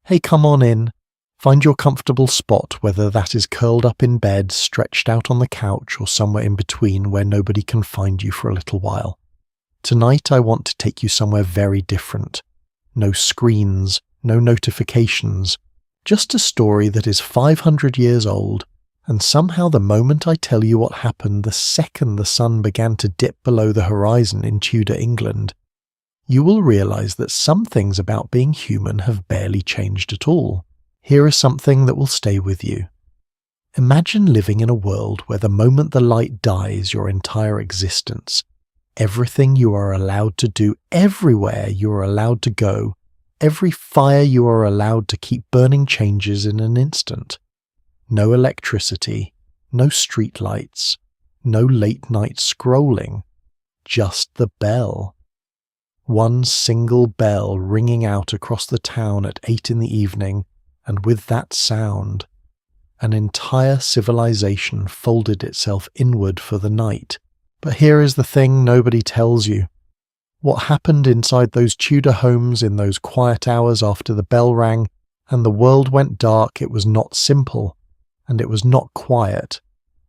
Hey, come on in. Find your comfortable spot, whether that is curled up in bed, stretched out on the couch, or somewhere in between where nobody can find you for a little while. Tonight I want to take you somewhere very different. No screens, no notifications, just a story that is 500 years old, and somehow the moment I tell you what happened the second the sun began to dip below the horizon in Tudor England, you will realize that some things about being human have barely changed at all. Here is something that will stay with you. Imagine living in a world where the moment the light dies your entire existence, everything you are allowed to do, everywhere you are allowed to go, every fire you are allowed to keep burning changes in an instant. No electricity, no streetlights, no late-night scrolling, just the bell. One single bell ringing out across the town at 8 in the evening, and with that sound, an entire civilization folded itself inward for the night. But here is the thing nobody tells you. What happened inside those Tudor homes in those quiet hours after the bell rang and the world went dark, it was not simple, and it was not quiet,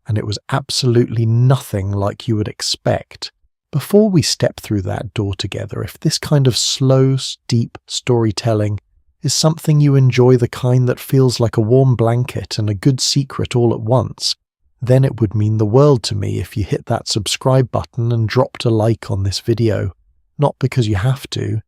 and it was absolutely nothing like you would expect. Before we step through that door together, if this kind of slow, deep storytelling is something you enjoy, the kind that feels like a warm blanket and a good secret all at once, then it would mean the world to me if you hit that subscribe button and dropped a like on this video. Not because you have to,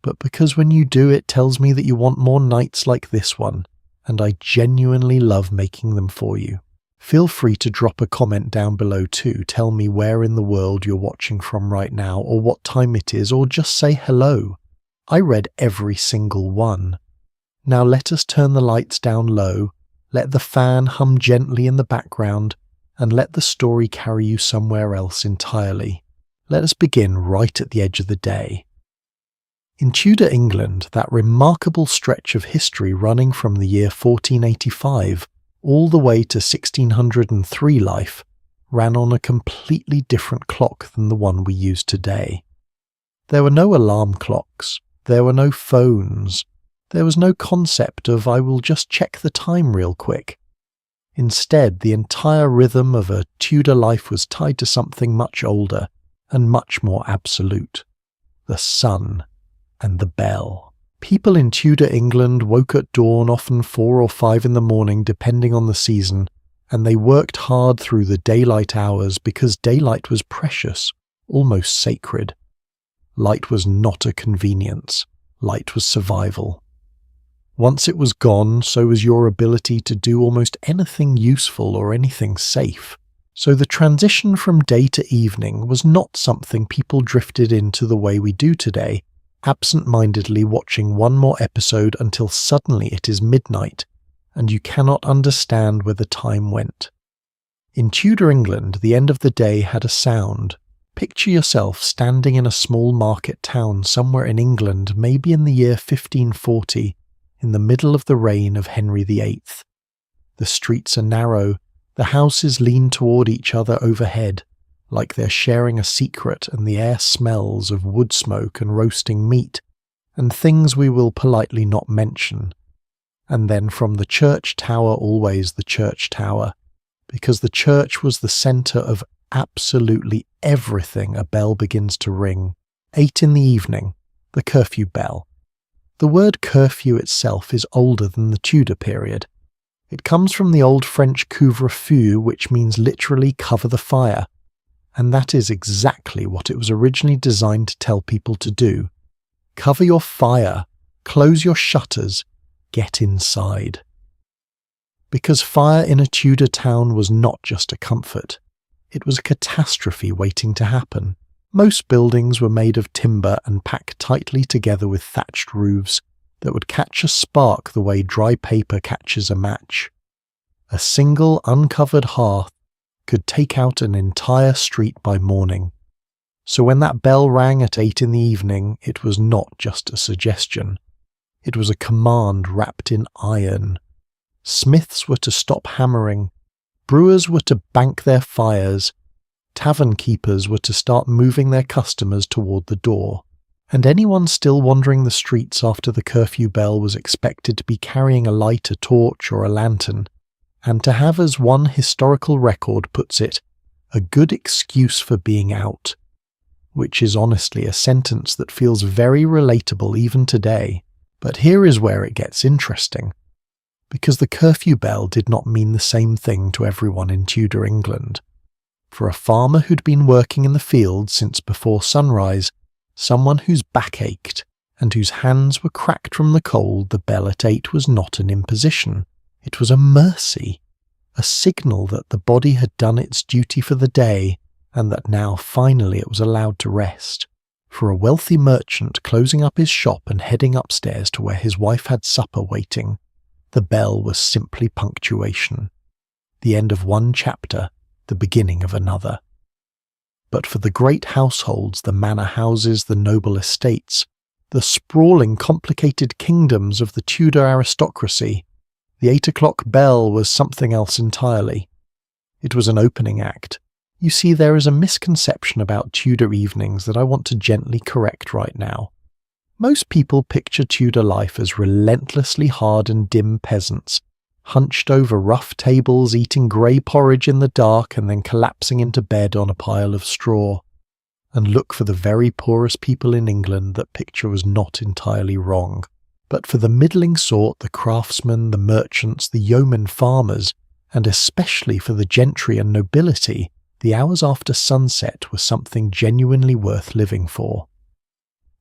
but because when you do, it tells me that you want more nights like this one, and I genuinely love making them for you. Feel free to drop a comment down below too. Tell me where in the world you're watching from right now, or what time it is, or just say hello. I read every single one. Now let us turn the lights down low, let the fan hum gently in the background, and let the story carry you somewhere else entirely. Let us begin right at the edge of the day. In Tudor England, that remarkable stretch of history running from the year 1485 all the way to 1603 life ran on a completely different clock than the one we use today. There were no alarm clocks, there were no phones, there was no concept of I will just check the time real quick. Instead, the entire rhythm of a Tudor life was tied to something much older and much more absolute: the sun and the bell. People in Tudor England woke at dawn, often 4 or 5 in the morning depending on the season, and they worked hard through the daylight hours because daylight was precious, almost sacred. Light was not a convenience, light was survival. Once it was gone, so was your ability to do almost anything useful or anything safe. So the transition from day to evening was not something people drifted into the way we do today, absent-mindedly watching one more episode until suddenly it is midnight, and you cannot understand where the time went. In Tudor England, the end of the day had a sound. Picture yourself standing in a small market town somewhere in England, maybe in the year 1540, in the middle of the reign of Henry VIII. The streets are narrow, the houses lean toward each other overhead, like they're sharing a secret, and the air smells of wood smoke and roasting meat, and things we will politely not mention. And then from the church tower, always the church tower, because the church was the centre of absolutely everything, a bell begins to ring. 8 in the evening, the curfew bell. The word curfew itself is older than the Tudor period. It comes from the old French couvre-feu, which means literally cover the fire. And that is exactly what it was originally designed to tell people to do. Cover your fire, close your shutters, get inside. Because fire in a Tudor town was not just a comfort, it was a catastrophe waiting to happen. Most buildings were made of timber and packed tightly together with thatched roofs that would catch a spark the way dry paper catches a match. A single uncovered hearth could take out an entire street by morning. So when that bell rang at 8 in the evening, it was not just a suggestion. It was a command wrapped in iron. Smiths were to stop hammering, brewers were to bank their fires, tavern keepers were to start moving their customers toward the door. and anyone still wandering the streets after the curfew bell was expected to be carrying a light, a torch, or a lantern, and to have, as one historical record puts it, a good excuse for being out, which is honestly a sentence that feels very relatable even today. But here is where it gets interesting, because the curfew bell did not mean the same thing to everyone in Tudor England. For a farmer who'd been working in the fields since before sunrise, someone whose back ached, and whose hands were cracked from the cold, the bell at 8 was not an imposition. It was a mercy, a signal that the body had done its duty for the day, and that now finally it was allowed to rest. For a wealthy merchant closing up his shop and heading upstairs to where his wife had supper waiting, the bell was simply punctuation. The end of one chapter, the beginning of another. But for the great households, the manor houses, the noble estates, the sprawling, complicated kingdoms of the Tudor aristocracy, the 8 o'clock bell was something else entirely. It was an opening act. You see, there is a misconception about Tudor evenings that I want to gently correct right now. Most people picture Tudor life as relentlessly hard and dim peasants, hunched over rough tables, eating grey porridge in the dark and then collapsing into bed on a pile of straw. And look, for the very poorest people in England, that picture was not entirely wrong. But for the middling sort, the craftsmen, the merchants, the yeomen farmers, and especially for the gentry and nobility, the hours after sunset were something genuinely worth living for.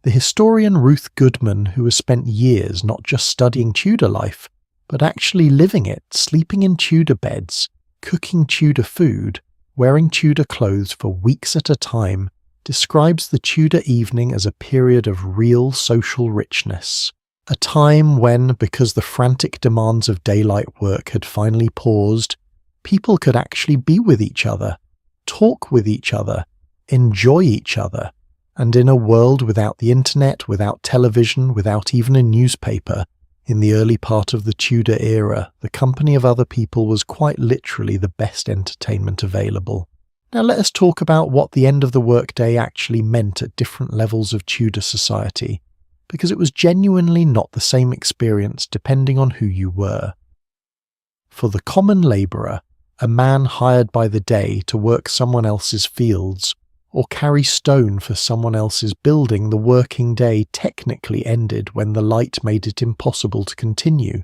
The historian Ruth Goodman, who has spent years not just studying Tudor life, but actually living it, sleeping in Tudor beds, cooking Tudor food, wearing Tudor clothes for weeks at a time, describes the Tudor evening as a period of real social richness. A time when, because the frantic demands of daylight work had finally paused, people could actually be with each other, talk with each other, enjoy each other, and in a world without the internet, without television, without even a newspaper, in the early part of the Tudor era, the company of other people was quite literally the best entertainment available. Now let us talk about what the end of the workday actually meant at different levels of Tudor society, because it was genuinely not the same experience depending on who you were. For the common labourer, a man hired by the day to work someone else's fields, or carry stone for someone else's building, the working day technically ended when the light made it impossible to continue.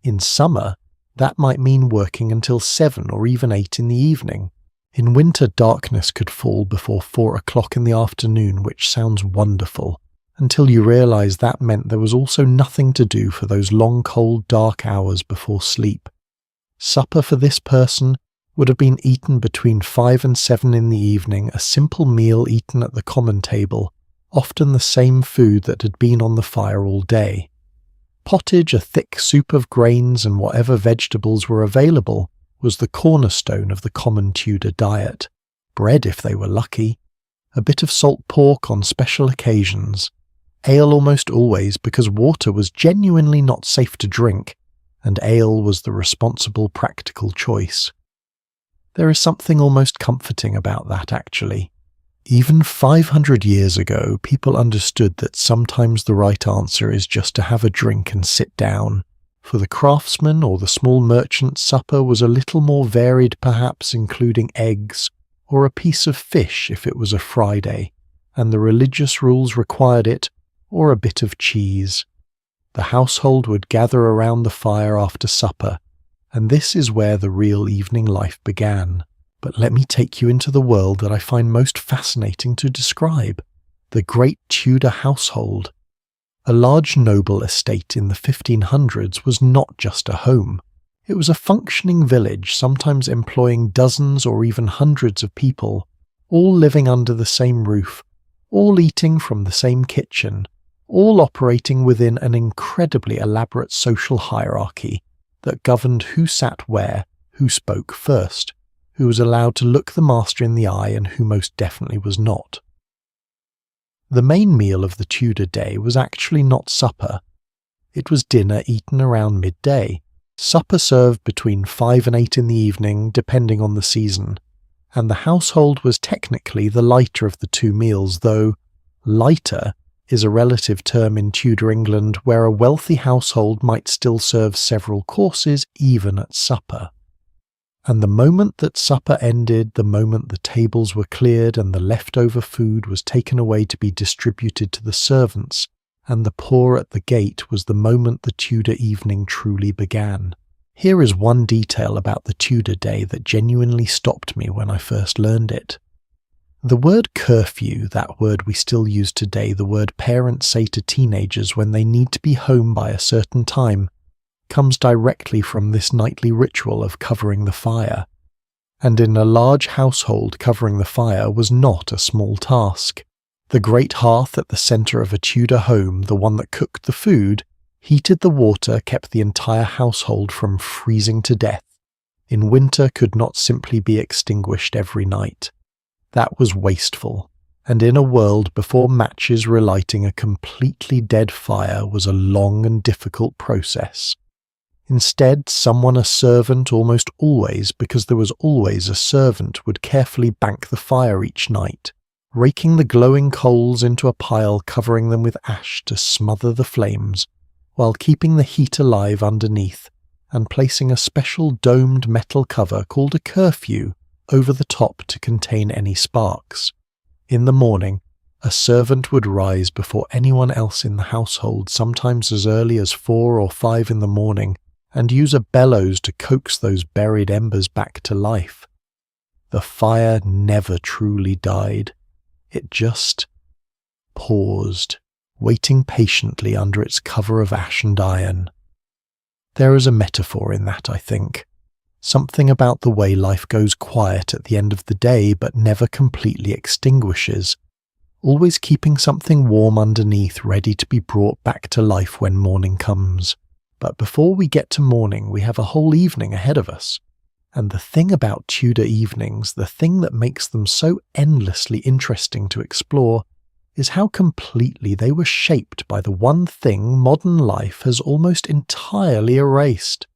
In summer, that might mean working until 7 or even 8 in the evening. In winter, darkness could fall before 4 o'clock in the afternoon, which sounds wonderful, until you realise that meant there was also nothing to do for those long, cold, dark hours before sleep. Supper for this person would have been eaten between 5 and 7 in the evening, a simple meal eaten at the common table, often the same food that had been on the fire all day. Pottage, a thick soup of grains and whatever vegetables were available, was the cornerstone of the common Tudor diet. Bread if they were lucky, a bit of salt pork on special occasions, ale almost always because water was genuinely not safe to drink, and ale was the responsible practical choice. There is something almost comforting about that, actually. Even 500 years ago, people understood that sometimes the right answer is just to have a drink and sit down. For the craftsman or the small merchant, supper was a little more varied, perhaps including eggs, or a piece of fish if it was a Friday, and the religious rules required it, or a bit of cheese. The household would gather around the fire after supper, and this is where the real evening life began. But let me take you into the world that I find most fascinating to describe, the Great Tudor household. A large noble estate in the 1500s was not just a home. It was a functioning village, sometimes employing dozens or even hundreds of people, all living under the same roof, all eating from the same kitchen, all operating within an incredibly elaborate social hierarchy that governed who sat where, who spoke first, who was allowed to look the master in the eye and who most definitely was not. The main meal of the Tudor day was actually not supper. It was dinner eaten around midday, supper served between 5 and 8 in the evening, depending on the season, and the household was technically the lighter of the two meals, though lighter is a relative term in Tudor England where a wealthy household might still serve several courses even at supper. And the moment that supper ended, the moment the tables were cleared and the leftover food was taken away to be distributed to the servants, and the poor at the gate, was the moment the Tudor evening truly began. Here is one detail about the Tudor day that genuinely stopped me when I first learned it. The word curfew, that word we still use today, the word parents say to teenagers when they need to be home by a certain time, comes directly from this nightly ritual of covering the fire. And in a large household, covering the fire was not a small task. The great hearth at the centre of a Tudor home, the one that cooked the food, heated the water, kept the entire household from freezing to death. In winter could not simply be extinguished every night. That was wasteful, and in a world before matches, relighting a completely dead fire was a long and difficult process. Instead, someone, a servant almost always, because there was always a servant, would carefully bank the fire each night, raking the glowing coals into a pile, covering them with ash to smother the flames, while keeping the heat alive underneath, and placing a special domed metal cover called a curfew over the top to contain any sparks. In the morning, a servant would rise before anyone else in the household, sometimes as early as 4 or 5 in the morning, and use a bellows to coax those buried embers back to life. The fire never truly died. It just paused, waiting patiently under its cover of ash and iron. There is a metaphor in that, I think. Something about the way life goes quiet at the end of the day but never completely extinguishes, always keeping something warm underneath ready to be brought back to life when morning comes. But before we get to morning, we have a whole evening ahead of us. And the thing about Tudor evenings, the thing that makes them so endlessly interesting to explore, is how completely they were shaped by the one thing modern life has almost entirely erased.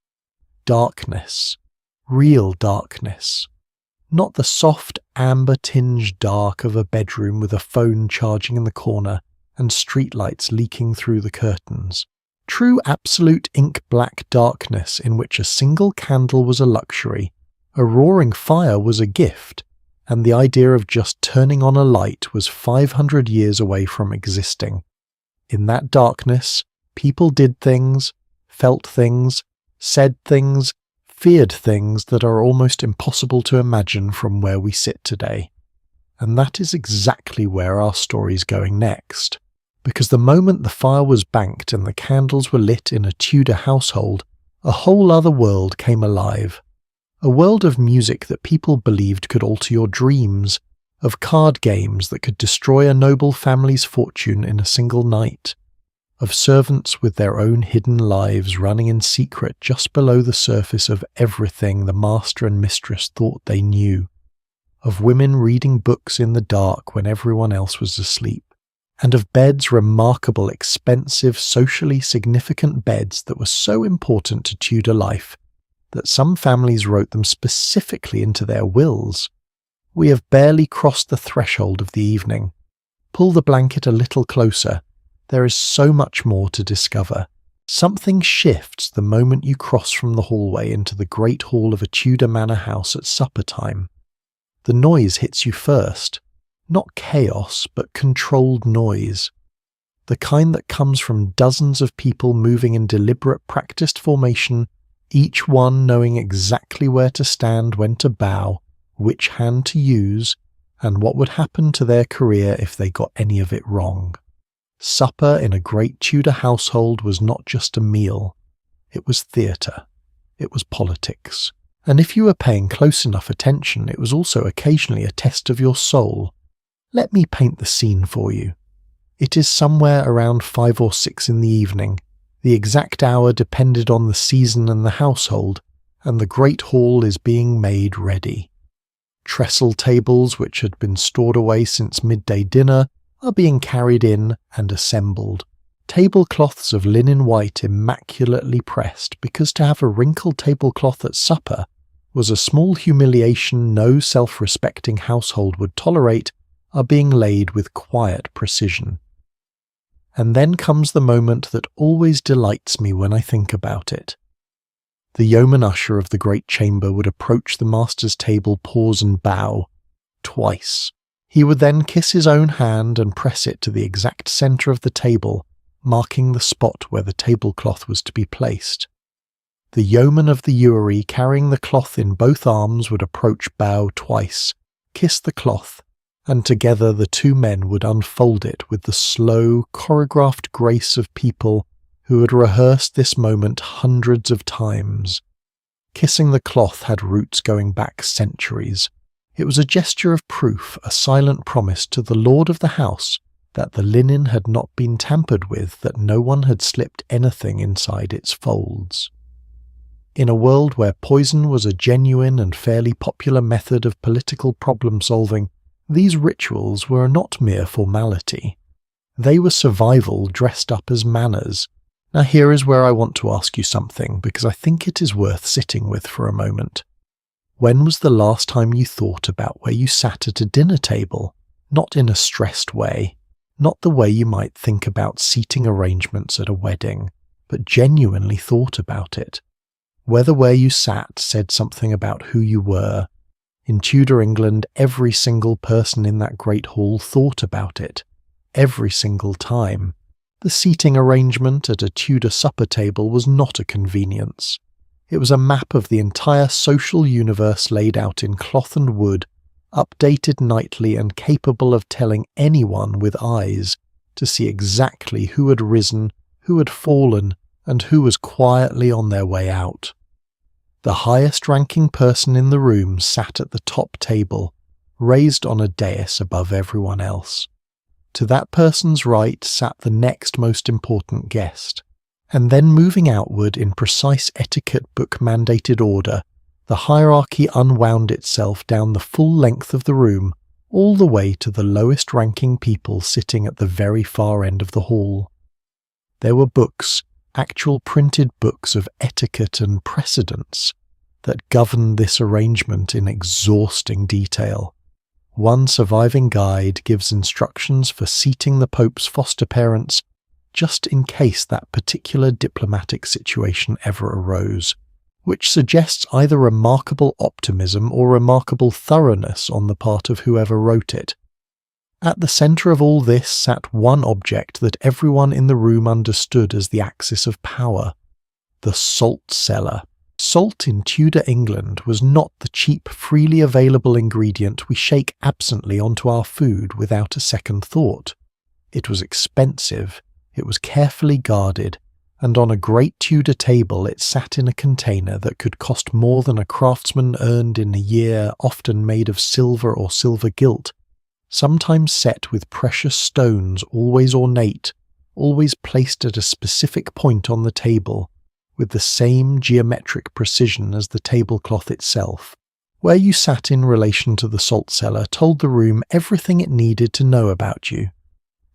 Darkness. Real darkness. Not the soft amber-tinged dark of a bedroom with a phone charging in the corner and streetlights leaking through the curtains. True absolute ink-black darkness in which a single candle was a luxury, a roaring fire was a gift, and the idea of just turning on a light was 500 years away from existing. In that darkness, people did things, felt things, said things, feared things that are almost impossible to imagine from where we sit today. And that is exactly where our story's going next. Because the moment the fire was banked and the candles were lit in a Tudor household, a whole other world came alive. A world of music that people believed could alter your dreams, of card games that could destroy a noble family's fortune in a single night, of servants with their own hidden lives running in secret just below the surface of everything the master and mistress thought they knew, of women reading books in the dark when everyone else was asleep, and of beds, remarkable, expensive, socially significant beds that were so important to Tudor life that some families wrote them specifically into their wills. We have barely crossed the threshold of the evening. Pull the blanket a little closer. There is so much more to discover. Something shifts the moment you cross from the hallway into the great hall of a Tudor manor house at supper time. The noise hits you first. Not chaos, but controlled noise. The kind that comes from dozens of people moving in deliberate practiced formation, each one knowing exactly where to stand, when to bow, which hand to use, and what would happen to their career if they got any of it wrong. Supper in a great Tudor household was not just a meal. It was theatre. It was politics. And if you were paying close enough attention, it was also occasionally a test of your soul. Let me paint the scene for you. It is somewhere around 5 or 6 in the evening. The exact hour depended on the season and the household, and the great hall is being made ready. Trestle tables, which had been stored away since midday dinner, are being carried in and assembled. Tablecloths of linen white immaculately pressed, because to have a wrinkled tablecloth at supper was a small humiliation no self-respecting household would tolerate, are being laid with quiet precision. And then comes the moment that always delights me when I think about it. The yeoman usher of the great chamber would approach the master's table, pause and bow, twice. He would then kiss his own hand and press it to the exact centre of the table, marking the spot where the tablecloth was to be placed. The yeoman of the ewery, carrying the cloth in both arms, would approach, bow twice, kiss the cloth, and together the two men would unfold it with the slow, choreographed grace of people who had rehearsed this moment hundreds of times. Kissing the cloth had roots going back centuries. It was a gesture of proof, a silent promise to the lord of the house that the linen had not been tampered with, that no one had slipped anything inside its folds. In a world where poison was a genuine and fairly popular method of political problem-solving, these rituals were not mere formality. They were survival dressed up as manners. Now here is where I want to ask you something, because I think it is worth sitting with for a moment. When was the last time you thought about where you sat at a dinner table? Not in a stressed way, not the way you might think about seating arrangements at a wedding, but genuinely thought about it. Whether where you sat said something about who you were. In Tudor England, every single person in that great hall thought about it. Every single time. The seating arrangement at a Tudor supper table was not a convenience. It was a map of the entire social universe laid out in cloth and wood, updated nightly and capable of telling anyone with eyes to see exactly who had risen, who had fallen, and who was quietly on their way out. The highest-ranking person in the room sat at the top table, raised on a dais above everyone else. To that person's right sat the next most important guest, and then moving outward in precise etiquette book-mandated order, the hierarchy unwound itself down the full length of the room, all the way to the lowest-ranking people sitting at the very far end of the hall. There were books, actual printed books of etiquette and precedents, that governed this arrangement in exhausting detail. One surviving guide gives instructions for seating the Pope's foster parents, just in case that particular diplomatic situation ever arose, which suggests either remarkable optimism or remarkable thoroughness on the part of whoever wrote it. At the centre of all this sat one object that everyone in the room understood as the axis of power: the salt cellar. Salt in Tudor England was not the cheap, freely available ingredient we shake absently onto our food without a second thought. It was expensive, it was carefully guarded, and on a great Tudor table it sat in a container that could cost more than a craftsman earned in a year, often made of silver or silver gilt, sometimes set with precious stones, always ornate, always placed at a specific point on the table, with the same geometric precision as the tablecloth itself. Where you sat in relation to the salt cellar told the room everything it needed to know about you.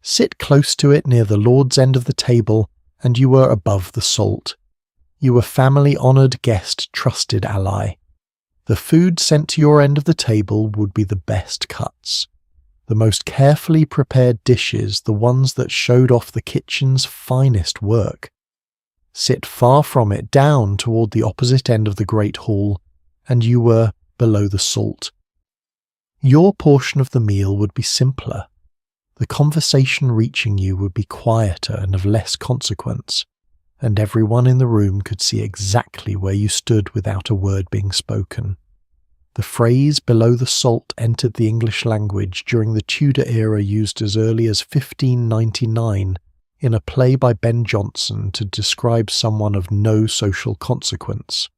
Sit close to it near the Lord's end of the table, and you were above the salt. You were family-honoured guest, trusted ally. The food sent to your end of the table would be the best cuts. The most carefully prepared dishes, the ones that showed off the kitchen's finest work. Sit far from it, down toward the opposite end of the great hall, and you were below the salt. Your portion of the meal would be simpler. The conversation reaching you would be quieter and of less consequence, and everyone in the room could see exactly where you stood without a word being spoken. The phrase "below the salt" entered the English language during the Tudor era, used as early as 1599 in a play by Ben Jonson to describe someone of no social consequence.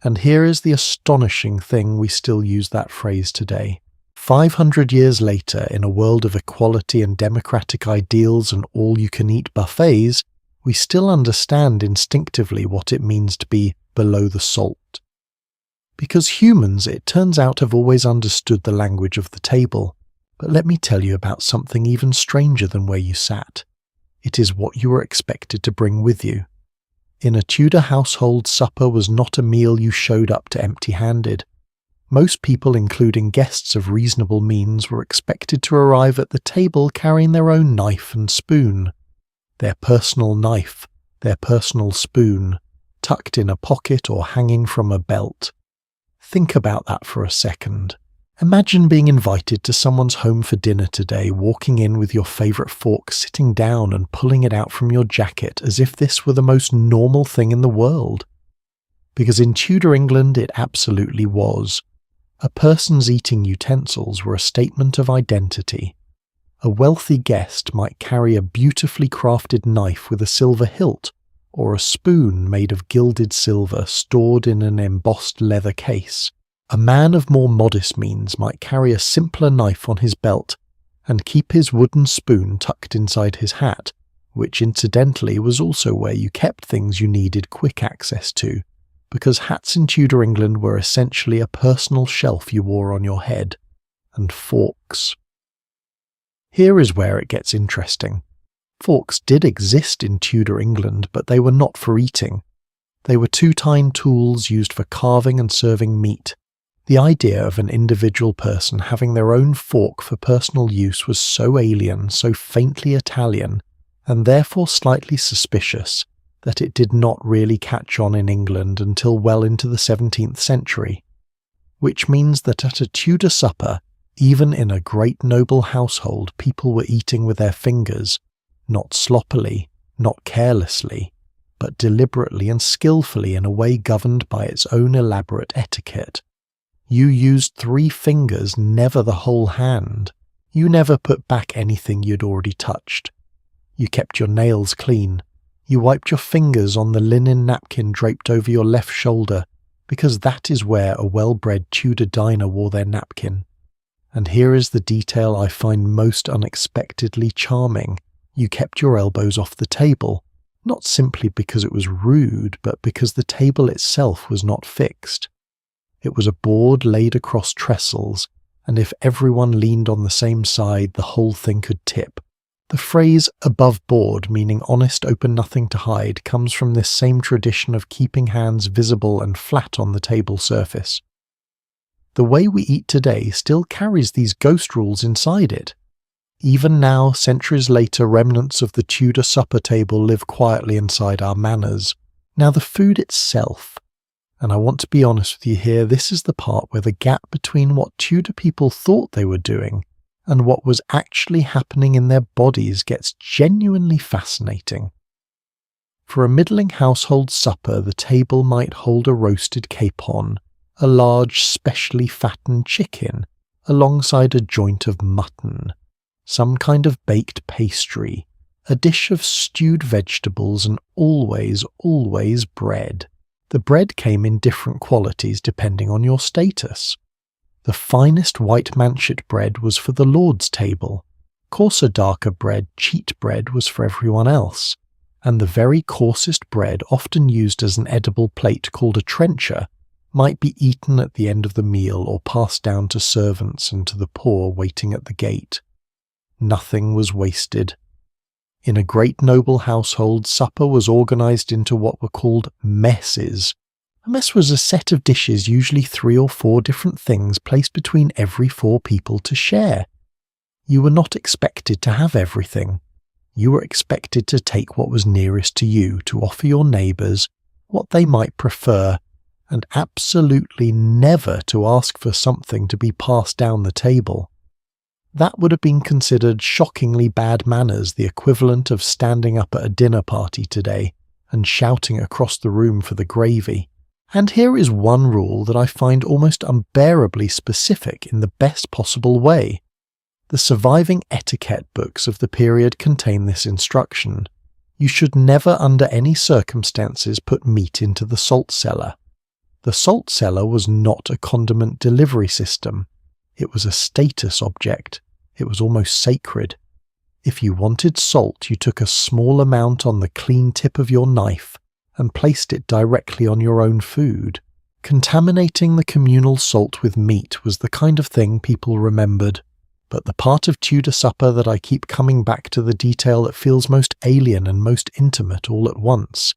And here is the astonishing thing: we still use that phrase today. 500 years later, in a world of equality and democratic ideals and all-you-can-eat buffets, we still understand instinctively what it means to be below the salt. Because humans, it turns out, have always understood the language of the table. But let me tell you about something even stranger than where you sat. It is what you were expected to bring with you. In a Tudor household, supper was not a meal you showed up to empty-handed. Most people, including guests of reasonable means, were expected to arrive at the table carrying their own knife and spoon. their personal knife, their personal spoon, tucked in a pocket or hanging from a belt. Think about that for a second. Imagine being invited to someone's home for dinner today, walking in with your favourite fork, sitting down and pulling it out from your jacket as if this were the most normal thing in the world. Because in Tudor England it absolutely was. A person's eating utensils were a statement of identity. A wealthy guest might carry a beautifully crafted knife with a silver hilt, or a spoon made of gilded silver stored in an embossed leather case. A man of more modest means might carry a simpler knife on his belt and keep his wooden spoon tucked inside his hat, which incidentally was also where you kept things you needed quick access to, because hats in Tudor England were essentially a personal shelf you wore on your head, and forks. Here is where it gets interesting. Forks did exist in Tudor England, but they were not for eating. They were two-tined tools used for carving and serving meat. The idea of an individual person having their own fork for personal use was so alien, so faintly Italian, and therefore slightly suspicious, that it did not really catch on in England until well into the 17th century. Which means that at a Tudor supper, even in a great noble household, people were eating with their fingers, not sloppily, not carelessly, but deliberately and skillfully in a way governed by its own elaborate etiquette. You used 3 fingers, never the whole hand. You never put back anything you'd already touched. You kept your nails clean. You wiped your fingers on the linen napkin draped over your left shoulder, because that is where a well-bred Tudor diner wore their napkin. And here is the detail I find most unexpectedly charming. You kept your elbows off the table, not simply because it was rude, but because the table itself was not fixed. It was a board laid across trestles, and if everyone leaned on the same side, the whole thing could tip. The phrase above board, meaning honest, open, nothing to hide, comes from this same tradition of keeping hands visible and flat on the table surface. The way we eat today still carries these ghost rules inside it. Even now, centuries later, remnants of the Tudor supper table live quietly inside our manners. Now the food itself, and I want to be honest with you here, this is the part where the gap between what Tudor people thought they were doing and what was actually happening in their bodies gets genuinely fascinating. For a middling household supper, the table might hold a roasted capon, a large specially fattened chicken, alongside a joint of mutton, some kind of baked pastry, a dish of stewed vegetables, and always bread. The bread came in different qualities depending on your status. The finest white manchet bread was for the Lord's table. Coarser, darker bread, cheat bread, was for everyone else. And the very coarsest bread, often used as an edible plate called a trencher, might be eaten at the end of the meal or passed down to servants and to the poor waiting at the gate. Nothing was wasted. In a great noble household, supper was organised into what were called messes. A mess was a set of dishes, usually 3 or 4 different things placed between every 4 people to share. You were not expected to have everything. You were expected to take what was nearest to you, to offer your neighbours what they might prefer, and absolutely never to ask for something to be passed down the table. That would have been considered shockingly bad manners, the equivalent of standing up at a dinner party today and shouting across the room for the gravy. And here is one rule that I find almost unbearably specific in the best possible way. The surviving etiquette books of the period contain this instruction. You should never under any circumstances put meat into the salt cellar. The salt cellar was not a condiment delivery system. It was a status object. It was almost sacred. If you wanted salt, you took a small amount on the clean tip of your knife and placed it directly on your own food. Contaminating the communal salt with meat was the kind of thing people remembered. But the part of Tudor supper that I keep coming back to, the detail that feels most alien and most intimate all at once,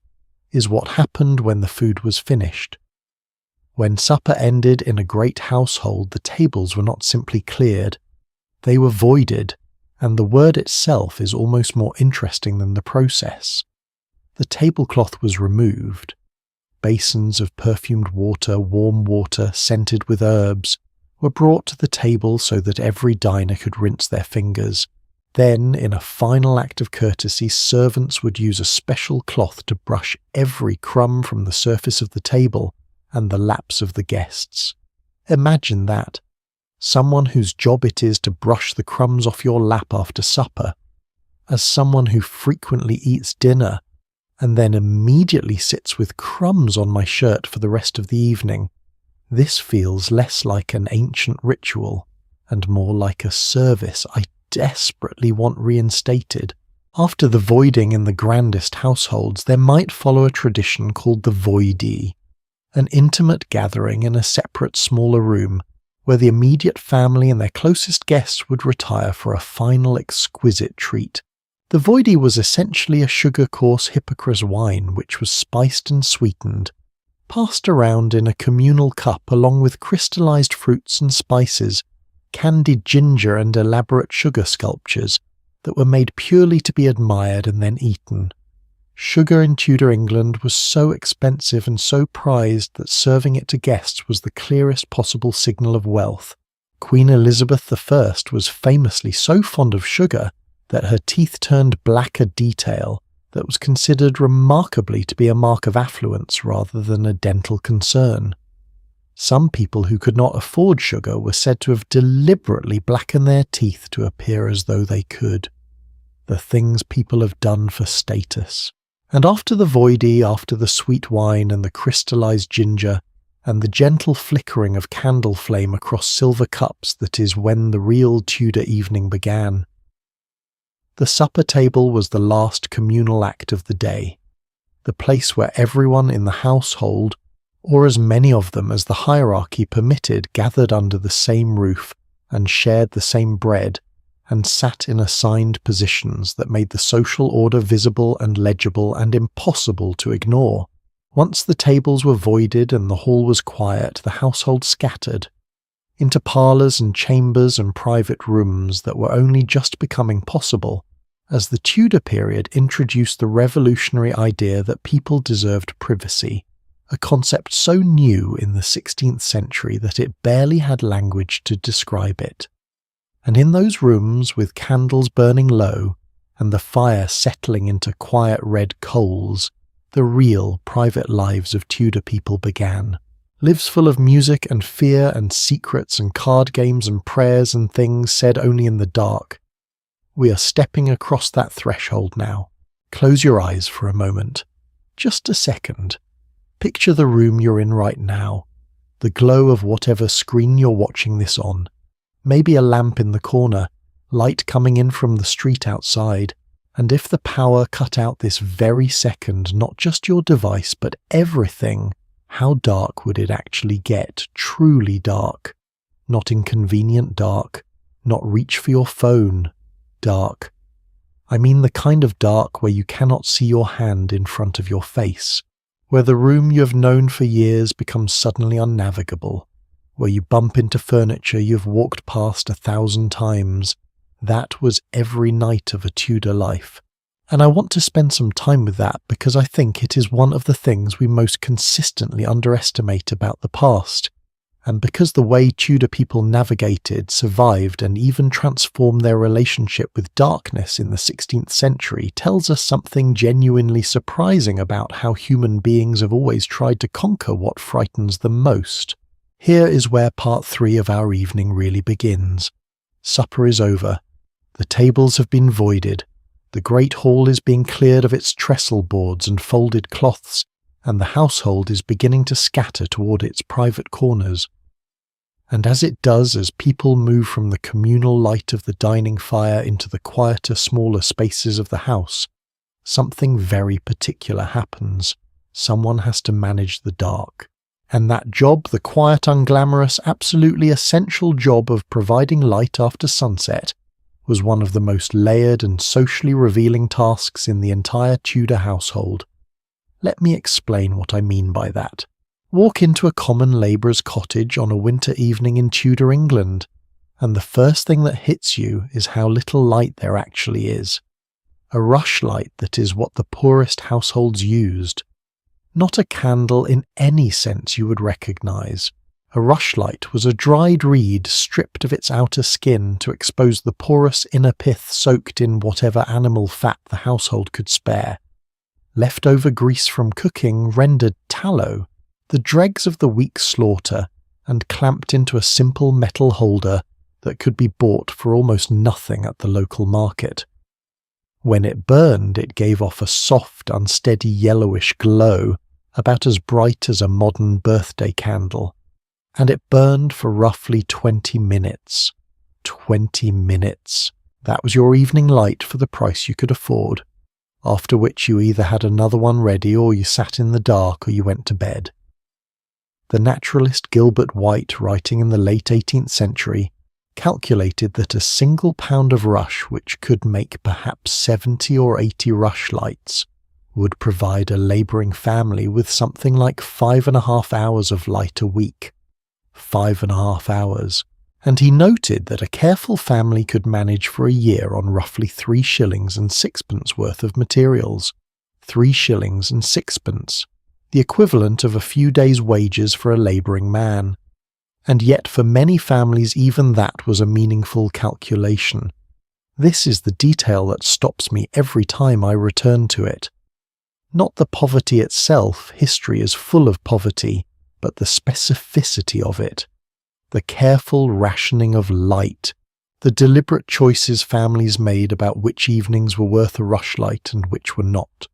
is what happened when the food was finished. When supper ended in a great household, the tables were not simply cleared. They were voided, and the word itself is almost more interesting than the process. The tablecloth was removed. Basins of perfumed water, warm water, scented with herbs, were brought to the table so that every diner could rinse their fingers. Then, in a final act of courtesy, servants would use a special cloth to brush every crumb from the surface of the table and the laps of the guests. Imagine that. Someone whose job it is to brush the crumbs off your lap after supper. As someone who frequently eats dinner and then immediately sits with crumbs on my shirt for the rest of the evening, this feels less like an ancient ritual and more like a service I desperately want reinstated. After the voiding in the grandest households, there might follow a tradition called the voidee, an intimate gathering in a separate smaller room where the immediate family and their closest guests would retire for a final exquisite treat. The voidee was essentially a sugar-coarse Hippocras wine which was spiced and sweetened, passed around in a communal cup along with crystallized fruits and spices, candied ginger and elaborate sugar sculptures that were made purely to be admired and then eaten. Sugar in Tudor England was so expensive and so prized that serving it to guests was the clearest possible signal of wealth. Queen Elizabeth I was famously so fond of sugar that her teeth turned black a detail that was considered remarkably to be a mark of affluence rather than a dental concern. Some people who could not afford sugar were said to have deliberately blackened their teeth to appear as though they could. The things people have done for status. And after the voidee, after the sweet wine and the crystallized ginger, and the gentle flickering of candle flame across silver cups, that is when the real Tudor evening began. The supper table was the last communal act of the day, the place where everyone in the household, or as many of them as the hierarchy permitted, gathered under the same roof and shared the same bread, and sat in assigned positions that made the social order visible and legible and impossible to ignore. Once the tables were voided and the hall was quiet, the household scattered into parlours and chambers and private rooms that were only just becoming possible as the Tudor period introduced the revolutionary idea that people deserved privacy, a concept so new in the 16th century that it barely had language to describe it. And in those rooms, with candles burning low and the fire settling into quiet red coals, the real private lives of Tudor people began. Lives full of music and fear and secrets and card games and prayers and things said only in the dark. We are stepping across that threshold now. Close your eyes for a moment. Just a second. Picture the room you're in right now, the glow of whatever screen you're watching this on. Maybe a lamp in the corner, light coming in from the street outside, and if the power cut out this very second, not just your device, but everything, how dark would it actually get? Truly dark. Not inconvenient dark, not reach for your phone dark. I mean the kind of dark where you cannot see your hand in front of your face, where the room you have known for years becomes suddenly unnavigable, where you bump into furniture you've walked past 1,000 times. That was every night of a Tudor life. And I want to spend some time with that because I think it is one of the things we most consistently underestimate about the past, and because the way Tudor people navigated, survived, and even transformed their relationship with darkness in the 16th century tells us something genuinely surprising about how human beings have always tried to conquer what frightens them most. Here is where part 3 of our evening really begins. Supper is over. The tables have been voided. The great hall is being cleared of its trestle boards and folded cloths, and the household is beginning to scatter toward its private corners. And as it does, as people move from the communal light of the dining fire into the quieter, smaller spaces of the house, something very particular happens. Someone has to manage the dark. And that job, the quiet, unglamorous, absolutely essential job of providing light after sunset, was one of the most layered and socially revealing tasks in the entire Tudor household. Let me explain what I mean by that. Walk into a common labourer's cottage on a winter evening in Tudor England, and the first thing that hits you is how little light there actually is. A rushlight that is what the poorest households used. Not a candle in any sense you would recognise. A rushlight was a dried reed stripped of its outer skin to expose the porous inner pith soaked in whatever animal fat the household could spare. Leftover grease from cooking rendered tallow, the dregs of the week's slaughter, and clamped into a simple metal holder that could be bought for almost nothing at the local market. When it burned, it gave off a soft, unsteady yellowish glow, about as bright as a modern birthday candle. And it burned for roughly 20 minutes. 20 minutes. That was your evening light for the price you could afford, after which you either had another one ready or you sat in the dark or you went to bed. The naturalist Gilbert White, writing in the late 18th century, calculated that a single pound of rush, which could make perhaps 70 or 80 rushlights, would provide a labouring family with something like 5.5 hours of light a week. 5.5 hours. And he noted that a careful family could manage for a year on roughly 3 shillings and sixpence worth of materials. 3 shillings and sixpence, the equivalent of a few days' wages for a labouring man. And yet for many families even that was a meaningful calculation. This is the detail that stops me every time I return to it. Not the poverty itself, history is full of poverty, but the specificity of it. The careful rationing of light, the deliberate choices families made about which evenings were worth a rushlight and which were not.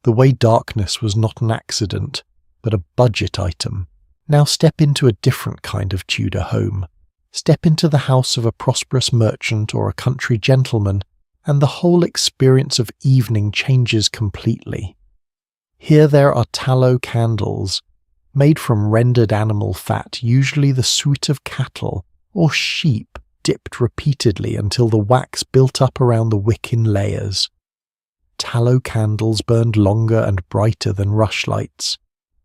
The way darkness was not an accident, but a budget item. Now step into a different kind of Tudor home. Step into the house of a prosperous merchant or a country gentleman, and the whole experience of evening changes completely. Here there are tallow candles, made from rendered animal fat, usually the suet of cattle or sheep, dipped repeatedly until the wax built up around the wick in layers. Tallow candles burned longer and brighter than rushlights.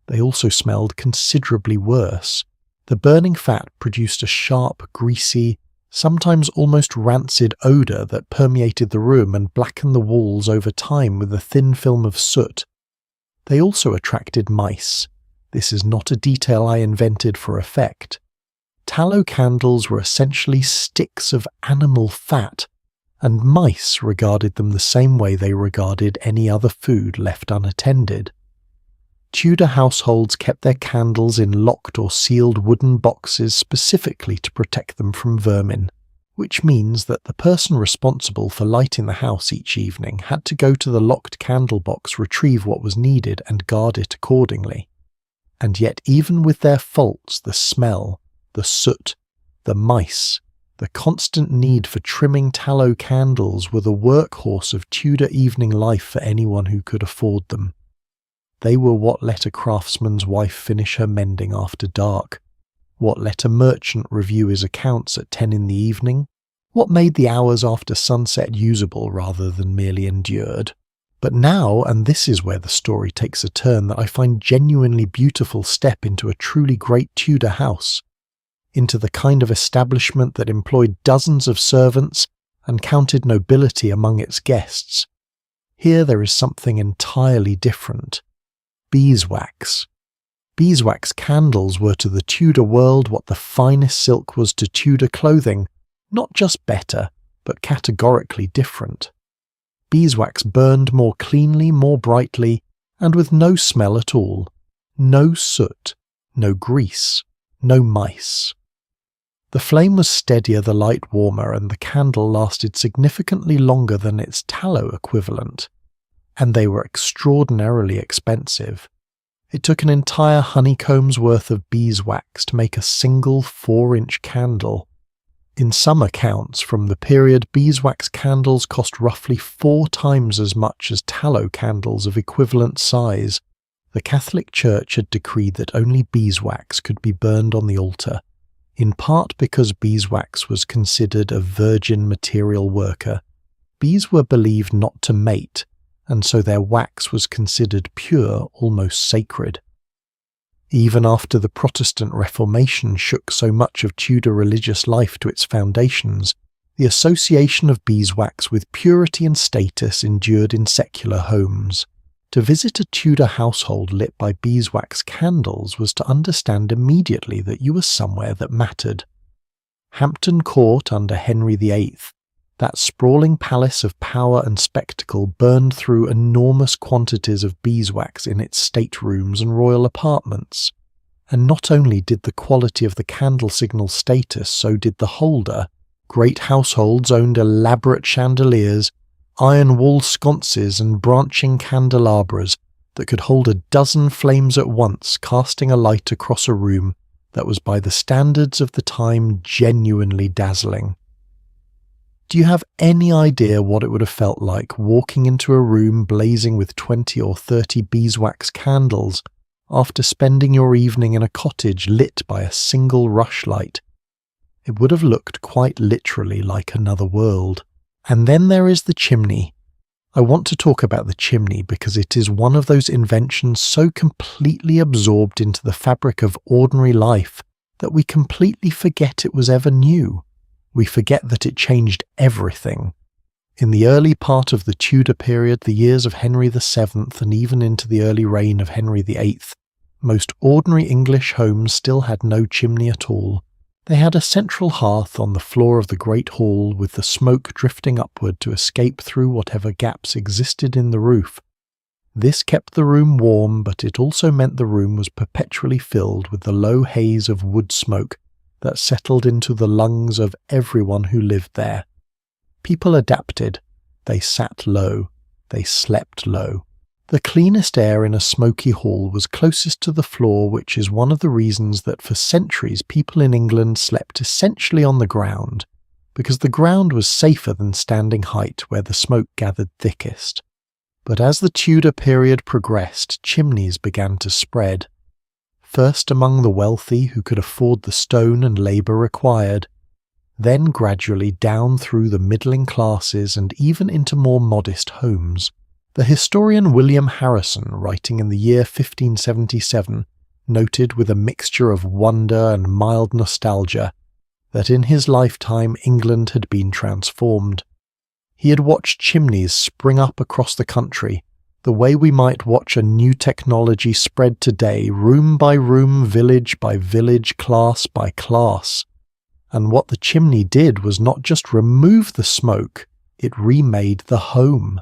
They also smelled considerably worse. The burning fat produced a sharp, greasy, sometimes almost rancid odour that permeated the room and blackened the walls over time with a thin film of soot. They also attracted mice. This is not a detail I invented for effect. Tallow candles were essentially sticks of animal fat, and mice regarded them the same way they regarded any other food left unattended. Tudor households kept their candles in locked or sealed wooden boxes specifically to protect them from vermin, which means that the person responsible for lighting the house each evening had to go to the locked candle box, retrieve what was needed, and guard it accordingly. And yet even with their faults, the smell, the soot, the mice, the constant need for trimming tallow candles were the workhorse of Tudor evening life for anyone who could afford them. They were what let a craftsman's wife finish her mending after dark, what let a merchant review his accounts at 10 in the evening, what made the hours after sunset usable rather than merely endured. But now, and this is where the story takes a turn that I find genuinely beautiful step into a truly great Tudor house, into the kind of establishment that employed dozens of servants and counted nobility among its guests. Here there is something entirely different. Beeswax. Beeswax candles were to the Tudor world what the finest silk was to Tudor clothing, not just better, but categorically different. Beeswax burned more cleanly, more brightly, and with no smell at all. No soot, no grease, no mice. The flame was steadier, the light warmer, and the candle lasted significantly longer than its tallow equivalent. And they were extraordinarily expensive. It took an entire honeycomb's worth of beeswax to make a single 4-inch candle. In some accounts from the period, beeswax candles cost roughly 4 times as much as tallow candles of equivalent size. The Catholic Church had decreed that only beeswax could be burned on the altar, in part because beeswax was considered a virgin material worker. Bees were believed not to mate, and so their wax was considered pure, almost sacred. Even after the Protestant Reformation shook so much of Tudor religious life to its foundations, the association of beeswax with purity and status endured in secular homes. To visit a Tudor household lit by beeswax candles was to understand immediately that you were somewhere that mattered. Hampton Court under Henry VIII, that sprawling palace of power and spectacle, burned through enormous quantities of beeswax in its staterooms and royal apartments. And not only did the quality of the candle signal status, so did the holder. Great households owned elaborate chandeliers, iron wall sconces and branching candelabras that could hold a dozen flames at once, casting a light across a room that was by the standards of the time genuinely dazzling. Do you have any idea what it would have felt like walking into a room blazing with 20 or 30 beeswax candles after spending your evening in a cottage lit by a single rushlight? It would have looked quite literally like another world. And then there is the chimney. I want to talk about the chimney because it is one of those inventions so completely absorbed into the fabric of ordinary life that we completely forget it was ever new. We forget that it changed everything. In the early part of the Tudor period, the years of Henry VII and even into the early reign of Henry VIII, most ordinary English homes still had no chimney at all. They had a central hearth on the floor of the great hall with the smoke drifting upward to escape through whatever gaps existed in the roof. This kept the room warm, but it also meant the room was perpetually filled with the low haze of wood smoke that settled into the lungs of everyone who lived there. People adapted. They sat low. They slept low. The cleanest air in a smoky hall was closest to the floor, which is one of the reasons that for centuries people in England slept essentially on the ground, because the ground was safer than standing height where the smoke gathered thickest. But as the Tudor period progressed, chimneys began to spread. First among the wealthy who could afford the stone and labour required, then gradually down through the middling classes and even into more modest homes. The historian William Harrison, writing in the year 1577, noted with a mixture of wonder and mild nostalgia that in his lifetime England had been transformed. He had watched chimneys spring up across the country, the way we might watch a new technology spread today, room by room, village by village, class by class. And what the chimney did was not just remove the smoke, it remade the home.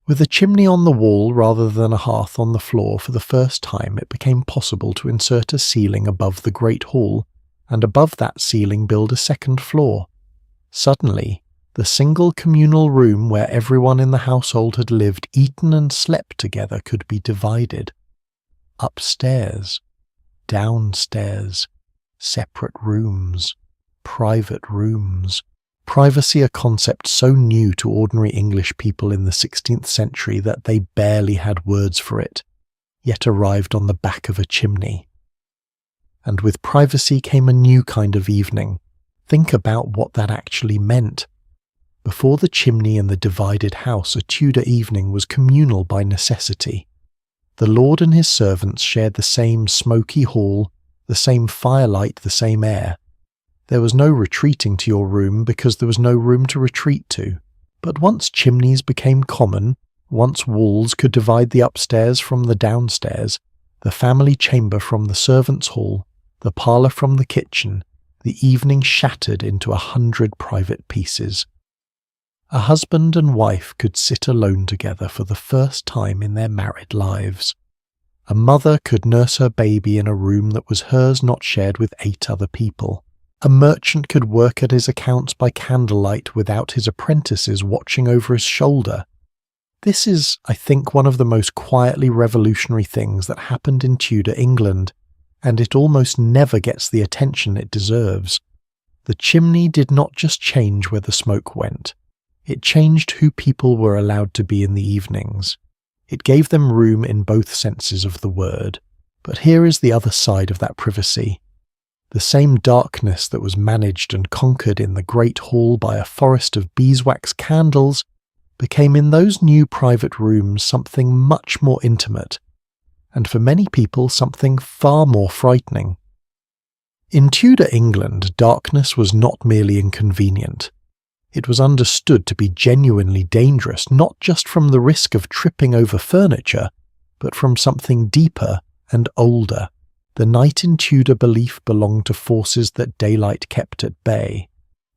With a chimney on the wall rather than a hearth on the floor, for the first time it became possible to insert a ceiling above the great hall, and above that ceiling build a second floor. Suddenly, the single communal room where everyone in the household had lived, eaten and slept together could be divided. Upstairs, downstairs, separate rooms, private rooms. Privacy, a concept so new to ordinary English people in the 16th century that they barely had words for it, yet arrived on the back of a chimney. And with privacy came a new kind of evening. Think about what that actually meant. Before the chimney and the divided house, a Tudor evening was communal by necessity. The lord and his servants shared the same smoky hall, the same firelight, the same air. There was no retreating to your room because there was no room to retreat to. But once chimneys became common, once walls could divide the upstairs from the downstairs, the family chamber from the servants' hall, the parlour from the kitchen, the evening shattered into 100 private pieces. A husband and wife could sit alone together for the first time in their married lives. A mother could nurse her baby in a room that was hers, not shared with 8 other people. A merchant could work at his accounts by candlelight without his apprentices watching over his shoulder. This is, I think, one of the most quietly revolutionary things that happened in Tudor England, and it almost never gets the attention it deserves. The chimney did not just change where the smoke went. It changed who people were allowed to be in the evenings. It gave them room in both senses of the word. But here is the other side of that privacy. The same darkness that was managed and conquered in the great hall by a forest of beeswax candles became in those new private rooms something much more intimate. and for many people something far more frightening. In Tudor England, darkness was not merely inconvenient. It was understood to be genuinely dangerous, not just from the risk of tripping over furniture, but from something deeper and older. The night in Tudor belief belonged to forces that daylight kept at bay.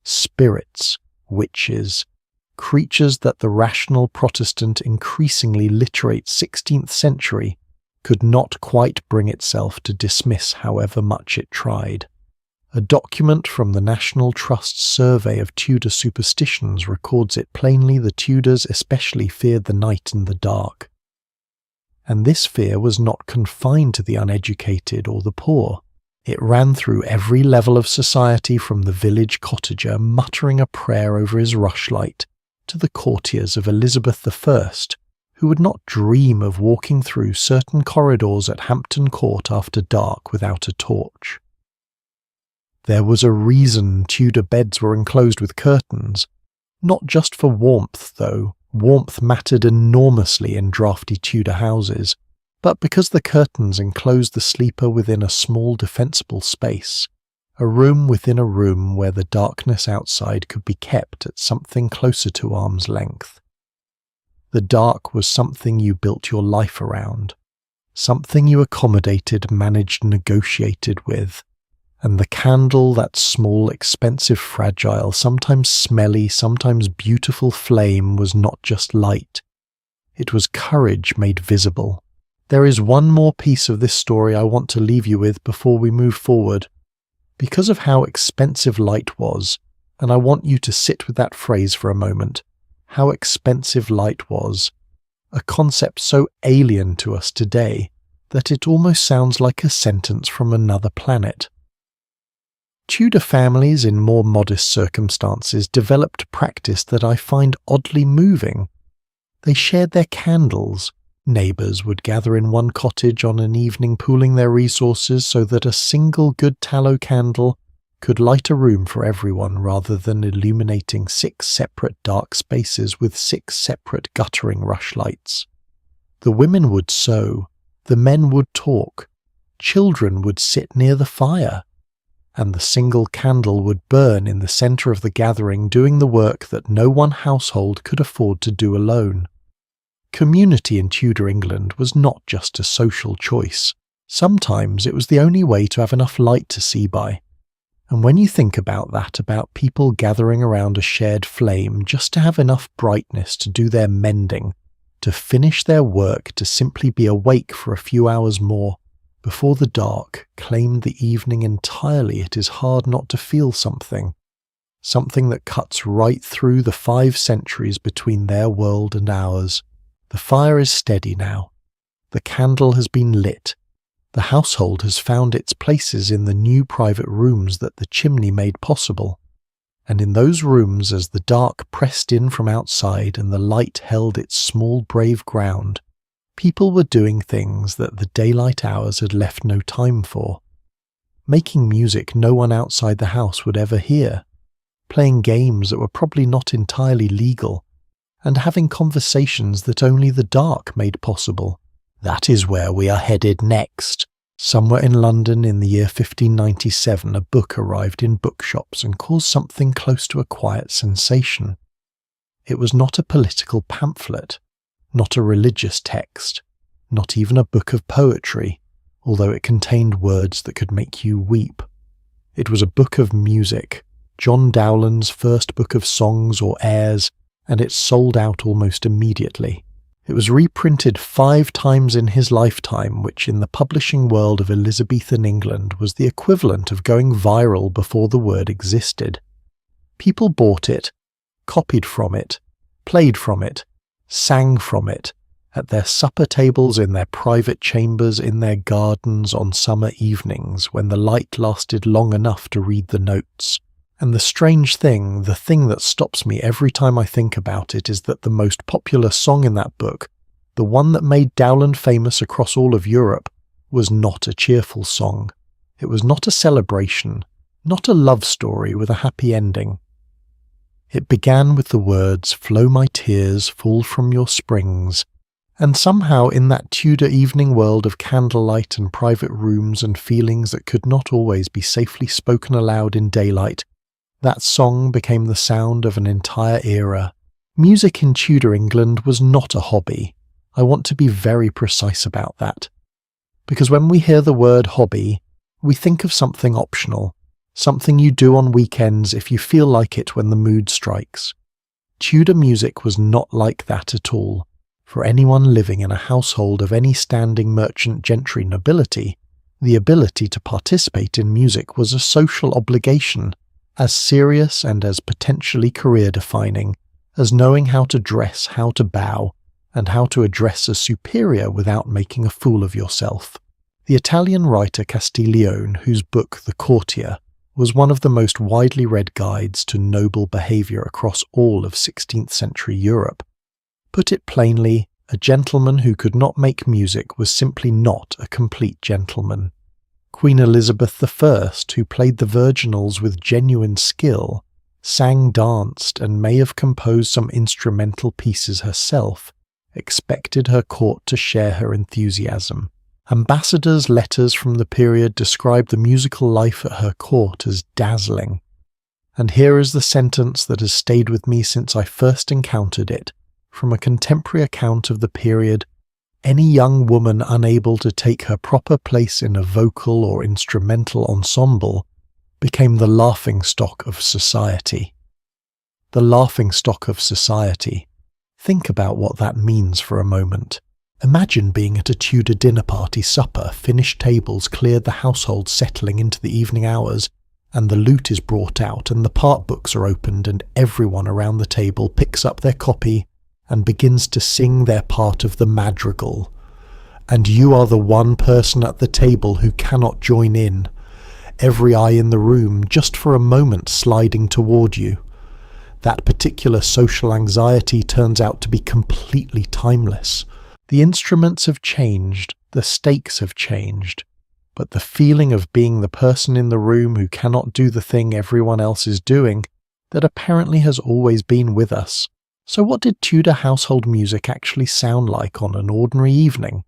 Spirits, witches, creatures that the rational Protestant, increasingly literate 16th century could not quite bring itself to dismiss however much it tried. A document from the National Trust's survey of Tudor superstitions records it plainly. The Tudors especially feared the night and the dark. And this fear was not confined to the uneducated or the poor. It ran through every level of society, from the village cottager muttering a prayer over his rushlight to the courtiers of Elizabeth I, who would not dream of walking through certain corridors at Hampton Court after dark without a torch. There was a reason Tudor beds were enclosed with curtains, not just for warmth, though. Warmth mattered enormously in drafty Tudor houses, but because the curtains enclosed the sleeper within a small defensible space, a room within a room where the darkness outside could be kept at something closer to arm's length. The dark was something you built your life around, something you accommodated, managed, negotiated with. And the candle, that small, expensive, fragile, sometimes smelly, sometimes beautiful flame, was not just light. It was courage made visible. There is one more piece of this story I want to leave you with before we move forward. Because of how expensive light was, and I want you to sit with that phrase for a moment, how expensive light was, a concept so alien to us today that it almost sounds like a sentence from another planet. Tudor families in more modest circumstances developed a practice that I find oddly moving. They shared their candles. Neighbours would gather in one cottage on an evening, pooling their resources so that a single good tallow candle could light a room for everyone, rather than illuminating 6 separate dark spaces with 6 separate guttering rushlights. The women would sew, the men would talk, children would sit near the fire, and the single candle would burn in the centre of the gathering, doing the work that no one household could afford to do alone. Community in Tudor England was not just a social choice. Sometimes it was the only way to have enough light to see by. And when you think about that, about people gathering around a shared flame just to have enough brightness to do their mending, to finish their work, to simply be awake for a few hours more, before the dark claimed the evening entirely, it is hard not to feel something that cuts right through the 5 centuries between their world and ours. The fire is steady now. The candle has been lit. The household has found its places in the new private rooms that the chimney made possible. And in those rooms, as the dark pressed in from outside and the light held its small brave ground, people were doing things that the daylight hours had left no time for. Making music no one outside the house would ever hear, playing games that were probably not entirely legal, and having conversations that only the dark made possible. That is where we are headed next. Somewhere in London in the year 1597, a book arrived in bookshops and caused something close to a quiet sensation. It was not a political pamphlet, not a religious text, not even a book of poetry, although it contained words that could make you weep. It was a book of music, John Dowland's first book of songs or airs, and it sold out almost immediately. It was reprinted 5 times in his lifetime, which in the publishing world of Elizabethan England was the equivalent of going viral before the word existed. People bought it, copied from it, played from it, sang from it, at their supper tables, in their private chambers, in their gardens on summer evenings when the light lasted long enough to read the notes. And the strange thing, the thing that stops me every time I think about it, is that the most popular song in that book, the one that made Dowland famous across all of Europe, was not a cheerful song. It was not a celebration, not a love story with a happy ending. It began with the words, "Flow my tears, fall from your springs, And somehow in that Tudor evening world of candlelight and private rooms and feelings that could not always be safely spoken aloud in daylight, that song became the sound of an entire era. Music in Tudor England was not a hobby. I want to be very precise about that. Because when we hear the word hobby, we think of something optional, something you do on weekends if you feel like it when the mood strikes. Tudor music was not like that at all. For anyone living in a household of any standing merchant gentry nobility, the ability to participate in music was a social obligation, as serious and as potentially career-defining as knowing how to dress, how to bow, and how to address a superior without making a fool of yourself. The Italian writer Castiglione, whose book The Courtier was one of the most widely read guides to noble behaviour across all of 16th-century Europe, put it plainly, a gentleman who could not make music was simply not a complete gentleman. Queen Elizabeth I, who played the virginals with genuine skill, sang, danced, and may have composed some instrumental pieces herself, expected her court to share her enthusiasm. Ambassadors' letters from the period describe the musical life at her court as dazzling. And here is the sentence that has stayed with me since I first encountered it, from a contemporary account of the period: any young woman unable to take her proper place in a vocal or instrumental ensemble became the laughingstock of society. The laughingstock of society. Think about what that means for a moment. Imagine being at a Tudor dinner party supper, finished tables cleared, the household settling into the evening hours, and the lute is brought out and the part books are opened and everyone around the table picks up their copy and begins to sing their part of the madrigal. And you are the one person at the table who cannot join in, every eye in the room just for a moment sliding toward you. That particular social anxiety turns out to be completely timeless. The instruments have changed, the stakes have changed, but the feeling of being the person in the room who cannot do the thing everyone else is doing, that apparently has always been with us. So what did Tudor household music actually sound like on an ordinary evening?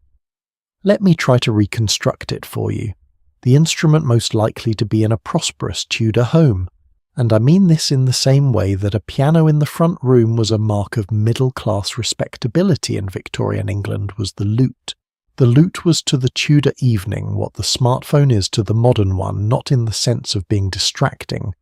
Let me try to reconstruct it for you. The instrument most likely to be in a prosperous Tudor home, and I mean this in the same way that a piano in the front room was a mark of middle-class respectability in Victorian England, was the lute. The lute was to the Tudor evening what the smartphone is to the modern one, not in the sense of being distracting,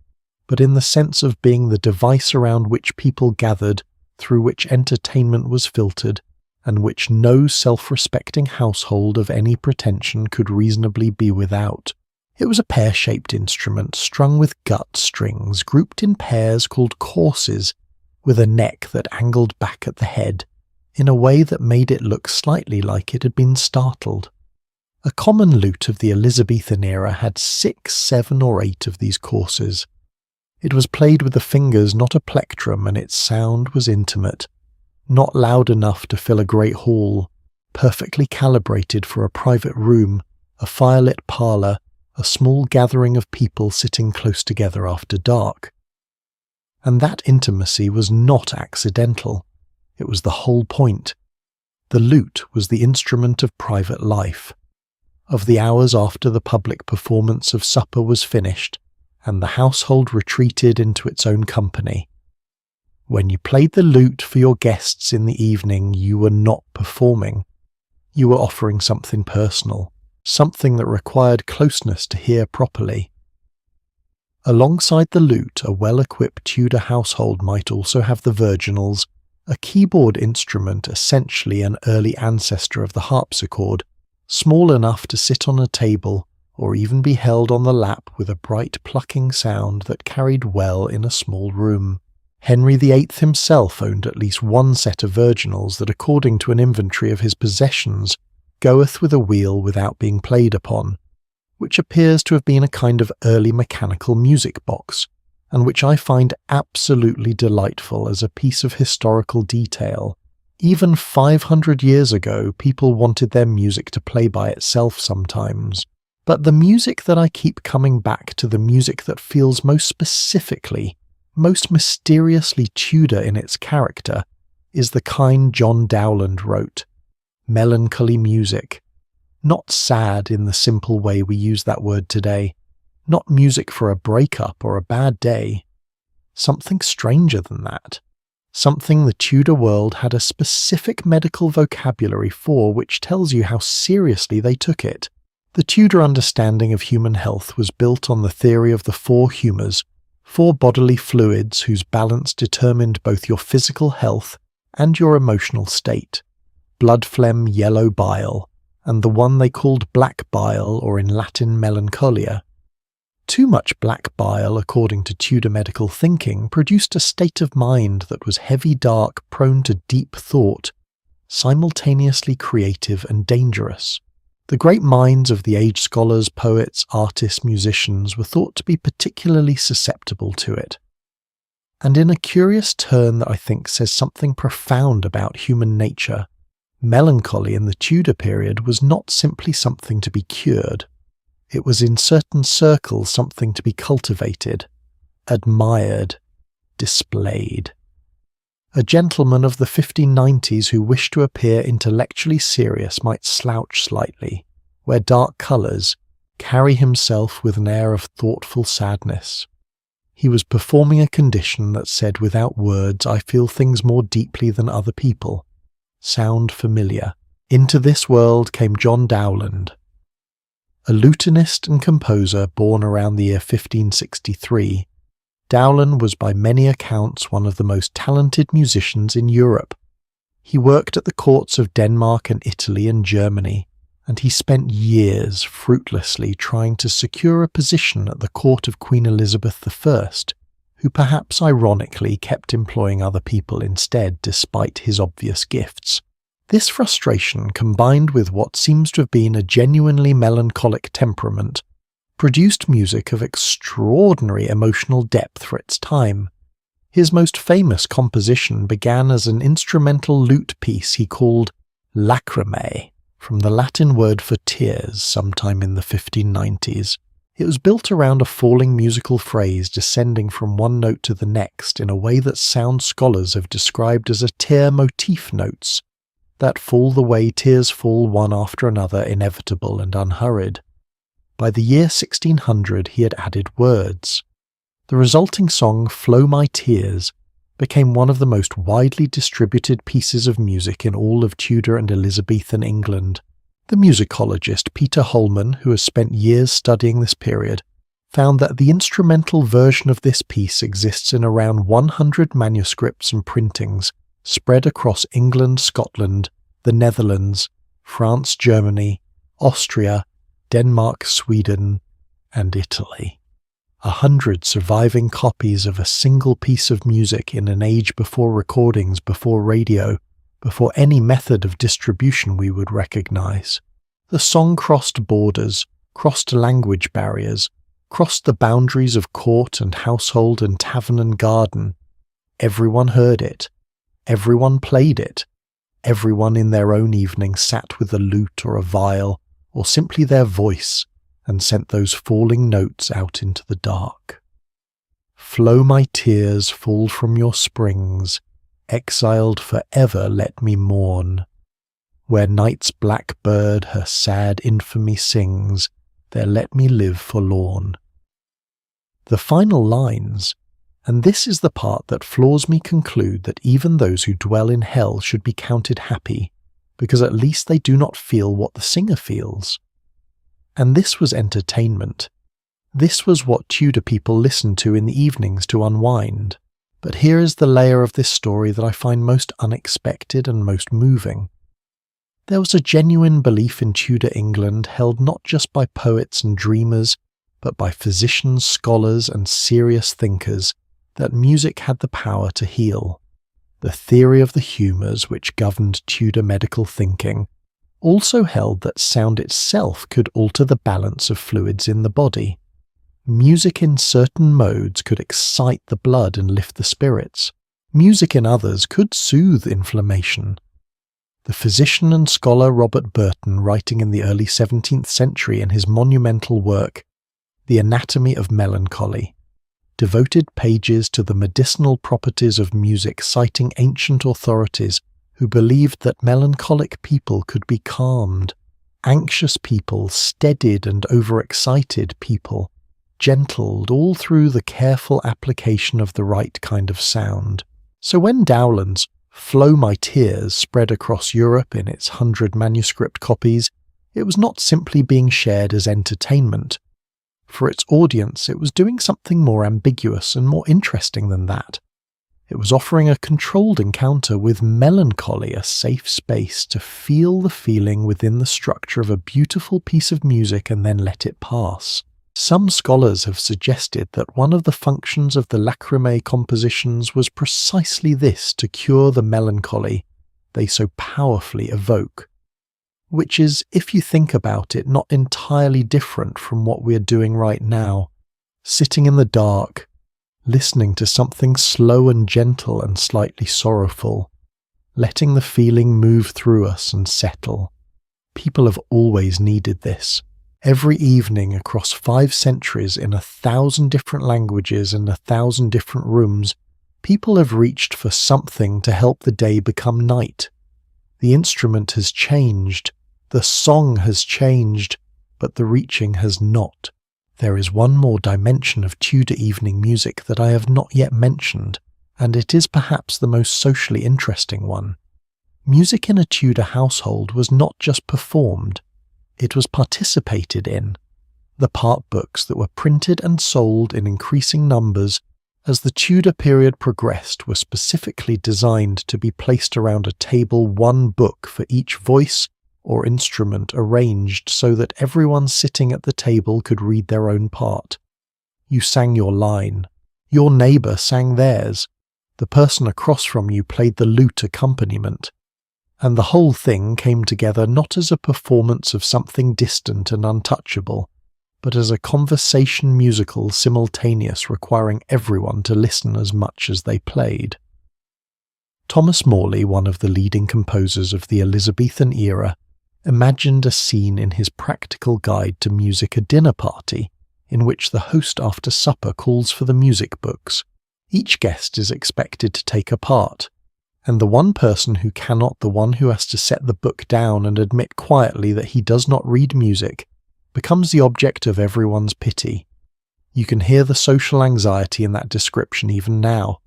but in the sense of being the device around which people gathered, through which entertainment was filtered, and which no self-respecting household of any pretension could reasonably be without. It was a pear-shaped instrument strung with gut strings, grouped in pairs called courses, with a neck that angled back at the head, in a way that made it look slightly like it had been startled. A common lute of the Elizabethan era had 6, 7, or 8 of these courses. It was played with the fingers, not a plectrum, and its sound was intimate, not loud enough to fill a great hall, perfectly calibrated for a private room, a firelit parlour, a small gathering of people sitting close together after dark. And that intimacy was not accidental. It was the whole point. The lute was the instrument of private life, of the hours after the public performance of supper was finished, and the household retreated into its own company. When you played the lute for your guests in the evening, you were not performing. You were offering something personal, something that required closeness to hear properly. Alongside the lute, a well-equipped Tudor household might also have the virginals, a keyboard instrument essentially an early ancestor of the harpsichord, small enough to sit on a table or even be held on the lap with a bright plucking sound that carried well in a small room. Henry VIII himself owned at least one set of virginals that, according to an inventory of his possessions, goeth with a wheel without being played upon, which appears to have been a kind of early mechanical music box, and which I find absolutely delightful as a piece of historical detail. Even 500 years ago, people wanted their music to play by itself sometimes. But the music that I keep coming back to, the music that feels most specifically, most mysteriously Tudor in its character, is the kind John Dowland wrote. melancholy music. Not sad in the simple way we use that word today, not music for a breakup or a bad day. Something stranger than that. Something the Tudor world had a specific medical vocabulary for, which tells you how seriously they took it. The Tudor understanding of human health was built on the theory of the four humours, four bodily fluids whose balance determined both your physical health and your emotional state: blood phlegm, yellow bile, and the one they called black bile, or in Latin melancholia. Too much black bile, according to Tudor medical thinking, produced a state of mind that was heavy, dark, prone to deep thought, simultaneously creative and dangerous. The great minds of the age, scholars, poets, artists, musicians, were thought to be particularly susceptible to it. And in a curious turn that I think says something profound about human nature, melancholy in the Tudor period was not simply something to be cured. It was in certain circles something to be cultivated, admired, displayed. A gentleman of the 1590s who wished to appear intellectually serious might slouch slightly, wear dark colours, carry himself with an air of thoughtful sadness. He was performing a condition that said without words, "I feel things more deeply than other people." Sound familiar? Into this world came John Dowland. A lutenist and composer born around the year 1563, Dowland was by many accounts one of the most talented musicians in Europe. He worked at the courts of Denmark and Italy and Germany, and he spent years fruitlessly trying to secure a position at the court of Queen Elizabeth I, who perhaps ironically kept employing other people instead despite his obvious gifts. This frustration, combined with what seems to have been a genuinely melancholic temperament, produced music of extraordinary emotional depth for its time. His most famous composition began as an instrumental lute piece he called lacrimae, from the Latin word for tears, sometime in the 1590s. It was built around a falling musical phrase descending from one note to the next in a way that sound scholars have described as a tear motif notes, that fall the way tears fall one after another, inevitable and unhurried. By the year 1600 he had added words. The resulting song, "Flow My Tears," became one of the most widely distributed pieces of music in all of Tudor and Elizabethan England. The musicologist Peter Holman, who has spent years studying this period, found that the instrumental version of this piece exists in around 100 manuscripts and printings, spread across England, Scotland, the Netherlands, France, Germany, Austria, Denmark, Sweden, and Italy. 100 surviving copies of a single piece of music in an age before recordings, before radio, before any method of distribution we would recognize. The song crossed borders, crossed language barriers, crossed the boundaries of court and household and tavern and garden. Everyone heard it. Everyone played it. Everyone in their own evening sat with a lute or a viol, or simply their voice, and sent those falling notes out into the dark. Flow my tears, fall from your springs, exiled for ever let me mourn. Where night's black bird her sad infamy sings, there let me live forlorn. The final lines, and this is the part that floors me, conclude that even those who dwell in hell should be counted happy, because at least they do not feel what the singer feels. And this was entertainment. This was what Tudor people listened to in the evenings to unwind. But here is the layer of this story that I find most unexpected and most moving. There was a genuine belief in Tudor England held not just by poets and dreamers, but by physicians, scholars, and serious thinkers, that music had the power to heal. The theory of the humours, which governed Tudor medical thinking, also held that sound itself could alter the balance of fluids in the body. Music in certain modes could excite the blood and lift the spirits. Music in others could soothe inflammation. The physician and scholar Robert Burton, writing in the early 17th century in his monumental work, The Anatomy of Melancholy, devoted pages to the medicinal properties of music, citing ancient authorities who believed that melancholic people could be calmed, anxious people steadied, and overexcited people gentled, all through the careful application of the right kind of sound. So when Dowland's Flow My Tears spread across Europe in its 100 manuscript copies, it was not simply being shared as entertainment. For its audience, it was doing something more ambiguous and more interesting than that. It was offering a controlled encounter with melancholy, a safe space to feel the feeling within the structure of a beautiful piece of music and then let it pass. Some scholars have suggested that one of the functions of the lacrimé compositions was precisely this, to cure the melancholy they so powerfully evoke. Which is, if you think about it, not entirely different from what we are doing right now, sitting in the dark, listening to something slow and gentle and slightly sorrowful, letting the feeling move through us and settle. People have always needed this. Every evening across 5 centuries in 1,000 different languages and 1,000 different rooms, people have reached for something to help the day become night. The instrument has changed, the song has changed, but the reaching has not. There is one more dimension of Tudor evening music that I have not yet mentioned, and it is perhaps the most socially interesting one. Music in a Tudor household was not just performed, it was participated in. The part books that were printed and sold in increasing numbers as the Tudor period progressed were specifically designed to be placed around a table, one book for each voice or instrument arranged so that everyone sitting at the table could read their own part. You sang your line. Your neighbour sang theirs. The person across from you played the lute accompaniment. And the whole thing came together not as a performance of something distant and untouchable, but as a conversation musical simultaneous requiring everyone to listen as much as they played. Thomas Morley, one of the leading composers of the Elizabethan era, imagined a scene in his practical guide to music, a dinner party, in which the host after supper calls for the music books. Each guest is expected to take a part, and the one person who cannot, the one who has to set the book down and admit quietly that he does not read music, becomes the object of everyone's pity. You can hear the social anxiety in that description even now,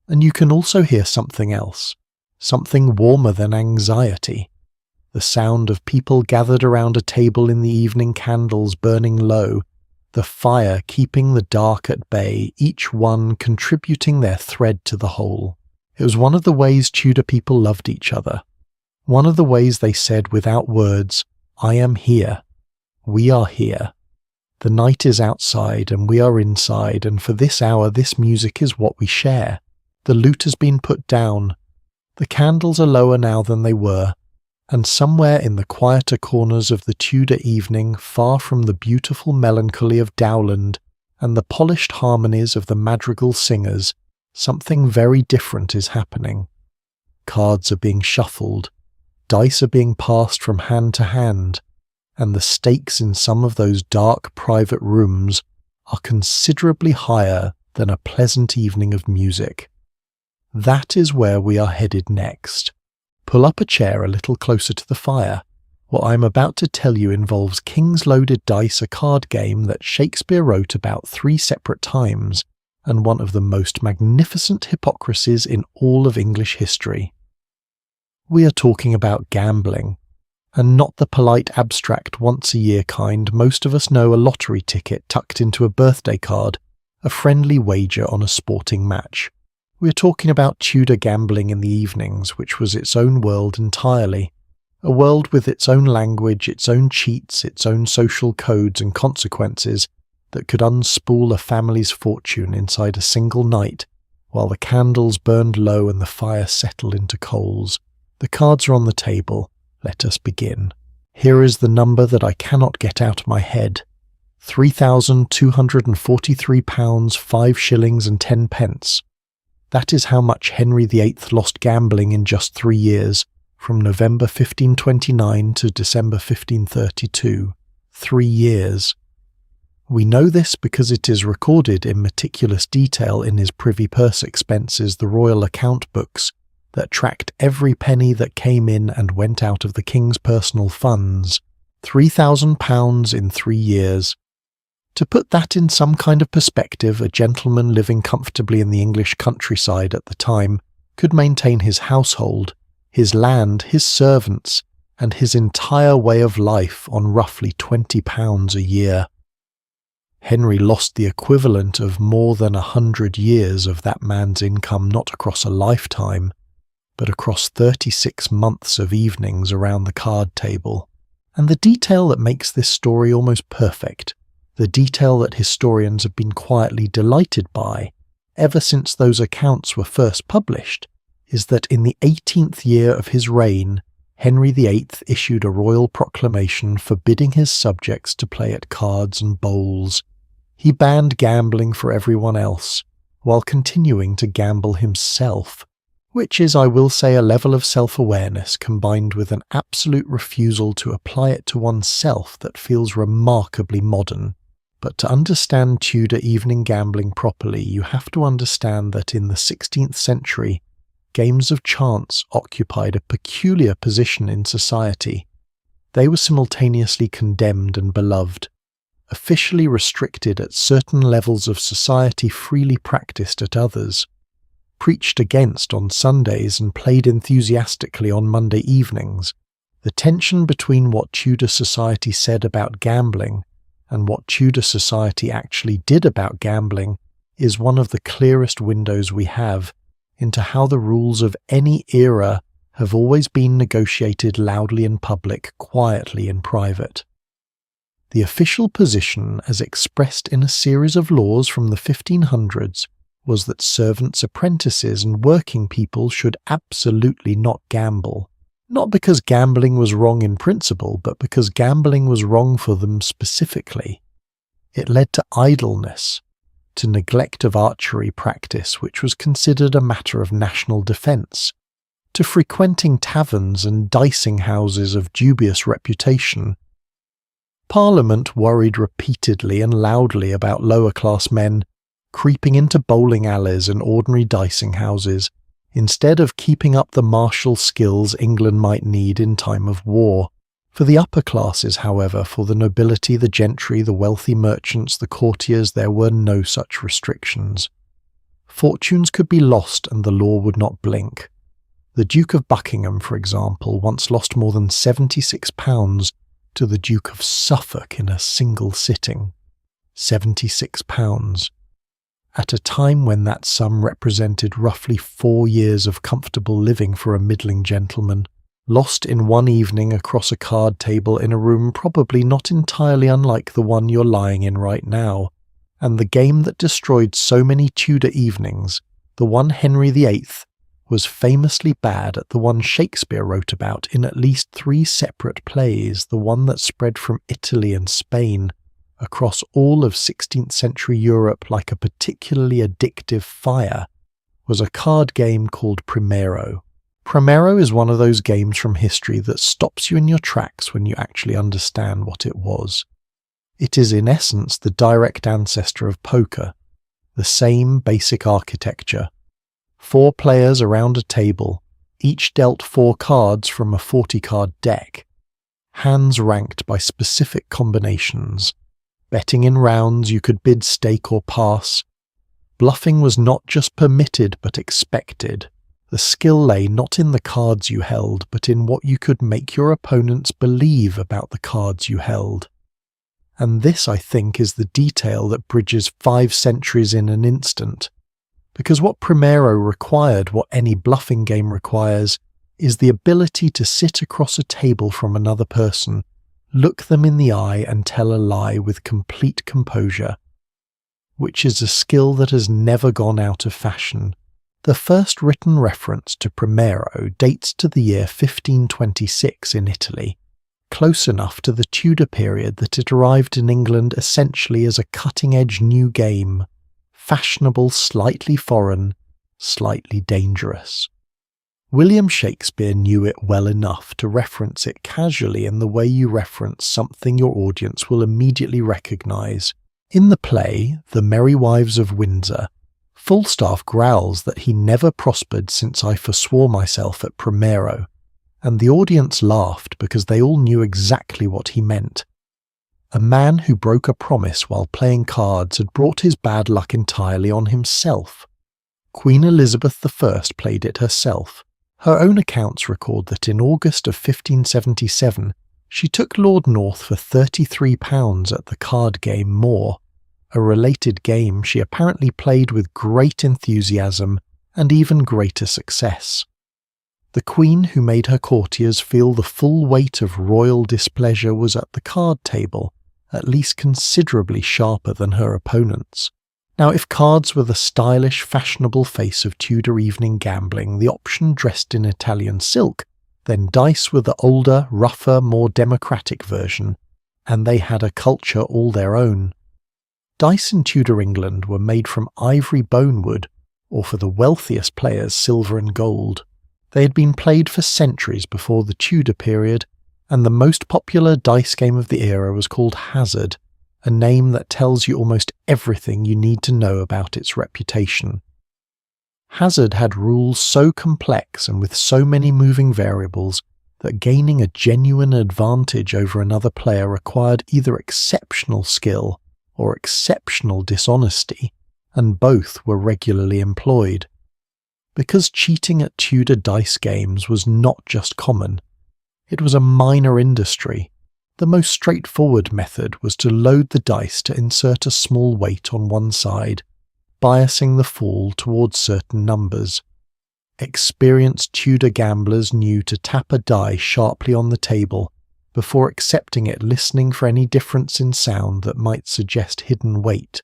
and you can also hear something else, something warmer than anxiety. The sound of people gathered around a table in the evening, candles burning low, the fire keeping the dark at bay, each one contributing their thread to the whole. It was one of the ways Tudor people loved each other. One of the ways they said without words, "I am here. We are here. The night is outside and we are inside, and for this hour this music is what we share. The lute has been put down. The candles are lower now than they were, and somewhere in the quieter corners of the Tudor evening, far from the beautiful melancholy of Dowland and the polished harmonies of the madrigal singers, something very different is happening. Cards are being shuffled, dice are being passed from hand to hand, and the stakes in some of those dark private rooms are considerably higher than a pleasant evening of music. That is where we are headed next. Pull up a chair a little closer to the fire. What I am about to tell you involves King's Loaded Dice, a card game that Shakespeare wrote about 3 separate times, and one of the most magnificent hypocrisies in all of English history. We are talking about gambling, and not the polite abstract once-a-year kind most of us know, a lottery ticket tucked into a birthday card, a friendly wager on a sporting match. We are talking about Tudor gambling in the evenings, which was its own world entirely, a world with its own language, its own cheats, its own social codes and consequences, that could unspool a family's fortune inside a single night, while the candles burned low and the fire settled into coals. The cards are on the table. Let us begin. Here is the number that I cannot get out of my head. £3,243, 5 shillings and 10 pence. That is how much Henry VIII lost gambling in just 3 years, from November 1529 to December 1532. 3 years. We know this because it is recorded in meticulous detail in his privy purse expenses, the royal account books, that tracked every penny that came in and went out of the king's personal funds, £3,000 in 3 years. To put that in some kind of perspective, a gentleman living comfortably in the English countryside at the time could maintain his household, his land, his servants, and his entire way of life on roughly £20 a year. Henry lost the equivalent of more than 100 years of that man's income not across a lifetime, but across 36 months of evenings around the card table. And the detail that makes this story almost perfect, the detail that historians have been quietly delighted by ever since those accounts were first published, is that in the 18th year of his reign, Henry VIII issued a royal proclamation forbidding his subjects to play at cards and bowls. He banned gambling for everyone else, while continuing to gamble himself, which is, I will say, a level of self-awareness combined with an absolute refusal to apply it to oneself that feels remarkably modern. But to understand Tudor evening gambling properly, you have to understand that in the 16th century, games of chance occupied a peculiar position in society. They were simultaneously condemned and beloved, officially restricted at certain levels of society, freely practiced at others, preached against on Sundays and played enthusiastically on Monday evenings. The tension between what Tudor society said about gambling and what Tudor society actually did about gambling is one of the clearest windows we have into how the rules of any era have always been negotiated loudly in public, quietly in private. The official position, as expressed in a series of laws from the 1500s, was that servants, apprentices, and working people should absolutely not gamble. Not because gambling was wrong in principle, but because gambling was wrong for them specifically. It led to idleness, to neglect of archery practice, which was considered a matter of national defence, to frequenting taverns and dicing houses of dubious reputation. Parliament worried repeatedly and loudly about lower-class men creeping into bowling alleys and ordinary dicing houses, instead of keeping up the martial skills England might need in time of war. For the upper classes, however, for the nobility, the gentry, the wealthy merchants, the courtiers, there were no such restrictions. Fortunes could be lost and the law would not blink. The Duke of Buckingham, for example, once lost more than £76 to the Duke of Suffolk in a single sitting. £76. At a time when that sum represented roughly 4 years of comfortable living for a middling gentleman, lost in one evening across a card table in a room probably not entirely unlike the one you're lying in right now. And the game that destroyed so many Tudor evenings, the one Henry VIII, was famously bad at the one Shakespeare wrote about in at least 3 separate plays, the one that spread from Italy and Spain across all of 16th century Europe like a particularly addictive fire, was a card game called Primero. Primero is one of those games from history that stops you in your tracks when you actually understand what it was. It is in essence the direct ancestor of poker, the same basic architecture. 4 players around a table, each dealt 4 cards from a 40-card deck, hands ranked by specific combinations. Betting in rounds, you could bid stake or pass. Bluffing was not just permitted but expected. The skill lay not in the cards you held, but in what you could make your opponents believe about the cards you held. And this, I think, is the detail that bridges 5 centuries in an instant. Because what Primero required, what any bluffing game requires, is the ability to sit across a table from another person, look them in the eye and tell a lie with complete composure, which is a skill that has never gone out of fashion. The first written reference to Primero dates to the year 1526 in Italy, close enough to the Tudor period that it arrived in England essentially as a cutting-edge new game, fashionable, slightly foreign, slightly dangerous. William Shakespeare knew it well enough to reference it casually in the way you reference something your audience will immediately recognise. In the play, The Merry Wives of Windsor, Falstaff growls that he never prospered since I forswore myself at Primero, and the audience laughed because they all knew exactly what he meant. A man who broke a promise while playing cards had brought his bad luck entirely on himself. Queen Elizabeth I played it herself. Her own accounts record that in August of 1577 she took Lord North for £33 at the card game More, a related game she apparently played with great enthusiasm and even greater success. The Queen who made her courtiers feel the full weight of royal displeasure was at the card table, at least considerably sharper than her opponents. Now, if cards were the stylish, fashionable face of Tudor evening gambling, the option dressed in Italian silk, then dice were the older, rougher, more democratic version, and they had a culture all their own. Dice in Tudor England were made from ivory bonewood, or for the wealthiest players silver and gold. They had been played for centuries before the Tudor period, and the most popular dice game of the era was called Hazard, a name that tells you almost everything you need to know about its reputation. Hazard had rules so complex and with so many moving variables that gaining a genuine advantage over another player required either exceptional skill or exceptional dishonesty, and both were regularly employed. Because cheating at Tudor dice games was not just common, it was a minor industry. The most straightforward method was to load the dice to insert a small weight on one side, biasing the fall towards certain numbers. Experienced Tudor gamblers knew to tap a die sharply on the table before accepting it, listening for any difference in sound that might suggest hidden weight.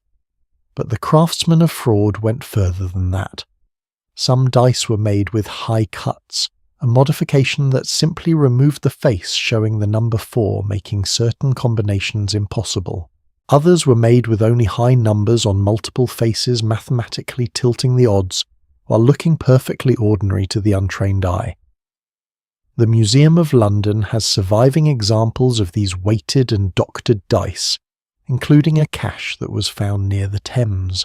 But the craftsmen of fraud went further than that. Some dice were made with high cuts, a modification that simply removed the face showing the number 4, making certain combinations impossible. Others were made with only high numbers on multiple faces, mathematically tilting the odds, while looking perfectly ordinary to the untrained eye. The Museum of London has surviving examples of these weighted and doctored dice, including a cache that was found near the Thames.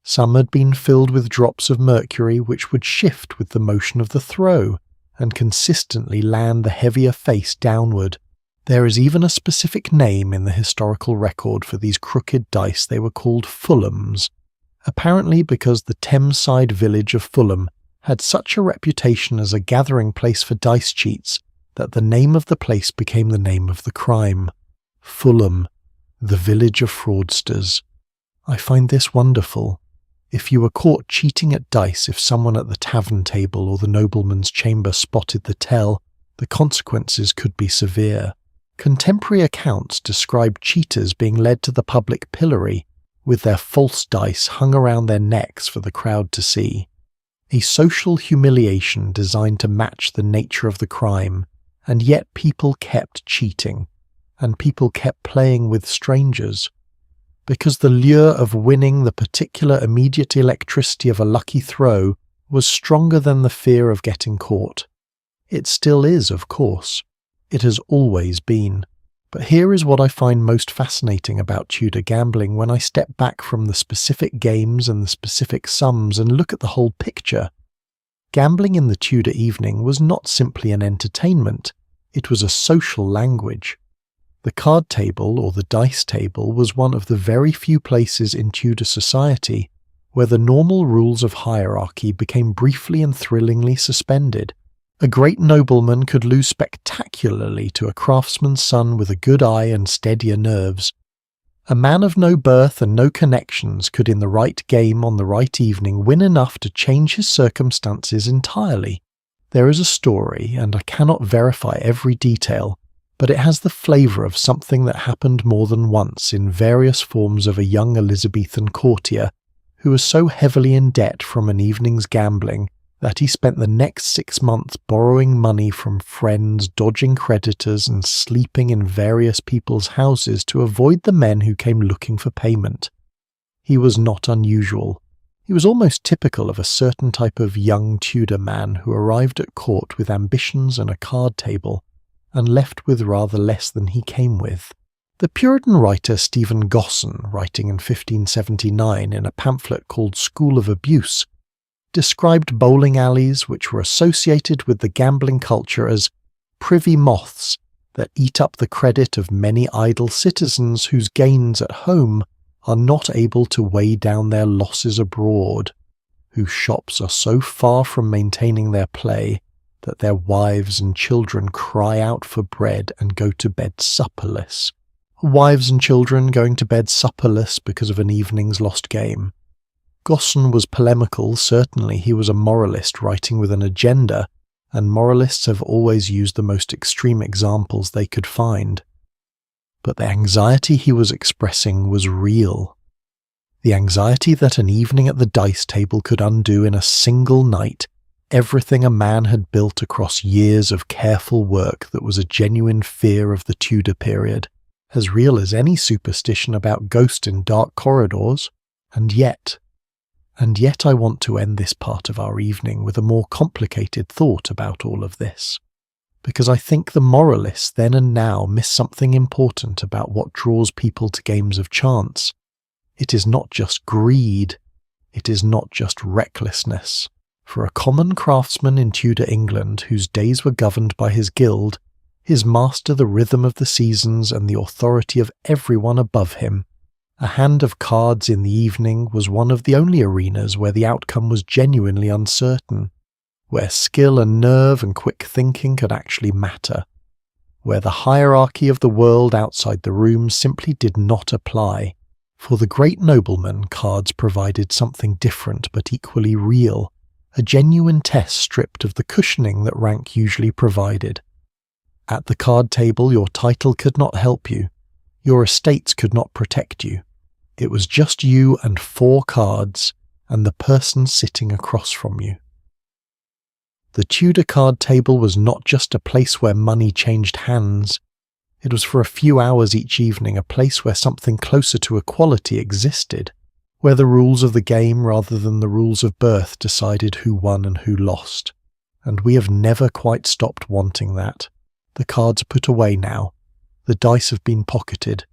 Some had been filled with drops of mercury which would shift with the motion of the throw, and consistently land the heavier face downward. There is even a specific name in the historical record for these crooked dice. They were called Fulhams, apparently because the Thameside village of Fulham had such a reputation as a gathering place for dice cheats that the name of the place became the name of the crime. Fulham, the village of fraudsters. I find this wonderful. If you were caught cheating at dice, if someone at the tavern table or the nobleman's chamber spotted the tell, the consequences could be severe. Contemporary accounts describe cheaters being led to the public pillory, with their false dice hung around their necks for the crowd to see. A social humiliation designed to match the nature of the crime, and yet people kept cheating, and people kept playing with strangers. Because the lure of winning the particular immediate electricity of a lucky throw was stronger than the fear of getting caught. It still is, of course. It has always been. But here is what I find most fascinating about Tudor gambling when I step back from the specific games and the specific sums and look at the whole picture. Gambling in the Tudor evening was not simply an entertainment, it was a social language. The card table or the dice table was one of the very few places in Tudor society where the normal rules of hierarchy became briefly and thrillingly suspended. A great nobleman could lose spectacularly to a craftsman's son with a good eye and steadier nerves. A man of no birth and no connections could in the right game on the right evening win enough to change his circumstances entirely. There is a story, and I cannot verify every detail, but it has the flavour of something that happened more than once in various forms of a young Elizabethan courtier who was so heavily in debt from an evening's gambling that he spent the next 6 months borrowing money from friends, dodging creditors, and sleeping in various people's houses to avoid the men who came looking for payment. He was not unusual. He was almost typical of a certain type of young Tudor man who arrived at court with ambitions and a card table, and left with rather less than he came with. The Puritan writer Stephen Gosson, writing in 1579 in a pamphlet called School of Abuse, described bowling alleys which were associated with the gambling culture as privy moths that eat up the credit of many idle citizens whose gains at home are not able to weigh down their losses abroad, whose shops are so far from maintaining their play that their wives and children cry out for bread and go to bed supperless. Wives and children going to bed supperless because of an evening's lost game. Gosson was polemical, certainly he was a moralist writing with an agenda, and moralists have always used the most extreme examples they could find. But the anxiety he was expressing was real. The anxiety that an evening at the dice table could undo in a single night everything a man had built across years of careful work that was a genuine fear of the Tudor period, as real as any superstition about ghosts in dark corridors, and yet I want to end this part of our evening with a more complicated thought about all of this, because I think the moralists then and now miss something important about what draws people to games of chance. It is not just greed, it is not just recklessness. For a common craftsman in Tudor England whose days were governed by his guild, his master the rhythm of the seasons and the authority of everyone above him, a hand of cards in the evening was one of the only arenas where the outcome was genuinely uncertain, where skill and nerve and quick thinking could actually matter, where the hierarchy of the world outside the room simply did not apply. For the great nobleman, cards provided something different but equally real, a genuine test stripped of the cushioning that rank usually provided. At the card table, your title could not help you, your estates could not protect you. It was just you and 4 cards, and the person sitting across from you. The Tudor card table was not just a place where money changed hands. It was for a few hours each evening a place where something closer to equality existed, where the rules of the game rather than the rules of birth decided who won and who lost. And we have never quite stopped wanting that. The cards are put away now. The dice have been pocketed.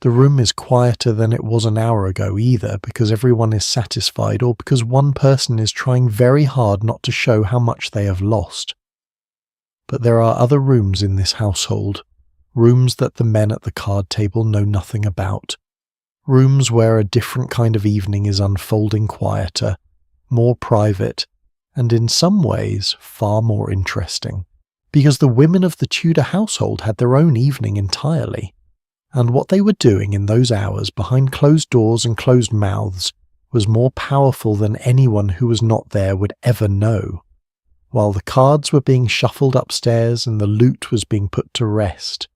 The room is quieter than it was an hour ago either because everyone is satisfied or because one person is trying very hard not to show how much they have lost. But there are other rooms in this household, rooms that the men at the card table know nothing about, rooms where a different kind of evening is unfolding quieter, more private, and in some ways far more interesting, because the women of the Tudor household had their own evening entirely. And what they were doing in those hours behind closed doors and closed mouths was more powerful than anyone who was not there would ever know. While the cards were being shuffled upstairs and the loot was being put to rest,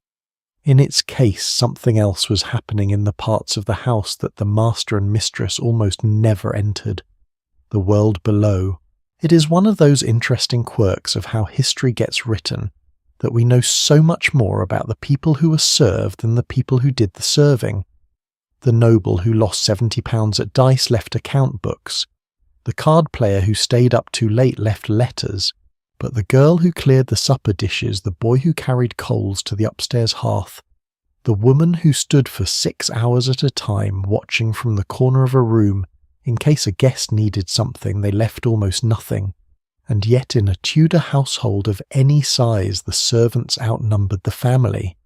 in its case something else was happening in the parts of the house that the master and mistress almost never entered, the world below. It is one of those interesting quirks of how history gets written, that we know so much more about the people who were served than the people who did the serving. The noble who lost £70 at dice left account books. The card player who stayed up too late left letters. But the girl who cleared the supper dishes, the boy who carried coals to the upstairs hearth, the woman who stood for 6 hours at a time watching from the corner of a room in case a guest needed something, they left almost nothing. And yet in a Tudor household of any size the servants outnumbered the family.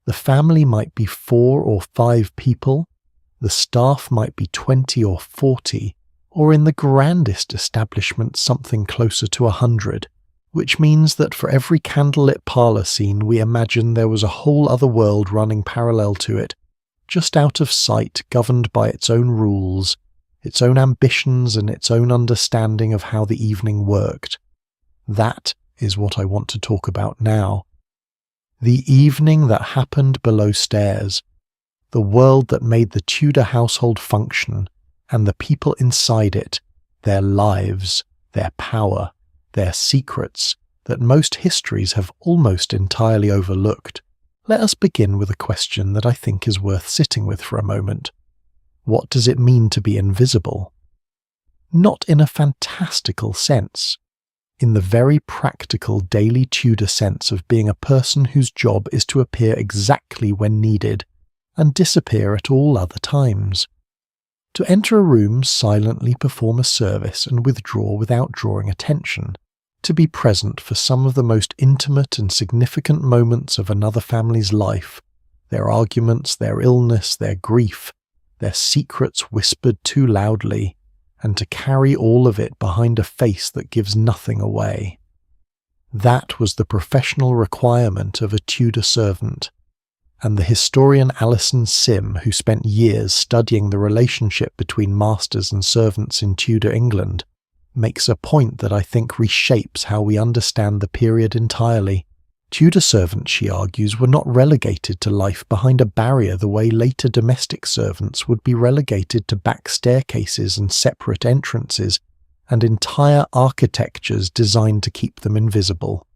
The family might be 4 or 5 people, the staff might be 20 or 40, or in the grandest establishment something closer to 100, which means that for every candlelit parlour scene we imagine there was a whole other world running parallel to it, just out of sight, governed by its own rules, its own ambitions and its own understanding of how the evening worked. That is what I want to talk about now. The evening that happened below stairs, the world that made the Tudor household function, and the people inside it, their lives, their power, their secrets, that most histories have almost entirely overlooked. Let us begin with a question that I think is worth sitting with for a moment. What does it mean to be invisible? Not in a fantastical sense, in the very practical daily Tudor sense of being a person whose job is to appear exactly when needed, and disappear at all other times. To enter a room, silently perform a service and withdraw without drawing attention. To be present for some of the most intimate and significant moments of another family's life, their arguments, their illness, their grief, their secrets whispered too loudly, and to carry all of it behind a face that gives nothing away. That was the professional requirement of a Tudor servant, and the historian Alison Sim, who spent years studying the relationship between masters and servants in Tudor England, makes a point that I think reshapes how we understand the period entirely. Tudor servants, she argues, were not relegated to life behind a barrier the way later domestic servants would be relegated to back staircases and separate entrances, and entire architectures designed to keep them invisible.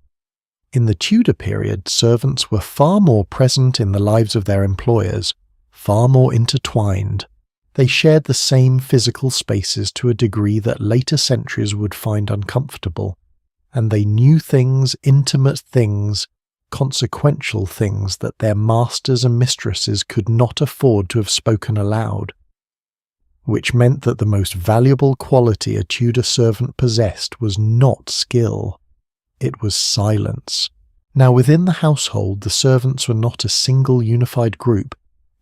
In the Tudor period, servants were far more present in the lives of their employers, far more intertwined. They shared the same physical spaces to a degree that later centuries would find uncomfortable, and they knew things, intimate things, consequential things that their masters and mistresses could not afford to have spoken aloud, which meant that the most valuable quality a Tudor servant possessed was not skill, it was silence. Now within the household, the servants were not a single unified group,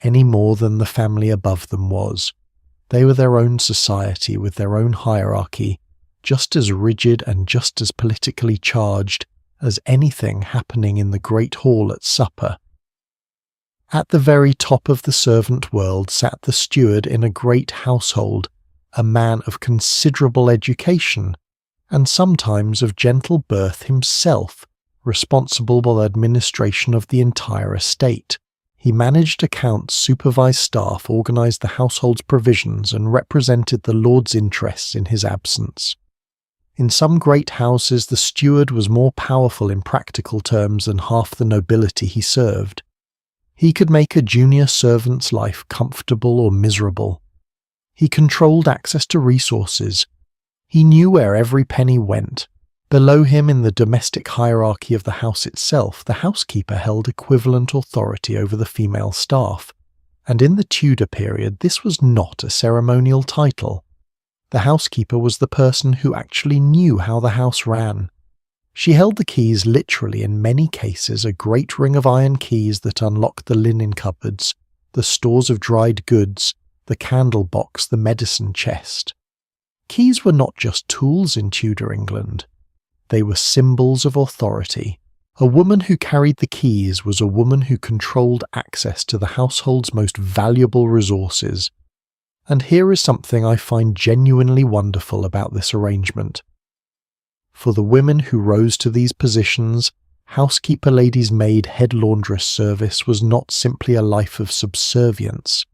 any more than the family above them was. They were their own society with their own hierarchy, just as rigid and just as politically charged as anything happening in the great hall at supper. At the very top of the servant world sat the steward in a great household, a man of considerable education, and sometimes of gentle birth himself, responsible for the administration of the entire estate. He managed accounts, supervised staff, organised the household's provisions, and represented the lord's interests in his absence. In some great houses, the steward was more powerful in practical terms than half the nobility he served. He could make a junior servant's life comfortable or miserable. He controlled access to resources. He knew where every penny went. Below him in the domestic hierarchy of the house itself, the housekeeper held equivalent authority over the female staff, and in the Tudor period this was not a ceremonial title. The housekeeper was the person who actually knew how the house ran. She held the keys, literally in many cases a great ring of iron keys that unlocked the linen cupboards, the stores of dried goods, the candle box, the medicine chest. Keys were not just tools in Tudor England. They were symbols of authority. A woman who carried the keys was a woman who controlled access to the household's most valuable resources. And here is something I find genuinely wonderful about this arrangement. For the women who rose to these positions, housekeeper, lady's maid, head laundress service was not simply a life of subservience.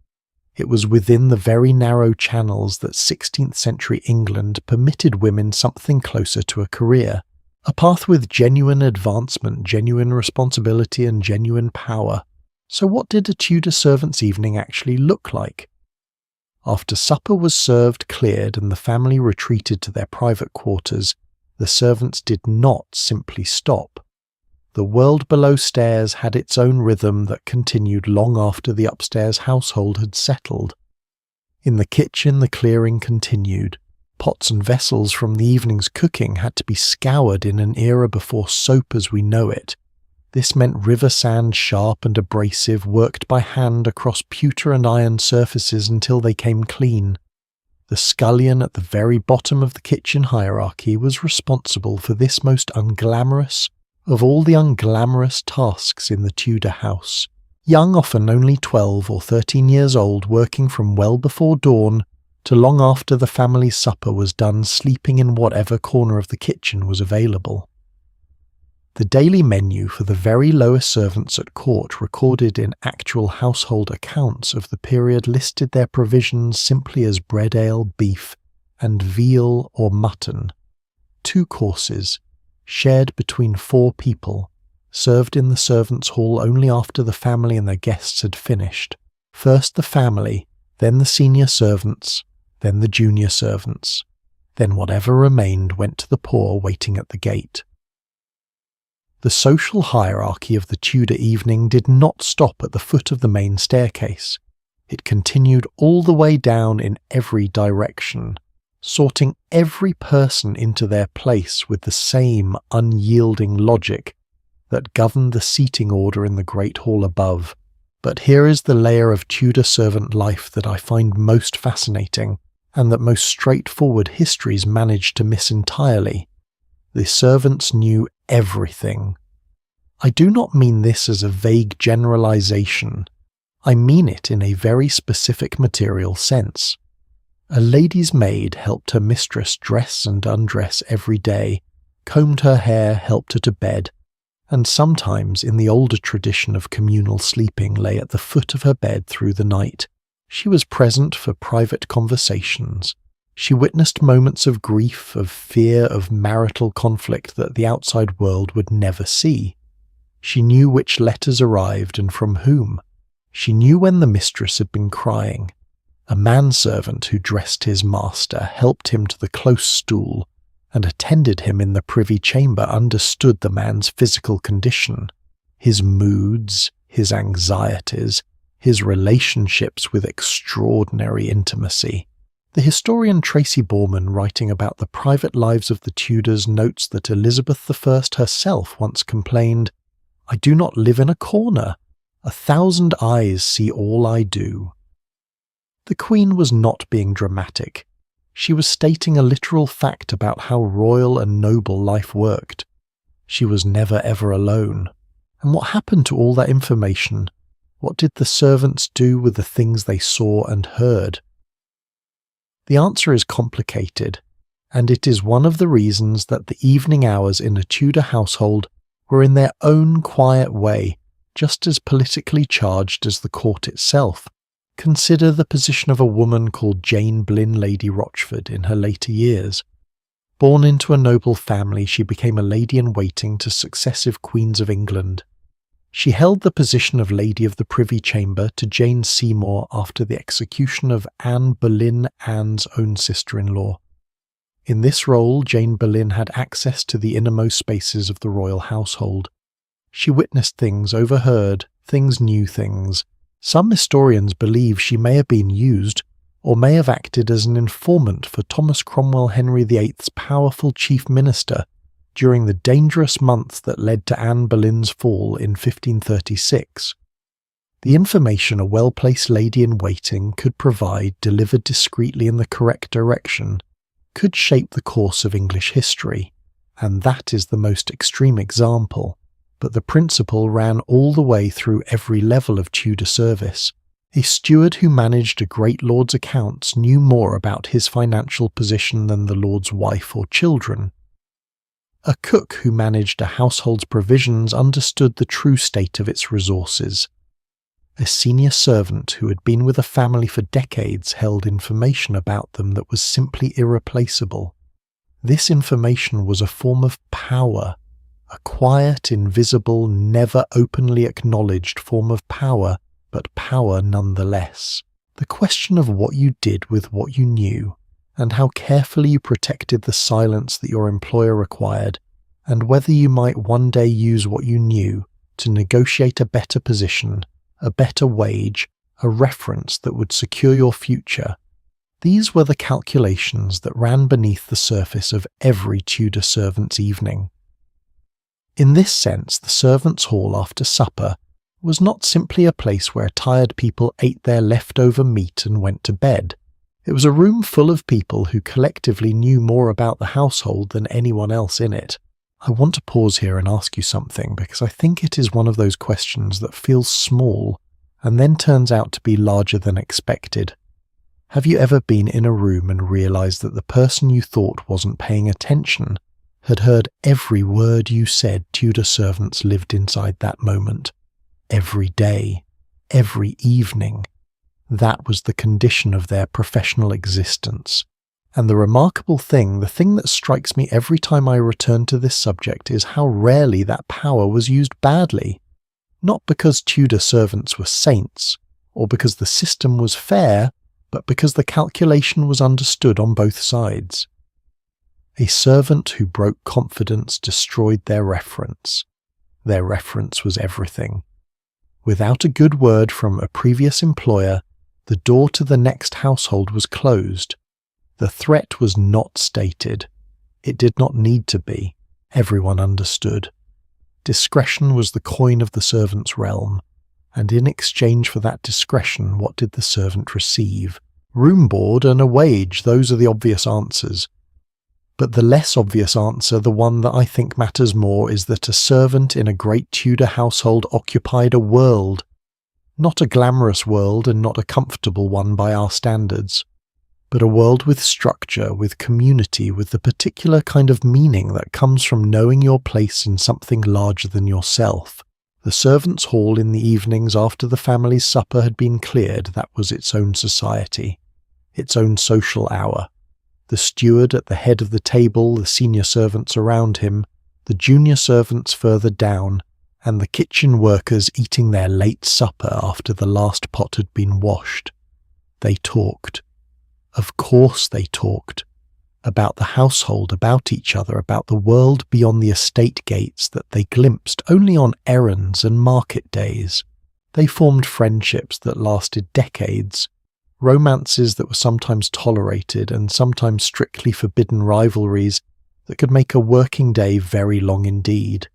It was within the very narrow channels that 16th-century England permitted women something closer to a career, a path with genuine advancement, genuine responsibility, and genuine power. So what did a Tudor servant's evening actually look like? After supper was served, cleared, and the family retreated to their private quarters, the servants did not simply stop. The world below stairs had its own rhythm that continued long after the upstairs household had settled. In the kitchen the clearing continued. Pots and vessels from the evening's cooking had to be scoured in an era before soap as we know it. This meant river sand, sharp and abrasive, worked by hand across pewter and iron surfaces until they came clean. The scullion at the very bottom of the kitchen hierarchy was responsible for this most unglamorous of all the unglamorous tasks in the Tudor house. Young, often only 12 or 13 years old, working from well before dawn to long after the family's supper was done, sleeping in whatever corner of the kitchen was available. The daily menu for the very lowest servants at court, recorded in actual household accounts of the period, listed their provisions simply as bread, ale, beef, and veal or mutton. 2 courses, shared between 4 people, served in the servants' hall only after the family and their guests had finished. First the family, then the senior servants, then the junior servants. Then whatever remained went to the poor waiting at the gate. The social hierarchy of the Tudor evening did not stop at the foot of the main staircase. It continued all the way down in every direction, sorting every person into their place with the same unyielding logic that governed the seating order in the Great Hall above. But here is the layer of Tudor servant life that I find most fascinating, and that most straightforward histories manage to miss entirely. The servants knew everything. I do not mean this as a vague generalization. I mean it in a very specific material sense. A lady's maid helped her mistress dress and undress every day, combed her hair, helped her to bed, and sometimes, in the older tradition of communal sleeping, lay at the foot of her bed through the night. She was present for private conversations. She witnessed moments of grief, of fear, of marital conflict that the outside world would never see. She knew which letters arrived and from whom. She knew when the mistress had been crying. A manservant who dressed his master, helped him to the close stool, and attended him in the privy chamber understood the man's physical condition, his moods, his anxieties, his relationships with extraordinary intimacy. The historian Tracy Borman, writing about the private lives of the Tudors, notes that Elizabeth I herself once complained, "I do not live in a corner. 1,000 eyes see all I do." The Queen was not being dramatic. She was stating a literal fact about how royal and noble life worked. She was never ever alone. And what happened to all that information? What did the servants do with the things they saw and heard? The answer is complicated, and it is one of the reasons that the evening hours in a Tudor household were in their own quiet way just as politically charged as the court itself. Consider the position of a woman called Jane Blynn Lady Rochford in her later years. Born into a noble family, she became a lady-in-waiting to successive queens of England. She held the position of Lady of the Privy Chamber to Jane Seymour after the execution of Anne Boleyn, Anne's own sister-in-law. In this role, Jane Boleyn had access to the innermost spaces of the royal household. She witnessed things, overheard things, knew things. Some historians believe she may have been used, or may have acted as an informant for Thomas Cromwell Henry VIII's powerful chief minister during the dangerous months that led to Anne Boleyn's fall in 1536. The information a well-placed lady-in-waiting could provide, delivered discreetly in the correct direction, could shape the course of English history, and that is the most extreme example. But the principle ran all the way through every level of Tudor service. A steward who managed a great lord's accounts knew more about his financial position than the lord's wife or children. A cook who managed a household's provisions understood the true state of its resources. A senior servant who had been with a family for decades held information about them that was simply irreplaceable. This information was a form of power. A quiet, invisible, never openly acknowledged form of power, but power nonetheless. The question of what you did with what you knew, and how carefully you protected the silence that your employer required, and whether you might one day use what you knew to negotiate a better position, a better wage, a reference that would secure your future. These were the calculations that ran beneath the surface of every Tudor servant's evening. In this sense, the servants' hall after supper was not simply a place where tired people ate their leftover meat and went to bed. It was a room full of people who collectively knew more about the household than anyone else in it. I want to pause here and ask you something, because I think it is one of those questions that feels small and then turns out to be larger than expected. Have you ever been in a room and realized that the person you thought wasn't paying attention had heard every word you said? Tudor servants lived inside that moment. Every day, every evening. That was the condition of their professional existence. And the remarkable thing, the thing that strikes me every time I return to this subject, is how rarely that power was used badly. Not because Tudor servants were saints, or because the system was fair, but because the calculation was understood on both sides. A servant who broke confidence destroyed their reference. Their reference was everything. Without a good word from a previous employer, the door to the next household was closed. The threat was not stated. It did not need to be. Everyone understood. Discretion was the coin of the servant's realm, and in exchange for that discretion, what did the servant receive? Room board and a wage, those are the obvious answers. But the less obvious answer, the one that I think matters more, is that a servant in a great Tudor household occupied a world. Not a glamorous world and not a comfortable one by our standards, but a world with structure, with community, with the particular kind of meaning that comes from knowing your place in something larger than yourself. The servants' hall in the evenings after the family's supper had been cleared, that was its own society, its own social hour. The steward at the head of the table, the senior servants around him, the junior servants further down, and the kitchen workers eating their late supper after the last pot had been washed. They talked. Of course they talked. About the household, about each other, about the world beyond the estate gates that they glimpsed only on errands and market days. They formed friendships that lasted decades, romances that were sometimes tolerated and sometimes strictly forbidden rivalries that could make a working day very long indeed.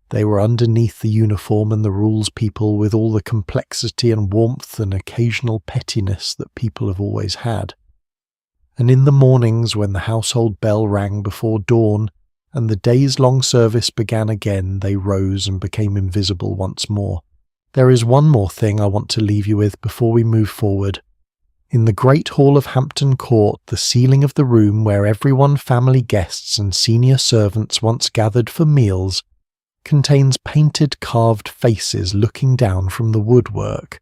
They were underneath the uniform and the rules people with all the complexity and warmth and occasional pettiness that people have always had. And in the mornings when the household bell rang before dawn and the day's long service began again, they rose and became invisible once more. There is one more thing I want to leave you with before we move forward. In the great hall of Hampton Court, the ceiling of the room where everyone, family guests and senior servants once gathered for meals, contains painted carved faces looking down from the woodwork.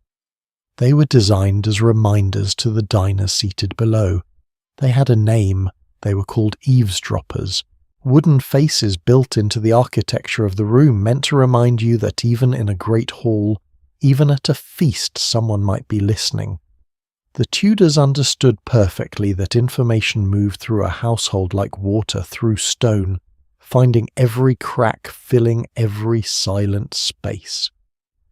They were designed as reminders to the diners seated below. They had a name. They were called eavesdroppers. Wooden faces built into the architecture of the room meant to remind you that even in a great hall, even at a feast, someone might be listening. The Tudors understood perfectly that information moved through a household like water through stone, finding every crack, filling every silent space.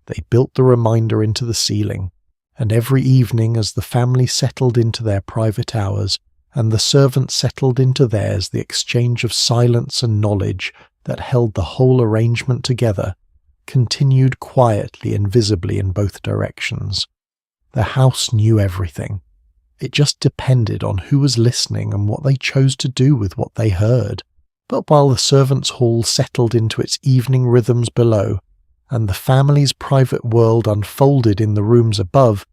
They built the reminder into the ceiling, and every evening as the family settled into their private hours, and the servants settled into theirs, the exchange of silence and knowledge that held the whole arrangement together continued quietly and visibly in both directions. The house knew everything. It just depended on who was listening and what they chose to do with what they heard. But while the servants' hall settled into its evening rhythms below, and the family's private world unfolded in the rooms above,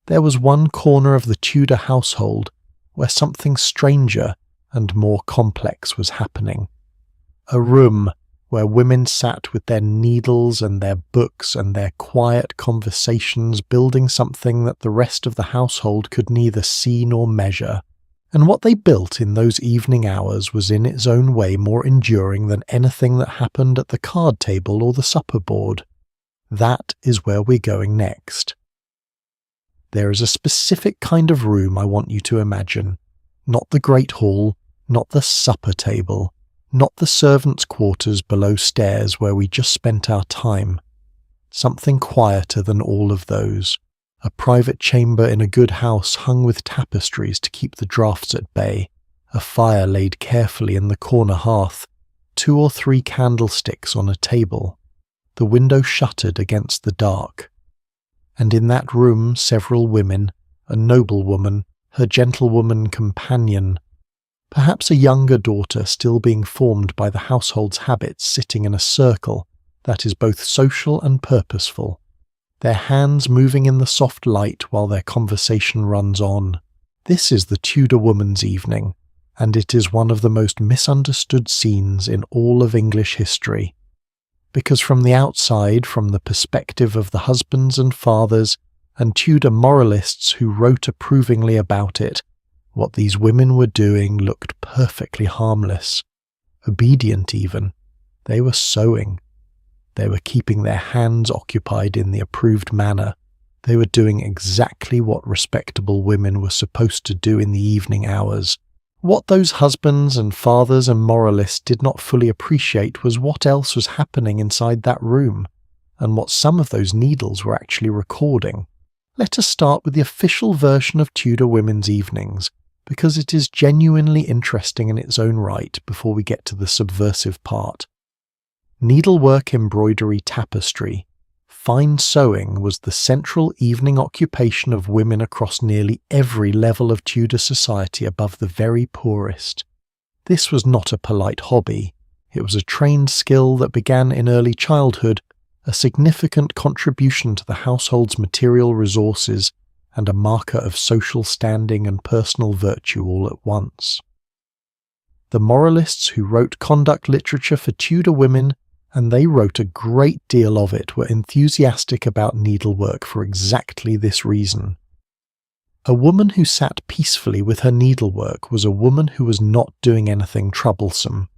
there was one corner of the Tudor household where something stranger and more complex was happening. A room where women sat with their needles and their books and their quiet conversations, building something that the rest of the household could neither see nor measure. And what they built in those evening hours was in its own way more enduring than anything that happened at the card table or the supper board. That is where we're going next. There is a specific kind of room I want you to imagine. Not the great hall, not the supper table, not the servants' quarters below stairs where we just spent our time. Something quieter than all of those. A private chamber in a good house hung with tapestries to keep the draughts at bay, a fire laid carefully in the corner hearth, 2 or 3 candlesticks on a table, the window shuttered against the dark. And in that room several women, a noblewoman, her gentlewoman companion, perhaps a younger daughter still being formed by the household's habits, sitting in a circle that is both social and purposeful, their hands moving in the soft light while their conversation runs on. This is the Tudor woman's evening, and it is one of the most misunderstood scenes in all of English history. Because from the outside, from the perspective of the husbands and fathers and Tudor moralists who wrote approvingly about it, what these women were doing looked perfectly harmless, obedient even. They were sewing. They were keeping their hands occupied in the approved manner. They were doing exactly what respectable women were supposed to do in the evening hours. What those husbands and fathers and moralists did not fully appreciate was what else was happening inside that room, and what some of those needles were actually recording. Let us start with the official version of Tudor women's evenings, because it is genuinely interesting in its own right before we get to the subversive part. Needlework, embroidery, tapestry, fine sewing was the central evening occupation of women across nearly every level of Tudor society above the very poorest. This was not a polite hobby. It was a trained skill that began in early childhood, a significant contribution to the household's material resources, and a marker of social standing and personal virtue all at once. The moralists who wrote conduct literature for Tudor women, and they wrote a great deal of it, were enthusiastic about needlework for exactly this reason. A woman who sat peacefully with her needlework was a woman who was not doing anything troublesome.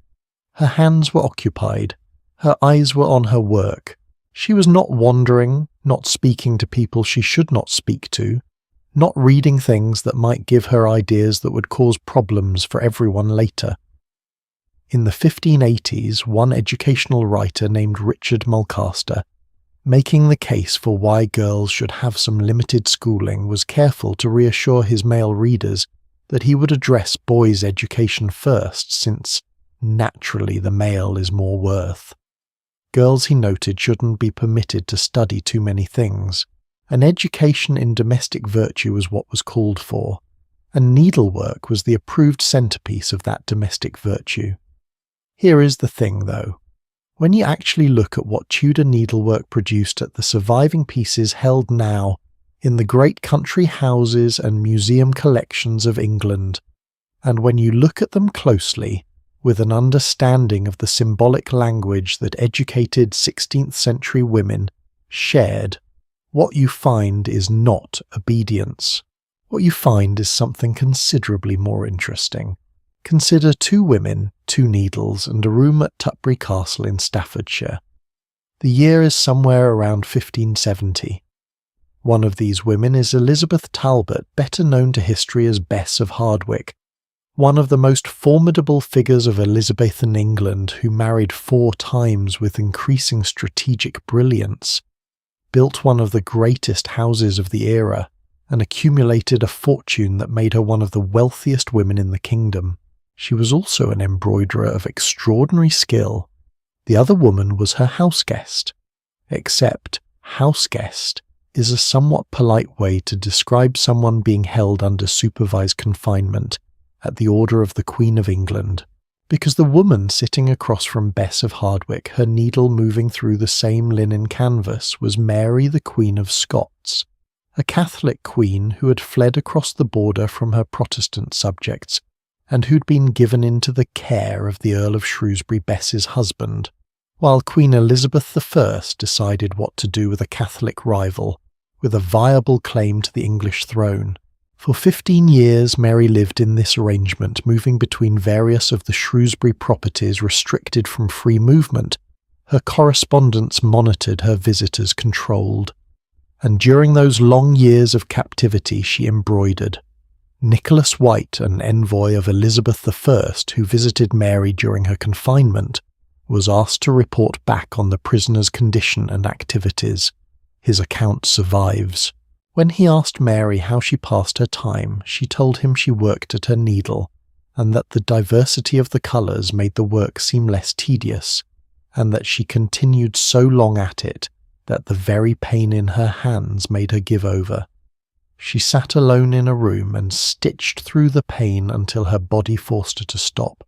Her hands were occupied, her eyes were on her work. She was not wandering, not speaking to people she should not speak to, not reading things that might give her ideas that would cause problems for everyone later. In the 1580s, one educational writer named Richard Mulcaster, making the case for why girls should have some limited schooling, was careful to reassure his male readers that he would address boys' education first, since naturally the male is more worth. Girls, he noted, shouldn't be permitted to study too many things. An education in domestic virtue was what was called for, and needlework was the approved centerpiece of that domestic virtue. Here is the thing, though. When you actually look at what Tudor needlework produced at the surviving pieces held now in the great country houses and museum collections of England, and when you look at them closely, with an understanding of the symbolic language that educated 16th-century women shared, what you find is not obedience. What you find is something considerably more interesting. Consider 2 women, 2 needles, and a room at Tutbury Castle in Staffordshire. The year is somewhere around 1570. One of these women is Elizabeth Talbot, better known to history as Bess of Hardwicke, one of the most formidable figures of Elizabethan England, who married 4 times with increasing strategic brilliance, built one of the greatest houses of the era, and accumulated a fortune that made her one of the wealthiest women in the kingdom. She was also an embroiderer of extraordinary skill. The other woman was her houseguest. Except, houseguest is a somewhat polite way to describe someone being held under supervised confinement at the order of the Queen of England, because the woman sitting across from Bess of Hardwicke, her needle moving through the same linen canvas, was Mary, the Queen of Scots, a Catholic queen who had fled across the border from her Protestant subjects and who'd been given into the care of the Earl of Shrewsbury, Bess's husband, while Queen Elizabeth I decided what to do with a Catholic rival with a viable claim to the English throne. For 15 years Mary lived in this arrangement, moving between various of the Shrewsbury properties restricted from free movement. Her correspondence monitored, her visitors controlled. And during those long years of captivity she embroidered. Nicholas White, an envoy of Elizabeth I who visited Mary during her confinement, was asked to report back on the prisoner's condition and activities. His account survives. When he asked Mary how she passed her time, she told him she worked at her needle, and that the diversity of the colours made the work seem less tedious, and that she continued so long at it that the very pain in her hands made her give over. She sat alone in a room and stitched through the pain until her body forced her to stop.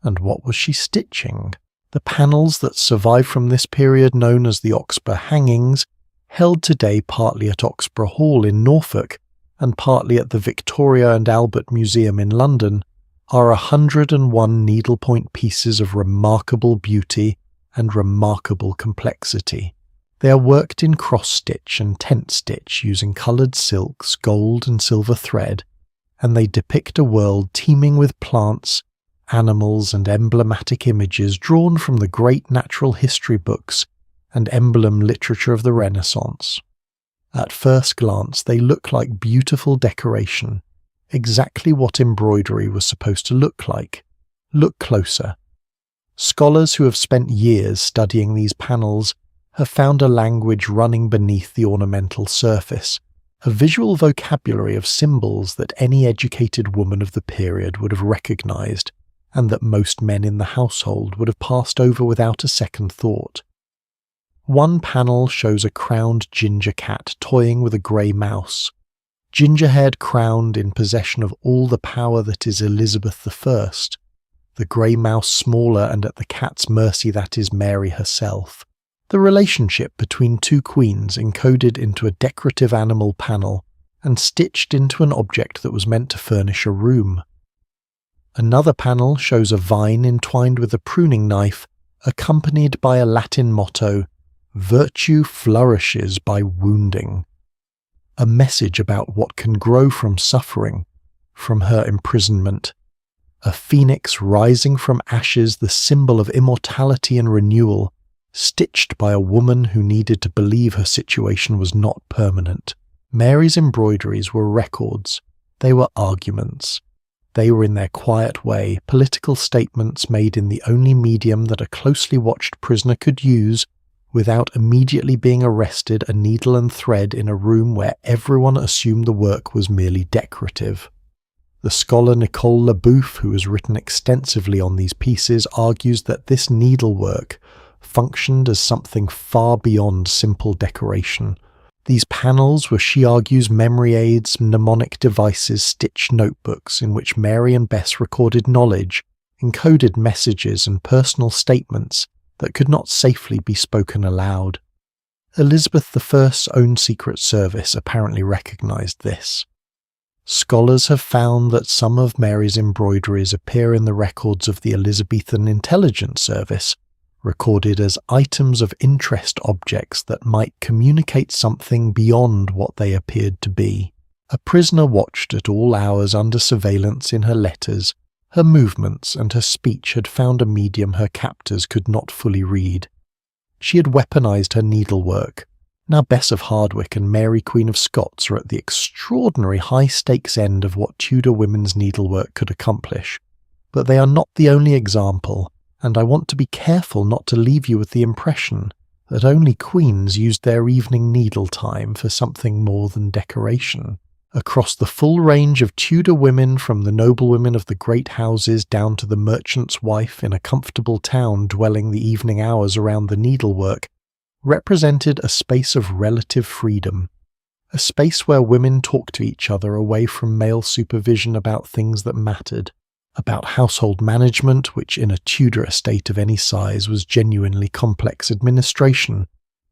And what was she stitching? The panels that survive from this period, known as the Oxburgh hangings, held today partly at Oxburgh Hall in Norfolk and partly at the Victoria and Albert Museum in London, are 101 needlepoint pieces of remarkable beauty and remarkable complexity. They are worked in cross-stitch and tent-stitch using coloured silks, gold and silver thread, and they depict a world teeming with plants, animals and emblematic images drawn from the great natural history books and emblem literature of the Renaissance. At first glance they look like beautiful decoration, exactly what embroidery was supposed to look like. Look closer. Scholars who have spent years studying these panels have found a language running beneath the ornamental surface, a visual vocabulary of symbols that any educated woman of the period would have recognized, and that most men in the household would have passed over without a second thought. One panel shows a crowned ginger cat toying with a grey mouse, ginger-haired, crowned, in possession of all the power that is Elizabeth I, the grey mouse smaller and at the cat's mercy that is Mary herself. The relationship between two queens encoded into a decorative animal panel and stitched into an object that was meant to furnish a room. Another panel shows a vine entwined with a pruning knife, accompanied by a Latin motto, "Virtue flourishes by wounding," a message about what can grow from suffering, from her imprisonment. A phoenix rising from ashes, the symbol of immortality and renewal, stitched by a woman who needed to believe her situation was not permanent. Mary's embroideries were records. They were arguments. They were, in their quiet way, political statements made in the only medium that a closely watched prisoner could use without immediately being arrested, a needle and thread in a room where everyone assumed the work was merely decorative. The scholar Nicole Leboeuf, who has written extensively on these pieces, argues that this needlework functioned as something far beyond simple decoration. These panels were, she argues, memory aids, mnemonic devices, stitched notebooks in which Mary and Bess recorded knowledge, encoded messages and personal statements that could not safely be spoken aloud. Elizabeth I's own Secret Service apparently recognized this. Scholars have found that some of Mary's embroideries appear in the records of the Elizabethan Intelligence Service, recorded as items of interest objects that might communicate something beyond what they appeared to be. A prisoner watched at all hours under surveillance in her letters. Her movements and her speech had found a medium her captors could not fully read. She had weaponized her needlework. Now Bess of Hardwicke and Mary Queen of Scots are at the extraordinary high-stakes end of what Tudor women's needlework could accomplish. But they are not the only example, and I want to be careful not to leave you with the impression that only queens used their evening needle time for something more than decoration. Across the full range of Tudor women, from the noblewomen of the great houses down to the merchant's wife in a comfortable town dwelling the evening hours around the needlework, represented a space of relative freedom, a space where women talked to each other away from male supervision about things that mattered, about household management, which in a Tudor estate of any size was genuinely complex administration,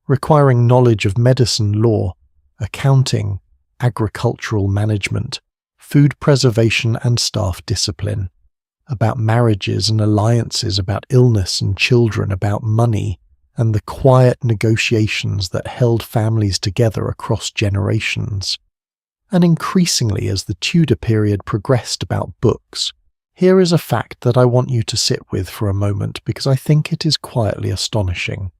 requiring knowledge of medicine, law, accounting, agricultural management, food preservation and staff discipline, about marriages and alliances, about illness and children, about money, and the quiet negotiations that held families together across generations. And increasingly, as the Tudor period progressed, about books. Here is a fact that I want you to sit with for a moment because I think it is quietly astonishing.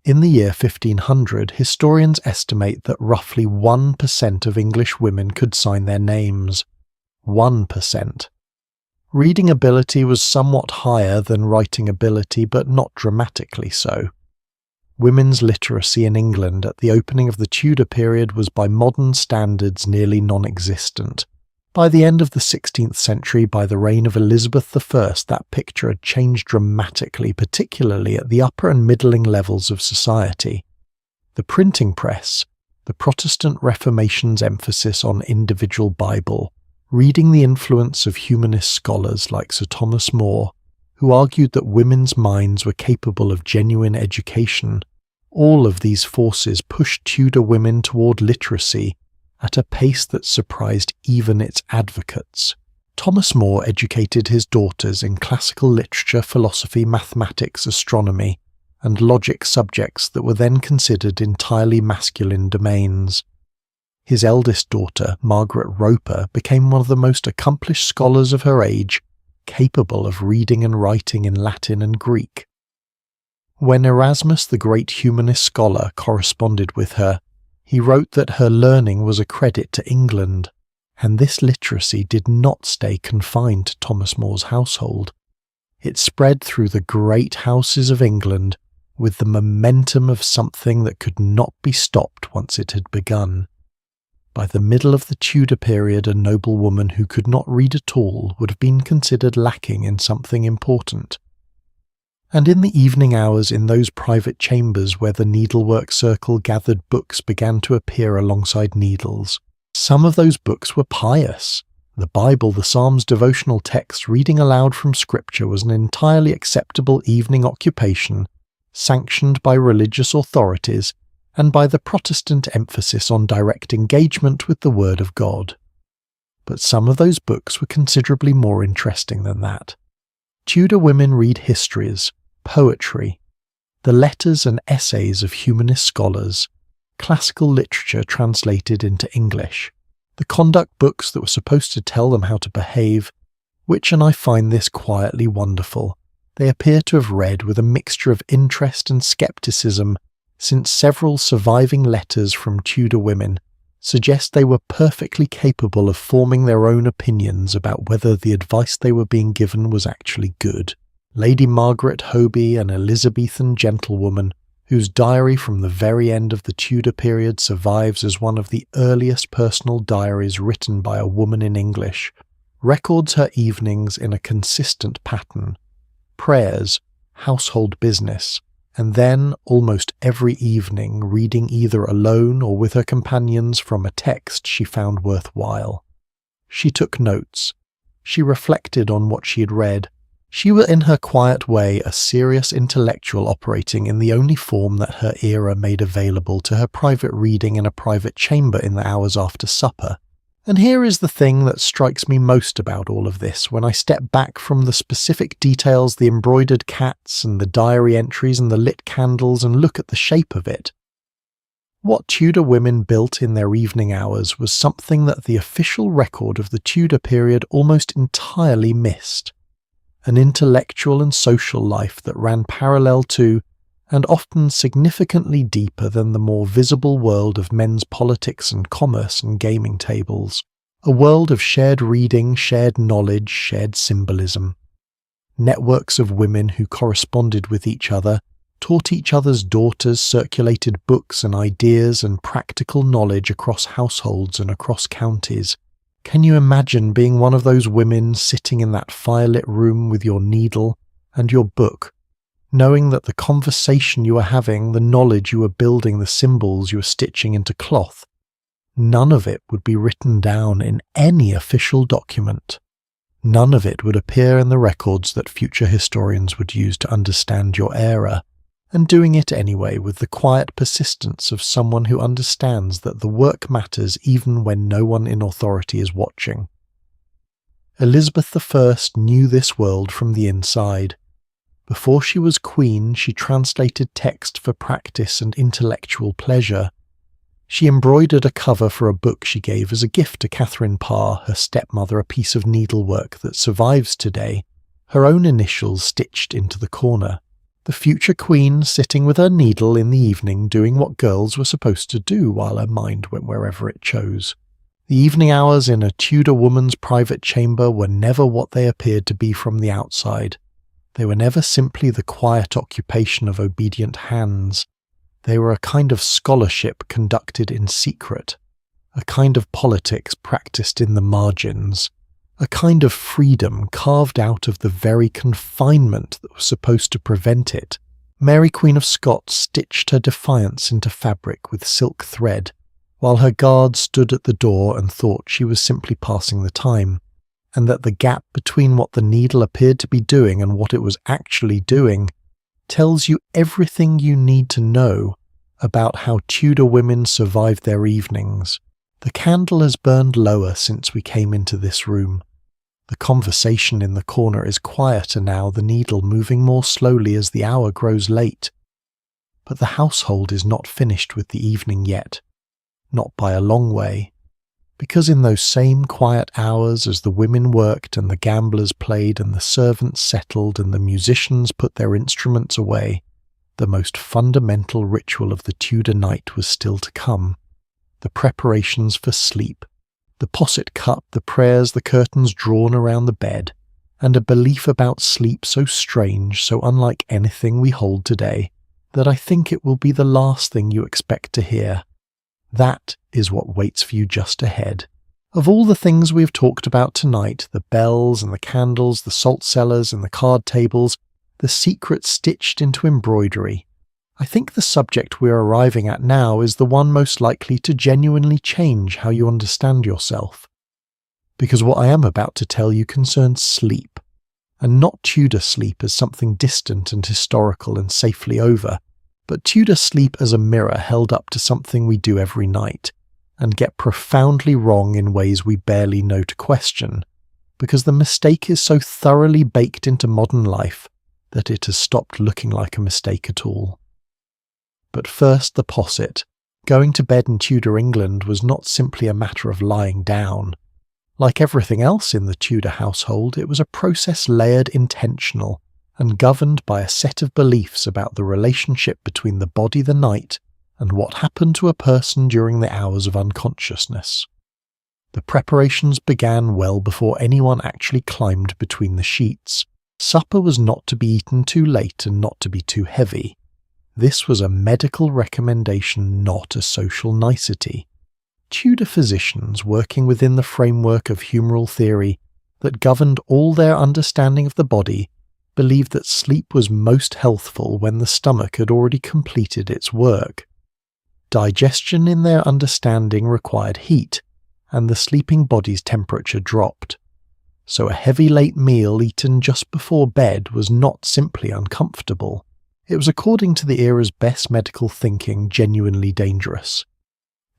In the year 1500, historians estimate that roughly 1% of English women could sign their names. 1%. Reading ability was somewhat higher than writing ability, but not dramatically so. Women's literacy in England at the opening of the Tudor period was by modern standards nearly non-existent. By the end of the 16th century, by the reign of Elizabeth I, that picture had changed dramatically, particularly at the upper and middling levels of society. The printing press, the Protestant Reformation's emphasis on individual Bible, reading the influence of humanist scholars like Sir Thomas More, who argued that women's minds were capable of genuine education, all of these forces pushed Tudor women toward literacy at a pace that surprised even its advocates. Thomas More educated his daughters in classical literature, philosophy, mathematics, astronomy, and logic subjects that were then considered entirely masculine domains. His eldest daughter, Margaret Roper, became one of the most accomplished scholars of her age, capable of reading and writing in Latin and Greek. When Erasmus, the great humanist scholar, corresponded with her, he wrote that her learning was a credit to England. And this literacy did not stay confined to Thomas More's household. It spread through the great houses of England with the momentum of something that could not be stopped once it had begun. By the middle of the Tudor period, a noblewoman who could not read at all would have been considered lacking in something important. And in the evening hours in those private chambers where the needlework circle gathered, books began to appear alongside needles. Some of those books were pious. The Bible, the Psalms, devotional texts, reading aloud from Scripture was an entirely acceptable evening occupation, sanctioned by religious authorities and by the Protestant emphasis on direct engagement with the Word of God. But some of those books were considerably more interesting than that. Tudor women read histories, poetry, the letters and essays of humanist scholars, classical literature translated into English, the conduct books that were supposed to tell them how to behave, which, and I find this quietly wonderful, they appear to have read with a mixture of interest and scepticism, since several surviving letters from Tudor women suggest they were perfectly capable of forming their own opinions about whether the advice they were being given was actually good. Lady Margaret Hoby, an Elizabethan gentlewoman, whose diary from the very end of the Tudor period survives as one of the earliest personal diaries written by a woman in English, records her evenings in a consistent pattern: prayers, household business, and then, almost every evening, reading either alone or with her companions from a text she found worthwhile. She took notes. She reflected on what she had read. She was, in her quiet way, a serious intellectual operating in the only form that her era made available to her private reading in a private chamber in the hours after supper. And here is the thing that strikes me most about all of this when I step back from the specific details, the embroidered cats and the diary entries and the lit candles, and look at the shape of it. What Tudor women built in their evening hours was something that the official record of the Tudor period almost entirely missed: an intellectual and social life that ran parallel to, and often significantly deeper than, the more visible world of men's politics and commerce and gaming tables. A world of shared reading, shared knowledge, shared symbolism. Networks of women who corresponded with each other, taught each other's daughters, circulated books and ideas and practical knowledge across households and across counties. Can you imagine being one of those women sitting in that firelit room with your needle and your book, knowing that the conversation you were having, the knowledge you were building, the symbols you were stitching into cloth, none of it would be written down in any official document. None of it would appear in the records that future historians would use to understand your era, and doing it anyway with the quiet persistence of someone who understands that the work matters even when no one in authority is watching. Elizabeth I knew this world from the inside. Before she was queen, she translated text for practice and intellectual pleasure. She embroidered a cover for a book she gave as a gift to Catherine Parr, her stepmother, a piece of needlework that survives today, her own initials stitched into the corner. The future queen sitting with her needle in the evening doing what girls were supposed to do while her mind went wherever it chose. The evening hours in a Tudor woman's private chamber were never what they appeared to be from the outside. They were never simply the quiet occupation of obedient hands. They were a kind of scholarship conducted in secret, a kind of politics practiced in the margins, a kind of freedom carved out of the very confinement that was supposed to prevent it. Mary Queen of Scots stitched her defiance into fabric with silk thread, while her guard stood at the door and thought she was simply passing the time, and that the gap between what the needle appeared to be doing and what it was actually doing tells you everything you need to know about how Tudor women survived their evenings. The candle has burned lower since we came into this room. The conversation in the corner is quieter now, the needle moving more slowly as the hour grows late. But the household is not finished with the evening yet, not by a long way. Because in those same quiet hours, as the women worked and the gamblers played and the servants settled and the musicians put their instruments away, the most fundamental ritual of the Tudor night was still to come: the preparations for sleep, The posset cup, the prayers, the curtains drawn around the bed, and a belief about sleep so strange, so unlike anything we hold today, that I think it will be the last thing you expect to hear. That is what waits for you just ahead. Of all the things we have talked about tonight, the bells and the candles, the salt cellars and the card tables, the secret stitched into embroidery, I think the subject we are arriving at now is the one most likely to genuinely change how you understand yourself. Because what I am about to tell you concerns sleep, and not Tudor sleep as something distant and historical and safely over, but Tudor sleep as a mirror held up to something we do every night, and get profoundly wrong in ways we barely know to question, because the mistake is so thoroughly baked into modern life that it has stopped looking like a mistake at all. But first, the posset. Going to bed in Tudor England was not simply a matter of lying down. Like everything else in the Tudor household, it was a process layered intentional and governed by a set of beliefs about the relationship between the body the night and what happened to a person during the hours of unconsciousness. The preparations began well before anyone actually climbed between the sheets. Supper was not to be eaten too late and not to be too heavy. This was a medical recommendation, not a social nicety. Tudor physicians, working within the framework of humoral theory that governed all their understanding of the body, believed that sleep was most healthful when the stomach had already completed its work. Digestion in their understanding required heat, and the sleeping body's temperature dropped. So a heavy late meal eaten just before bed was not simply uncomfortable. It was, according to the era's best medical thinking, genuinely dangerous.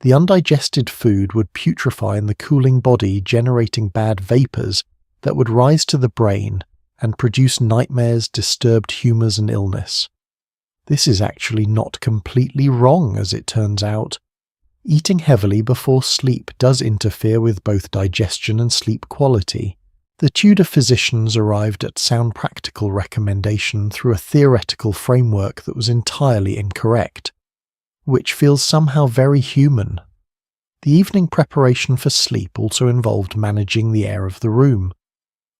The undigested food would putrefy in the cooling body, generating bad vapours that would rise to the brain and produce nightmares, disturbed humours and illness. This is actually not completely wrong, as it turns out. Eating heavily before sleep does interfere with both digestion and sleep quality. The Tudor physicians arrived at sound practical recommendation through a theoretical framework that was entirely incorrect, which feels somehow very human. The evening preparation for sleep also involved managing the air of the room.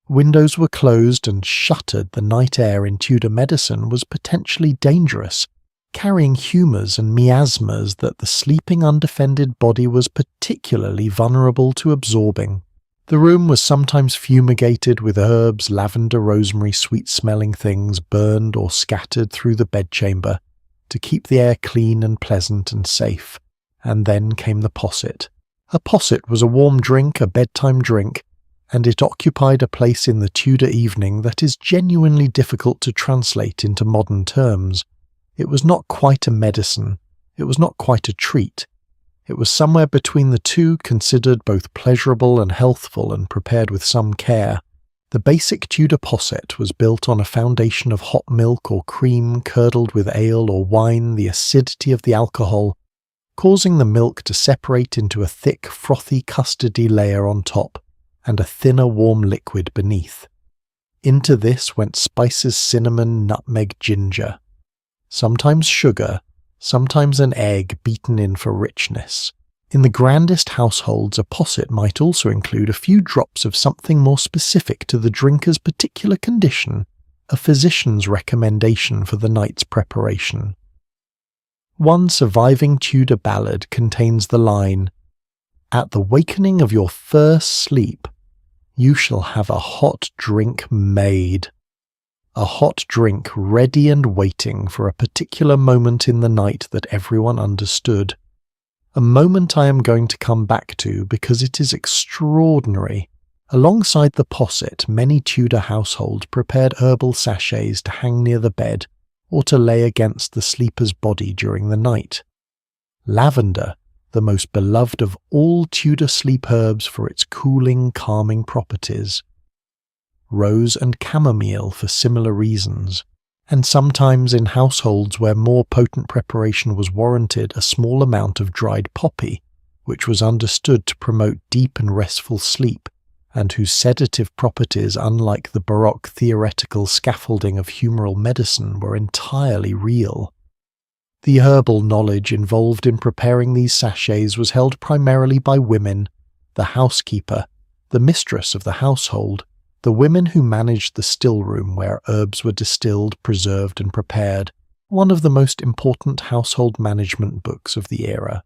Windows were closed and shuttered. The night air in Tudor medicine was potentially dangerous, carrying humours and miasmas that the sleeping undefended body was particularly vulnerable to absorbing. The room was sometimes fumigated with herbs, lavender, rosemary, sweet-smelling things burned or scattered through the bedchamber to keep the air clean and pleasant and safe. And then came the posset. A posset was a warm drink, a bedtime drink, and it occupied a place in the Tudor evening that is genuinely difficult to translate into modern terms. It was not quite a medicine. It was not quite a treat. It was somewhere between the two, considered both pleasurable and healthful and prepared with some care. The basic Tudor posset was built on a foundation of hot milk or cream curdled with ale or wine, the acidity of the alcohol, causing the milk to separate into a thick, frothy, custardy layer on top, and a thinner, warm liquid beneath. Into this went spices, cinnamon, nutmeg, ginger. Sometimes sugar, sometimes an egg beaten in for richness. In the grandest households, a posset might also include a few drops of something more specific to the drinker's particular condition, a physician's recommendation for the night's preparation. One surviving Tudor ballad contains the line, "At the wakening of your first sleep, you shall have a hot drink made." A hot drink ready and waiting for a particular moment in the night that everyone understood. A moment I am going to come back to because it is extraordinary. Alongside the posset, many Tudor households prepared herbal sachets to hang near the bed or to lay against the sleeper's body during the night. Lavender, the most beloved of all Tudor sleep herbs for its cooling, calming properties. Rose and chamomile for similar reasons, and sometimes in households where more potent preparation was warranted, a small amount of dried poppy, which was understood to promote deep and restful sleep, and whose sedative properties, unlike the Baroque theoretical scaffolding of humoral medicine, were entirely real. The herbal knowledge involved in preparing these sachets was held primarily by women, the housekeeper, the mistress of the household, the women who managed the still room where herbs were distilled, preserved and prepared, one of the most important household management books of the era.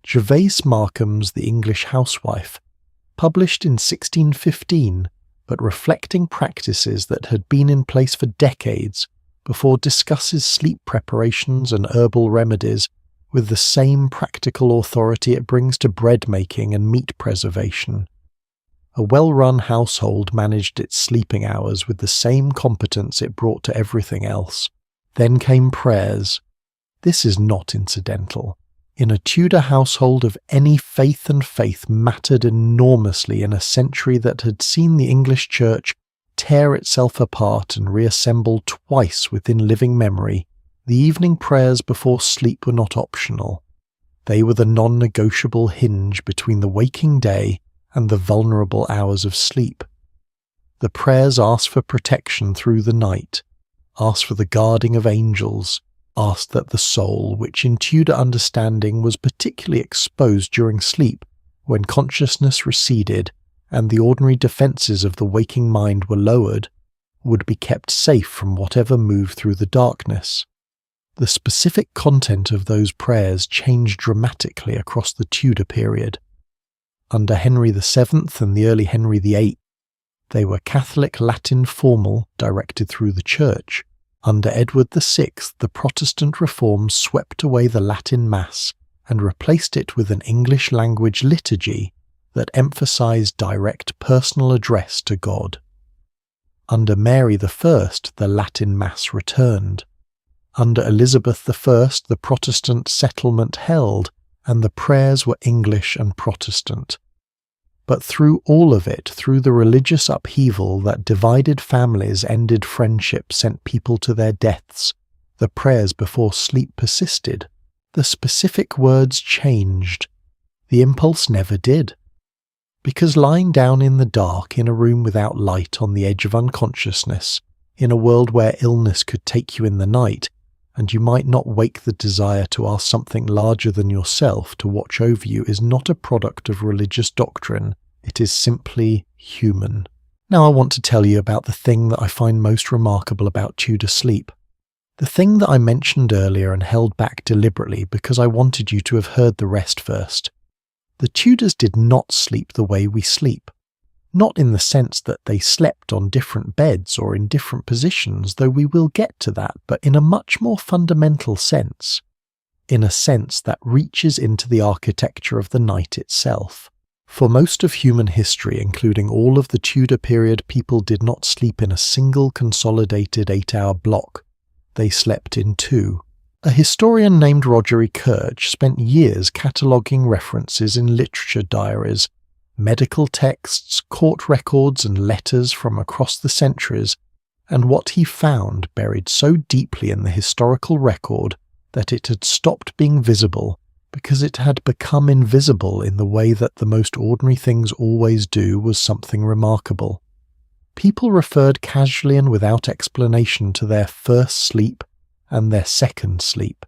Gervase Markham's The English Housewife, published in 1615, but reflecting practices that had been in place for decades, before discusses sleep preparations and herbal remedies with the same practical authority it brings to bread making and meat preservation. A well-run household managed its sleeping hours with the same competence it brought to everything else. Then came prayers. This is not incidental. In a Tudor household of any faith, and faith mattered enormously in a century that had seen the English Church tear itself apart and reassemble twice within living memory, the evening prayers before sleep were not optional. They were the non-negotiable hinge between the waking day and the vulnerable hours of sleep. The prayers asked for protection through the night, asked for the guarding of angels, asked that the soul, which in Tudor understanding was particularly exposed during sleep, when consciousness receded and the ordinary defences of the waking mind were lowered, would be kept safe from whatever moved through the darkness. The specific content of those prayers changed dramatically across the Tudor period. Under Henry VII and the early Henry VIII, they were Catholic Latin formal, directed through the Church. Under Edward VI, the Protestant reforms swept away the Latin Mass and replaced it with an English-language liturgy that emphasized direct personal address to God. Under Mary I, the Latin Mass returned. Under Elizabeth I, the Protestant settlement held, and the prayers were English and Protestant. But through all of it, through the religious upheaval that divided families, ended friendship, sent people to their deaths, the prayers before sleep persisted. The specific words changed. The impulse never did. Because lying down in the dark in a room without light on the edge of unconsciousness, in a world where illness could take you in the night, and you might not wake the desire to ask something larger than yourself to watch over you, is not a product of religious doctrine. It is simply human. Now I want to tell you about the thing that I find most remarkable about Tudor sleep. The thing that I mentioned earlier and held back deliberately because I wanted you to have heard the rest first. The Tudors did not sleep the way we sleep. Not in the sense that they slept on different beds or in different positions, though we will get to that, but in a much more fundamental sense. In a sense that reaches into the architecture of the night itself. For most of human history, including all of the Tudor period, people did not sleep in a single consolidated 8-hour block. They slept in two. A historian named Roger E. Kirch spent years cataloguing references in literature diaries, medical texts, court records and letters from across the centuries, and what he found buried so deeply in the historical record that it had stopped being visible because it had become invisible in the way that the most ordinary things always do was something remarkable. People referred casually and without explanation to their first sleep and their second sleep,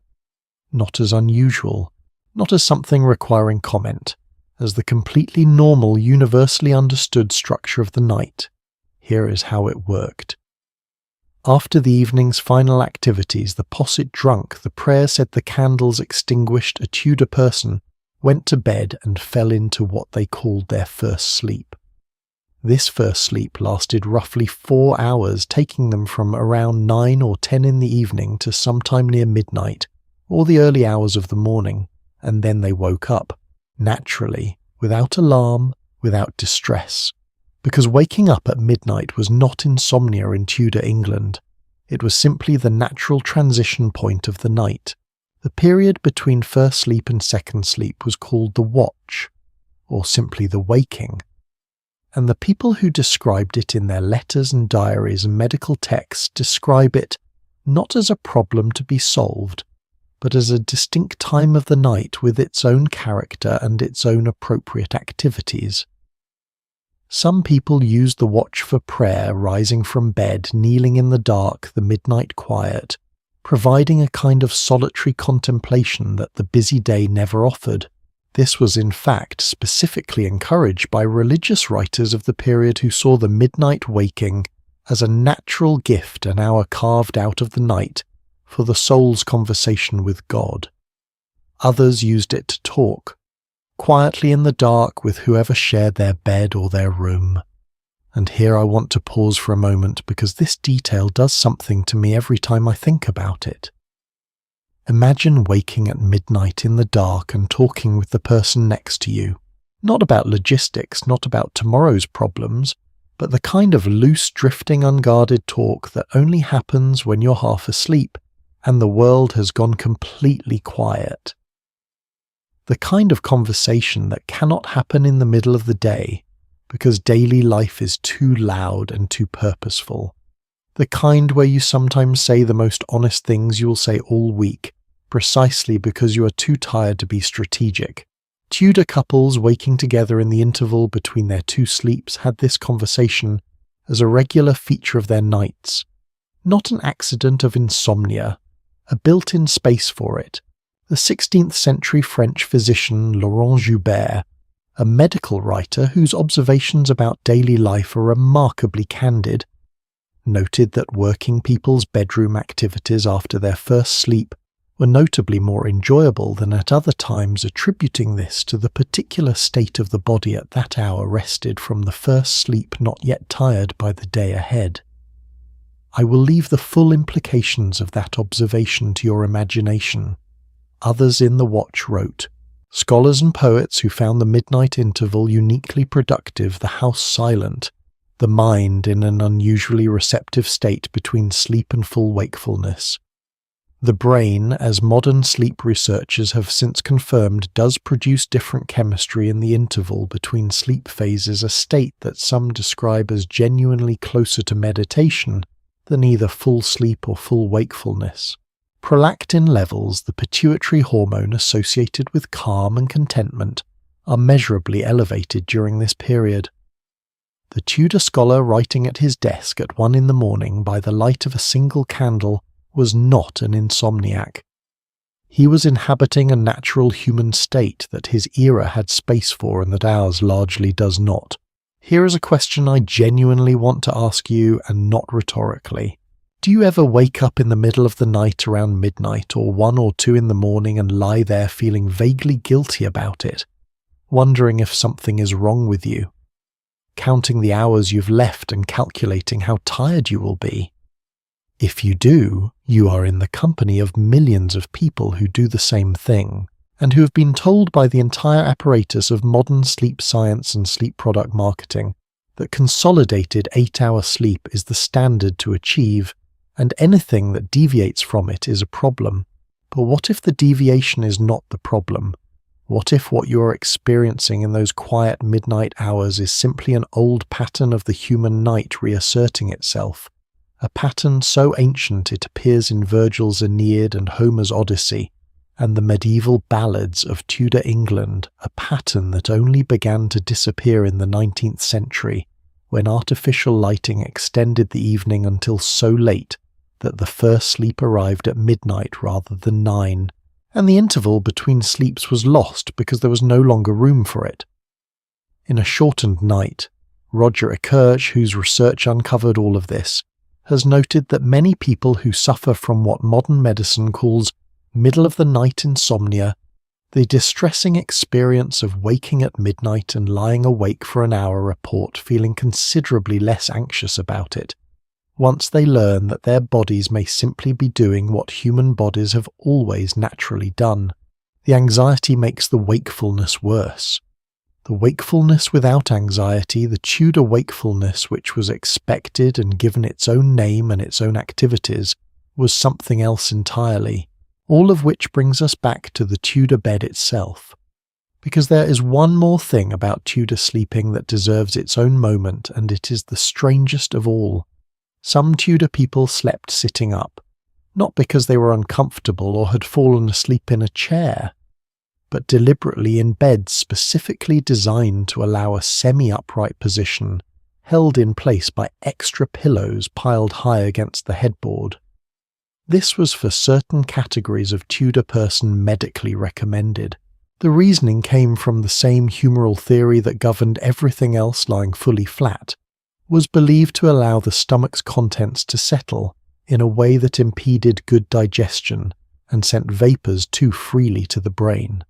not as unusual, not as something requiring comment, as the completely normal, universally understood structure of the night. Here is how it worked. After the evening's final activities, the posset drunk, the prayer said, the candles extinguished, a Tudor person went to bed and fell into what they called their first sleep. This first sleep lasted roughly 4 hours, taking them from around 9 or 10 in the evening to sometime near midnight, or the early hours of the morning, and then they woke up. Naturally, without alarm, without distress, because waking up at midnight was not insomnia in Tudor England. It was simply the natural transition point of the night. The period between first sleep and second sleep was called the watch, or simply the waking. And the people who described it in their letters and diaries and medical texts describe it not as a problem to be solved, but as a distinct time of the night with its own character and its own appropriate activities. Some people used the watch for prayer, rising from bed, kneeling in the dark, the midnight quiet, providing a kind of solitary contemplation that the busy day never offered. This was in fact specifically encouraged by religious writers of the period who saw the midnight waking as a natural gift, an hour carved out of the night for the soul's conversation with God. Others used it to talk, quietly in the dark with whoever shared their bed or their room. And here I want to pause for a moment because this detail does something to me every time I think about it. Imagine waking at midnight in the dark and talking with the person next to you, not about logistics, not about tomorrow's problems, but the kind of loose, drifting, unguarded talk that only happens when you're half asleep and the world has gone completely quiet. The kind of conversation that cannot happen in the middle of the day because daily life is too loud and too purposeful. The kind where you sometimes say the most honest things you will say all week, precisely because you are too tired to be strategic. Tudor couples waking together in the interval between their two sleeps had this conversation as a regular feature of their nights. Not an accident of insomnia, a built-in space for it. The 16th-century French physician Laurent Joubert, a medical writer whose observations about daily life are remarkably candid, noted that working people's bedroom activities after their first sleep were notably more enjoyable than at other times, attributing this to the particular state of the body at that hour rested from the first sleep not yet tired by the day ahead. I will leave the full implications of that observation to your imagination. Others in the watch wrote, "Scholars and poets who found the midnight interval uniquely productive, the house silent, the mind in an unusually receptive state between sleep and full wakefulness. The brain, as modern sleep researchers have since confirmed, does produce different chemistry in the interval between sleep phases, a state that some describe as genuinely closer to meditation than either full sleep or full wakefulness. Prolactin levels, the pituitary hormone associated with calm and contentment, are measurably elevated during this period." The Tudor scholar writing at his desk at 1 a.m. by the light of a single candle was not an insomniac. He was inhabiting a natural human state that his era had space for and that ours largely does not. Here is a question I genuinely want to ask you, and not rhetorically. Do you ever wake up in the middle of the night around midnight or 1 or 2 in the morning and lie there feeling vaguely guilty about it, wondering if something is wrong with you, counting the hours you've left and calculating how tired you will be? If you do, you are in the company of millions of people who do the same thing, and who have been told by the entire apparatus of modern sleep science and sleep product marketing that consolidated 8-hour sleep is the standard to achieve, and anything that deviates from it is a problem. But what if the deviation is not the problem? What if what you are experiencing in those quiet midnight hours is simply an old pattern of the human night reasserting itself? A pattern so ancient it appears in Virgil's Aeneid and Homer's Odyssey, and the medieval ballads of Tudor England, a pattern that only began to disappear in the 19th century, when artificial lighting extended the evening until so late that the first sleep arrived at midnight rather than 9, and the interval between sleeps was lost because there was no longer room for it. In A Shortened Night, Roger Ekirch, whose research uncovered all of this, has noted that many people who suffer from what modern medicine calls middle-of-the-night insomnia, the distressing experience of waking at midnight and lying awake for an hour, report feeling considerably less anxious about it, once they learn that their bodies may simply be doing what human bodies have always naturally done. The anxiety makes the wakefulness worse. The wakefulness without anxiety, the Tudor wakefulness which was expected and given its own name and its own activities, was something else entirely, all of which brings us back to the Tudor bed itself. Because there is one more thing about Tudor sleeping that deserves its own moment, and it is the strangest of all. Some Tudor people slept sitting up, not because they were uncomfortable or had fallen asleep in a chair, but deliberately in beds specifically designed to allow a semi-upright position, held in place by extra pillows piled high against the headboard. This was for certain categories of Tudor person medically recommended. The reasoning came from the same humoral theory that governed everything else lying fully flat, was believed to allow the stomach's contents to settle in a way that impeded good digestion and sent vapours too freely to the brain.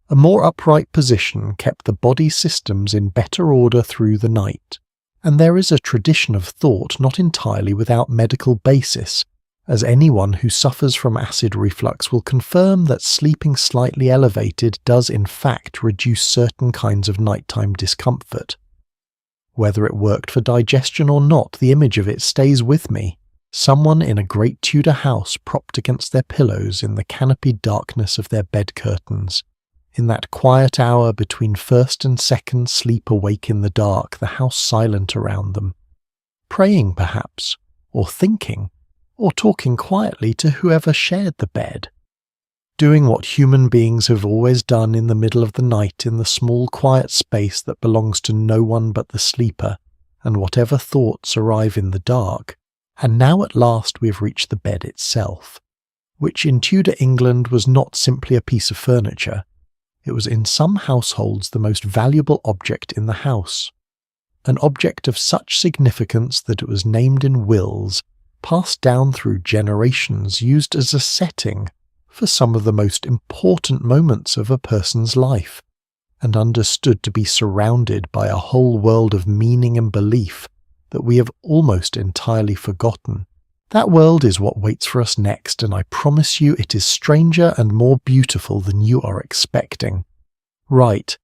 A more upright position kept the body systems in better order through the night, and there is a tradition of thought not entirely without medical basis, as anyone who suffers from acid reflux will confirm that sleeping slightly elevated does in fact reduce certain kinds of nighttime discomfort. Whether it worked for digestion or not, the image of it stays with me. Someone in a great Tudor house propped against their pillows in the canopied darkness of their bed curtains. In that quiet hour between first and second sleep awake in the dark, the house silent around them. Praying perhaps, or thinking, or talking quietly to whoever shared the bed. Doing what human beings have always done in the middle of the night in the small quiet space that belongs to no one but the sleeper, and whatever thoughts arrive in the dark. And now at last we have reached the bed itself, which in Tudor England was not simply a piece of furniture. It was in some households the most valuable object in the house, an object of such significance that it was named in wills, passed down through generations, used as a setting for some of the most important moments of a person's life, and understood to be surrounded by a whole world of meaning and belief that we have almost entirely forgotten. That world is what waits for us next, and I promise you it is stranger and more beautiful than you are expecting. Right,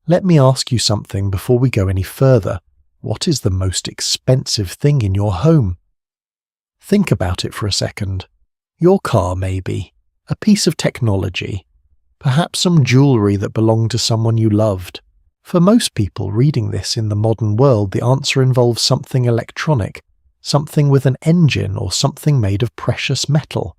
let me ask you something before we go any further. What is the most expensive thing in your home? Think about it for a second. Your car, maybe. A piece of technology. Perhaps some jewellery that belonged to someone you loved. For most people reading this in the modern world, the answer involves something electronic, something with an engine or something made of precious metal.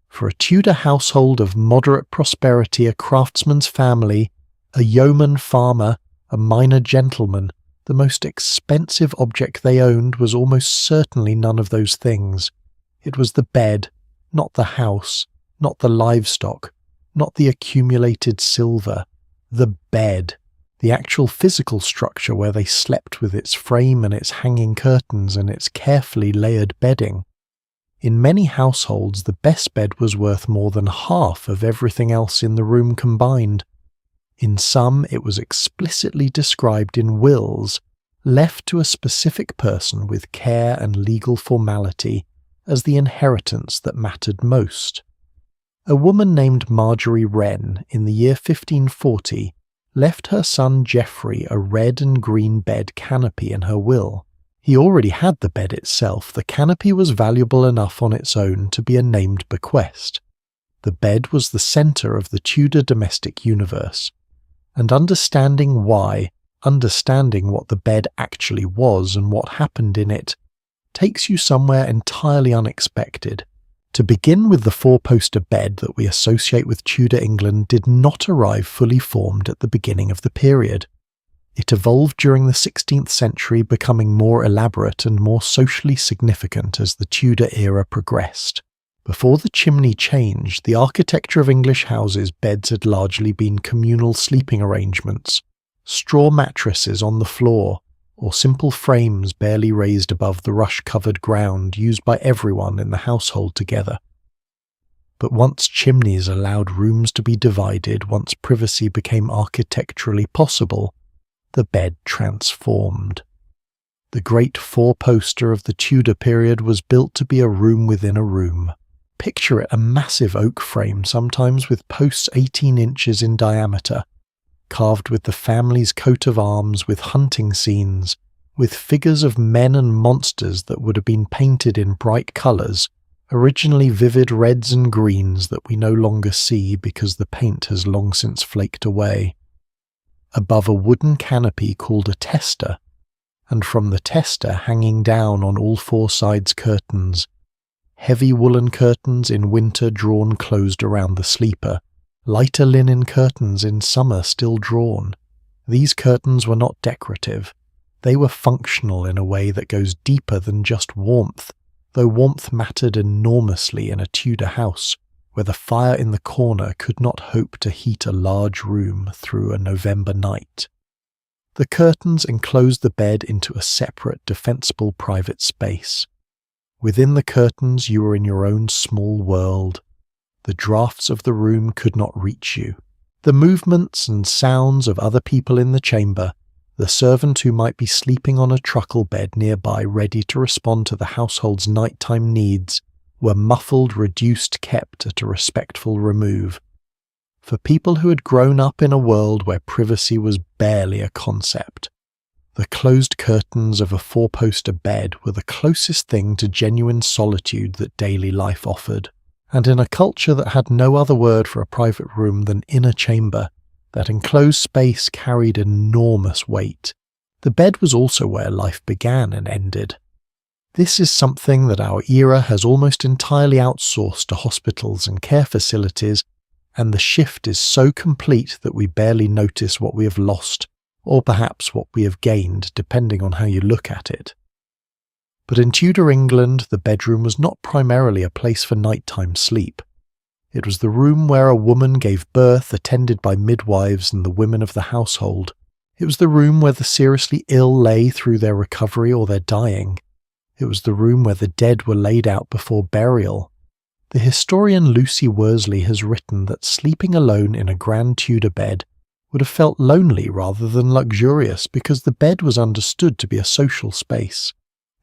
For a Tudor household of moderate prosperity, a craftsman's family, a yeoman farmer, a minor gentleman, the most expensive object they owned was almost certainly none of those things. It was the bed, not the house, not the livestock, not the accumulated silver. The bed, the actual physical structure where they slept with its frame and its hanging curtains and its carefully layered bedding. In many households, the best bed was worth more than half of everything else in the room combined. In some, it was explicitly described in wills, left to a specific person with care and legal formality, as the inheritance that mattered most. A woman named Marjorie Wren, in the year 1540, left her son Geoffrey a red and green bed canopy in her will. He already had the bed itself. The canopy was valuable enough on its own to be a named bequest. The bed was the centre of the Tudor domestic universe. And understanding why, understanding what the bed actually was and what happened in it, takes you somewhere entirely unexpected. To begin with, the four-poster bed that we associate with Tudor England did not arrive fully formed at the beginning of the period. It evolved during the 16th century, becoming more elaborate and more socially significant as the Tudor era progressed. Before the chimney changed, the architecture of English houses' beds had largely been communal sleeping arrangements, straw mattresses on the floor, or simple frames barely raised above the rush-covered ground used by everyone in the household together. But once chimneys allowed rooms to be divided, once privacy became architecturally possible, the bed transformed. The great four-poster of the Tudor period was built to be a room within a room. Picture it, a massive oak frame, sometimes with posts 18 inches in diameter, carved with the family's coat of arms, with hunting scenes, with figures of men and monsters that would have been painted in bright colours, originally vivid reds and greens that we no longer see because the paint has long since flaked away. Above a wooden canopy called a tester, and from the tester hanging down on all four sides curtains, heavy woolen curtains in winter drawn closed around the sleeper, lighter linen curtains in summer still drawn. These curtains were not decorative. They were functional in a way that goes deeper than just warmth, though warmth mattered enormously in a Tudor house, where the fire in the corner could not hope to heat a large room through a November night. The curtains enclosed the bed into a separate, defensible private space. Within the curtains you were in your own small world. The draughts of the room could not reach you. The movements and sounds of other people in the chamber, the servant who might be sleeping on a truckle bed nearby ready to respond to the household's nighttime needs, were muffled, reduced, kept at a respectful remove. For people who had grown up in a world where privacy was barely a concept, the closed curtains of a four-poster bed were the closest thing to genuine solitude that daily life offered. And in a culture that had no other word for a private room than inner chamber, that enclosed space carried enormous weight. The bed was also where life began and ended. This is something that our era has almost entirely outsourced to hospitals and care facilities, and the shift is so complete that we barely notice what we have lost, or perhaps what we have gained, depending on how you look at it. But in Tudor England, the bedroom was not primarily a place for nighttime sleep. It was the room where a woman gave birth, attended by midwives and the women of the household. It was the room where the seriously ill lay through their recovery or their dying. It was the room where the dead were laid out before burial. The historian Lucy Worsley has written that sleeping alone in a grand Tudor bed would have felt lonely rather than luxurious because the bed was understood to be a social space,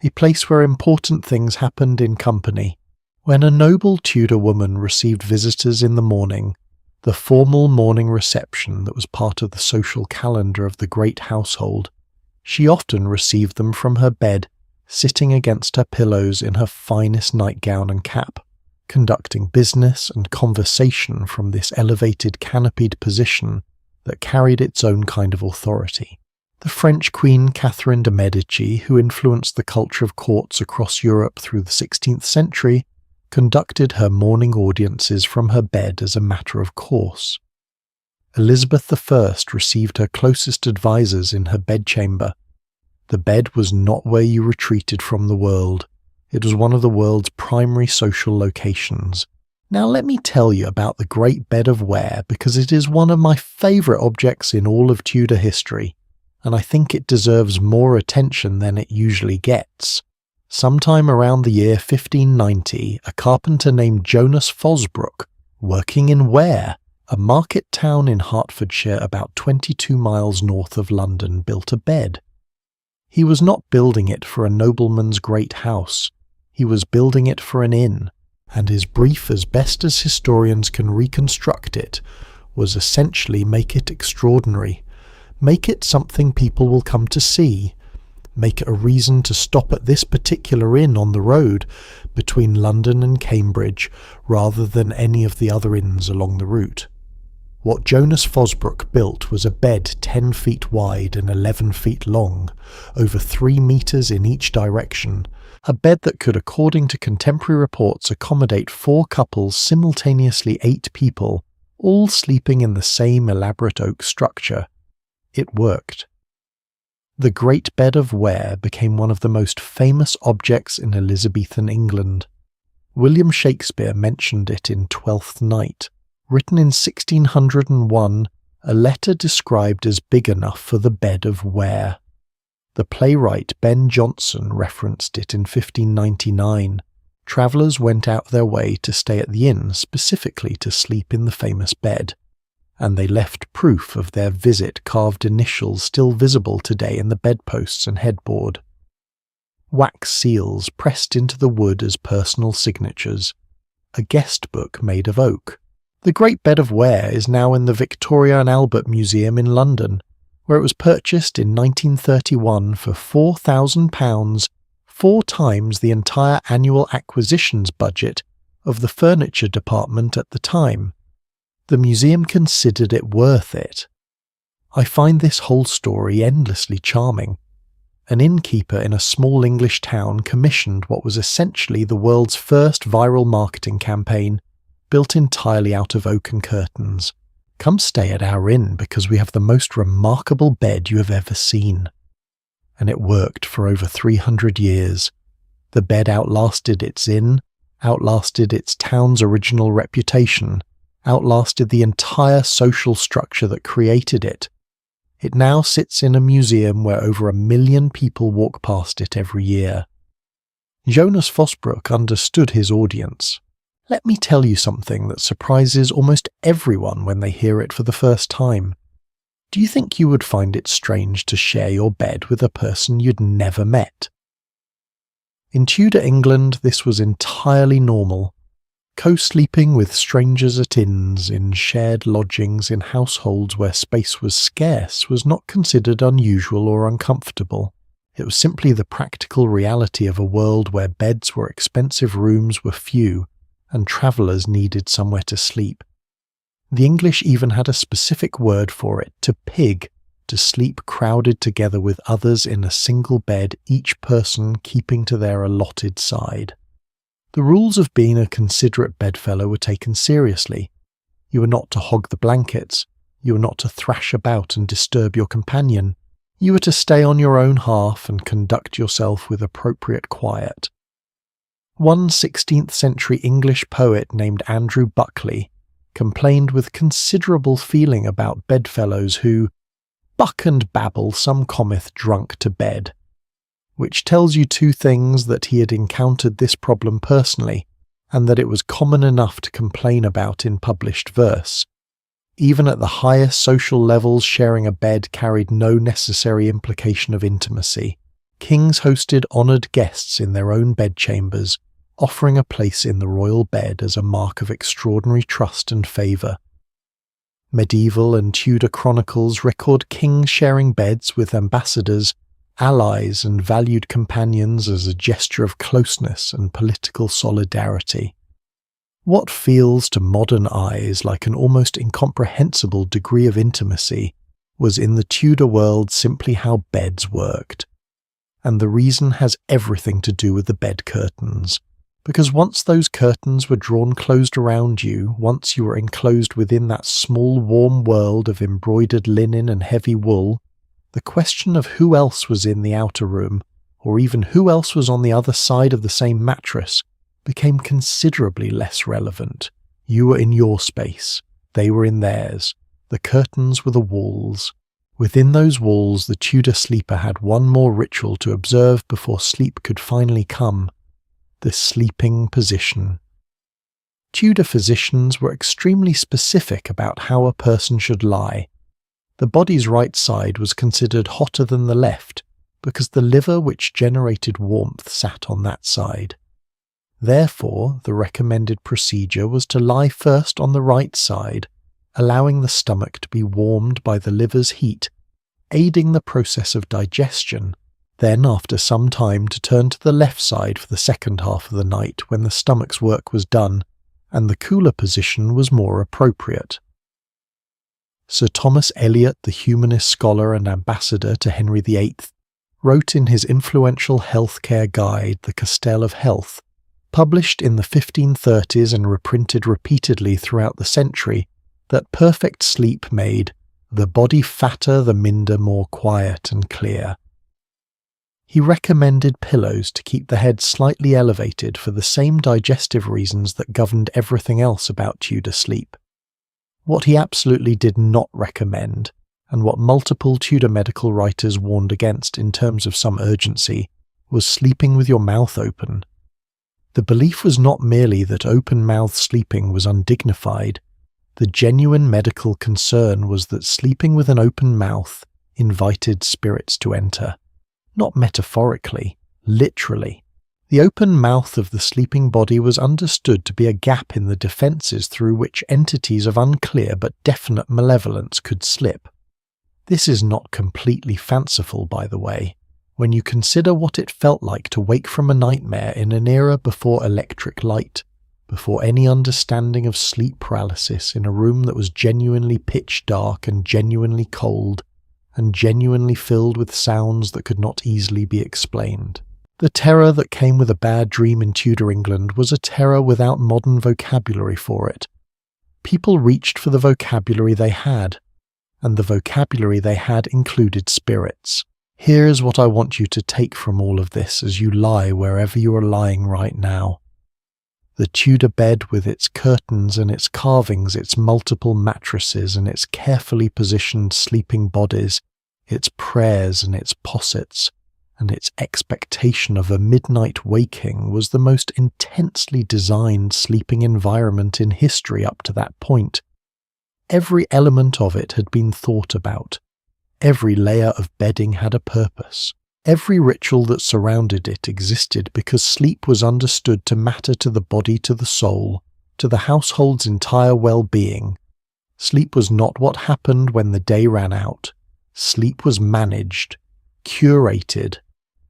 a place where important things happened in company. When a noble Tudor woman received visitors in the morning, the formal morning reception that was part of the social calendar of the great household, she often received them from her bed, sitting against her pillows in her finest nightgown and cap, conducting business and conversation from this elevated canopied position that carried its own kind of authority. The French Queen Catherine de' Medici, who influenced the culture of courts across Europe through the 16th century, conducted her morning audiences from her bed as a matter of course. Elizabeth I received her closest advisers in her bedchamber. The bed was not where you retreated from the world. It was one of the world's primary social locations. Now let me tell you about the Great Bed of Ware because it is one of my favourite objects in all of Tudor history, and I think it deserves more attention than it usually gets. Sometime around the year 1590, a carpenter named Jonas Fosbrook, working in Ware, a market town in Hertfordshire about 22 miles north of London, built a bed. He was not building it for a nobleman's great house. He was building it for an inn, and his brief, as best as historians can reconstruct it, was essentially make it extraordinary. Make it something people will come to see. Make it a reason to stop at this particular inn on the road between London and Cambridge rather than any of the other inns along the route. What Jonas Fosbrook built was a bed 10 feet wide and 11 feet long, over 3 meters in each direction, a bed that could, according to contemporary reports, accommodate 4 couples, simultaneously 8 people, all sleeping in the same elaborate oak structure. It worked. The Great Bed of Ware became one of the most famous objects in Elizabethan England. William Shakespeare mentioned it in Twelfth Night. Written in 1601, a letter described as big enough for the Bed of Ware. The playwright Ben Jonson referenced it in 1599. Travellers went out their way to stay at the inn specifically to sleep in the famous bed, and they left proof of their visit, carved initials still visible today in the bedposts and headboard. Wax seals pressed into the wood as personal signatures. A guest book made of oak. The Great Bed of Ware is now in the Victoria and Albert Museum in London, where it was purchased in 1931 for £4,000, 4 times the entire annual acquisitions budget of the furniture department at the time. The museum considered it worth it. I find this whole story endlessly charming. An innkeeper in a small English town commissioned what was essentially the world's first viral marketing campaign, built entirely out of oaken curtains. Come stay at our inn because we have the most remarkable bed you have ever seen. And it worked for over 300 years. The bed outlasted its inn, outlasted its town's original reputation, outlasted the entire social structure that created it. It now sits in a museum where over 1 million people walk past it every year. Jonas Fosbrook understood his audience. Let me tell you something that surprises almost everyone when they hear it for the first time. Do you think you would find it strange to share your bed with a person you'd never met? In Tudor England, this was entirely normal. Co-sleeping with strangers at inns, in shared lodgings, in households where space was scarce was not considered unusual or uncomfortable. It was simply the practical reality of a world where beds were expensive, rooms were few, and travellers needed somewhere to sleep. The English even had a specific word for it, to pig, to sleep crowded together with others in a single bed, each person keeping to their allotted side. The rules of being a considerate bedfellow were taken seriously. You were not to hog the blankets. You were not to thrash about and disturb your companion. You were to stay on your own hearth and conduct yourself with appropriate quiet. One 16th-century English poet named Andrew Buckley complained with considerable feeling about bedfellows who buck and babble some cometh drunk to bed, which tells you two things: that he had encountered this problem personally, and that it was common enough to complain about in published verse. Even at the highest social levels, sharing a bed carried no necessary implication of intimacy. Kings hosted honoured guests in their own bedchambers, offering a place in the royal bed as a mark of extraordinary trust and favour. Medieval and Tudor chronicles record kings sharing beds with ambassadors, allies and valued companions as a gesture of closeness and political solidarity. What feels to modern eyes like an almost incomprehensible degree of intimacy was in the Tudor world simply how beds worked. And the reason has everything to do with the bed curtains. Because once those curtains were drawn closed around you, once you were enclosed within that small warm world of embroidered linen and heavy wool, the question of who else was in the outer room, or even who else was on the other side of the same mattress, became considerably less relevant. You were in your space, they were in theirs. The curtains were the walls. Within those walls, the Tudor sleeper had one more ritual to observe before sleep could finally come: the sleeping position. Tudor physicians were extremely specific about how a person should lie. The body's right side was considered hotter than the left because the liver which generated warmth sat on that side. Therefore, the recommended procedure was to lie first on the right side, allowing the stomach to be warmed by the liver's heat, aiding the process of digestion. Then, after some time, to turn to the left side for the second half of the night when the stomach's work was done, and the cooler position was more appropriate. Sir Thomas Eliot, the humanist scholar and ambassador to Henry VIII, wrote in his influential healthcare guide, The Castell of Health, published in the 1530s and reprinted repeatedly throughout the century, that perfect sleep made the body fatter, the minder more quiet and clear. He recommended pillows to keep the head slightly elevated for the same digestive reasons that governed everything else about Tudor sleep. What he absolutely did not recommend, and what multiple Tudor medical writers warned against in terms of some urgency, was sleeping with your mouth open. The belief was not merely that open-mouthed sleeping was undignified. The genuine medical concern was that sleeping with an open mouth invited spirits to enter. Not metaphorically, literally. The open mouth of the sleeping body was understood to be a gap in the defences through which entities of unclear but definite malevolence could slip. This is not completely fanciful, by the way, when you consider what it felt like to wake from a nightmare in an era before electric light, before any understanding of sleep paralysis, in a room that was genuinely pitch dark and genuinely cold, and genuinely filled with sounds that could not easily be explained. The terror that came with a bad dream in Tudor England was a terror without modern vocabulary for it. People reached for the vocabulary they had, and the vocabulary they had included spirits. Here's what I want you to take from all of this as you lie wherever you are lying right now. The Tudor bed with its curtains and its carvings, its multiple mattresses and its carefully positioned sleeping bodies, its prayers and its possets, and its expectation of a midnight waking was the most intensely designed sleeping environment in history up to that point. Every element of it had been thought about. Every layer of bedding had a purpose. Every ritual that surrounded it existed because sleep was understood to matter to the body, to the soul, to the household's entire well-being. Sleep was not what happened when the day ran out. Sleep was managed, curated,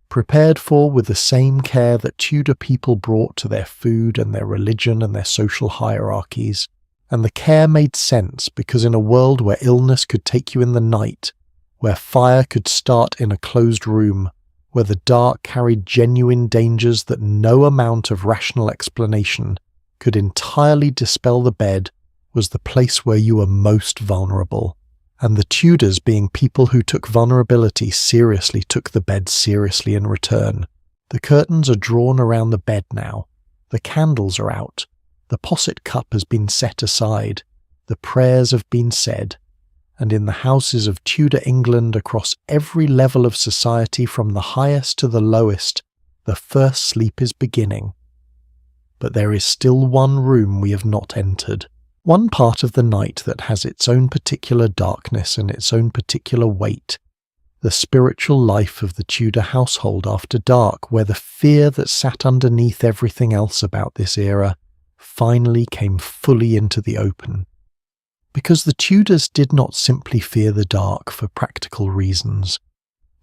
prepared for with the same care that Tudor people brought to their food and their religion and their social hierarchies. And the care made sense because in a world where illness could take you in the night, where fire could start in a closed room, where the dark carried genuine dangers that no amount of rational explanation could entirely dispel, the bed was the place where you were most vulnerable. And the Tudors, being people who took vulnerability seriously, took the bed seriously in return. The curtains are drawn around the bed now. The candles are out. The posset cup has been set aside. The prayers have been said. And in the houses of Tudor England, across every level of society from the highest to the lowest, the first sleep is beginning. But there is still one room we have not entered, one part of the night that has its own particular darkness and its own particular weight, the spiritual life of the Tudor household after dark, where the fear that sat underneath everything else about this era finally came fully into the open. Because the Tudors did not simply fear the dark for practical reasons.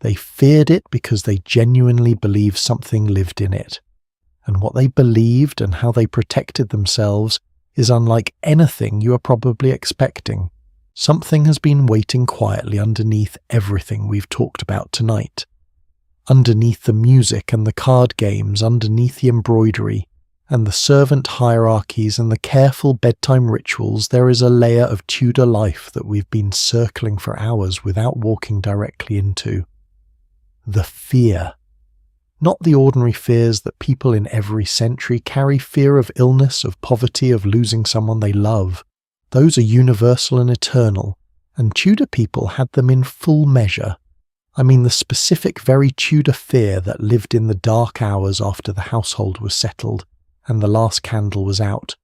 They feared it because they genuinely believed something lived in it. And what they believed and how they protected themselves is unlike anything you are probably expecting. Something has been waiting quietly underneath everything we've talked about tonight. Underneath the music and the card games, underneath the embroidery, and the servant hierarchies and the careful bedtime rituals, there is a layer of Tudor life that we've been circling for hours without walking directly into. The fear. Not the ordinary fears that people in every century carry: fear of illness, of poverty, of losing someone they love. Those are universal and eternal, and Tudor people had them in full measure. I mean the specific, very Tudor fear that lived in the dark hours after the household was settled and the last candle was out.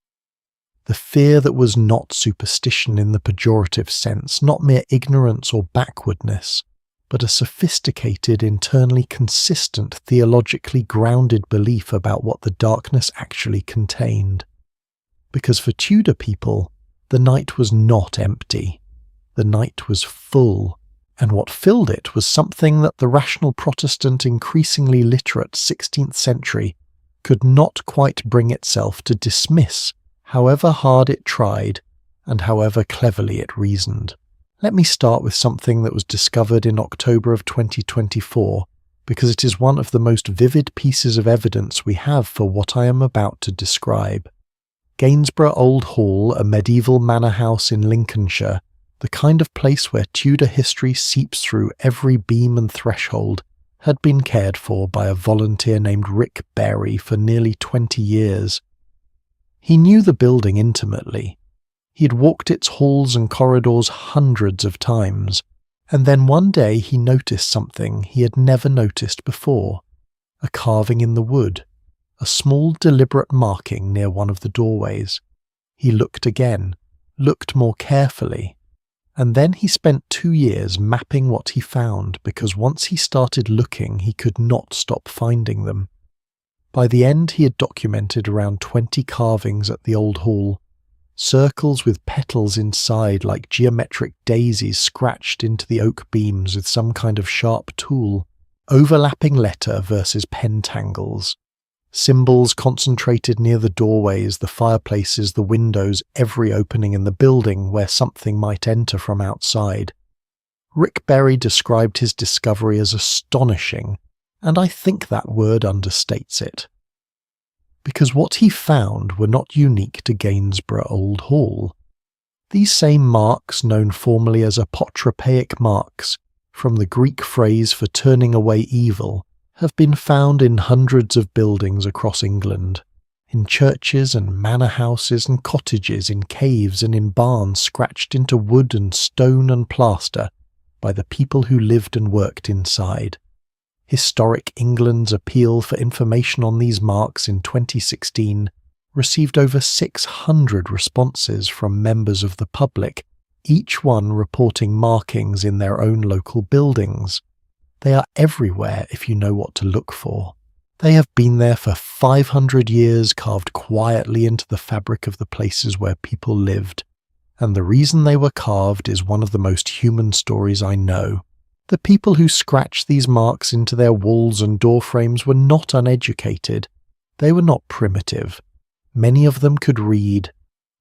The fear that was not superstition in the pejorative sense, not mere ignorance or backwardness, but a sophisticated, internally consistent, theologically grounded belief about what the darkness actually contained. Because for Tudor people, the night was not empty. The night was full, and what filled it was something that the rational Protestant, increasingly literate 16th century could not quite bring itself to dismiss, however hard it tried and however cleverly it reasoned. Let me start with something that was discovered in October of 2024, because it is one of the most vivid pieces of evidence we have for what I am about to describe. Gainsborough Old Hall, a medieval manor house in Lincolnshire, the kind of place where Tudor history seeps through every beam and threshold, had been cared for by a volunteer named Rick Berry for nearly 20 years. He knew the building intimately. He'd walked its halls and corridors hundreds of times, and then one day he noticed something he had never noticed before: a carving in the wood, a small deliberate marking near one of the doorways. He looked again, looked more carefully, and then he spent 2 years mapping what he found, because once he started looking he could not stop finding them. By the end he had documented around 20 carvings at the old hall, circles with petals inside like geometric daisies scratched into the oak beams with some kind of sharp tool, overlapping letter versus pentangles, symbols concentrated near the doorways, the fireplaces, the windows, every opening in the building where something might enter from outside. Rick Berry described his discovery as astonishing, and I think that word understates it. Because what he found were not unique to Gainsborough Old Hall. These same marks, known formally as Apotropeic marks, from the Greek phrase for turning away evil, have been found in hundreds of buildings across England. in churches and manor houses and cottages, in caves and in barns scratched into wood and stone and plaster by the people who lived and worked inside. Historic England's appeal for information on these marks in 2016 received over 600 responses from members of the public, each one reporting markings in their own local buildings. They are everywhere if you know what to look for. They have been there for 500 years, carved quietly into the fabric of the places where people lived. And the reason they were carved is one of the most human stories I know. The people who scratched these marks into their walls and door frames were not uneducated. They were not primitive. Many of them could read.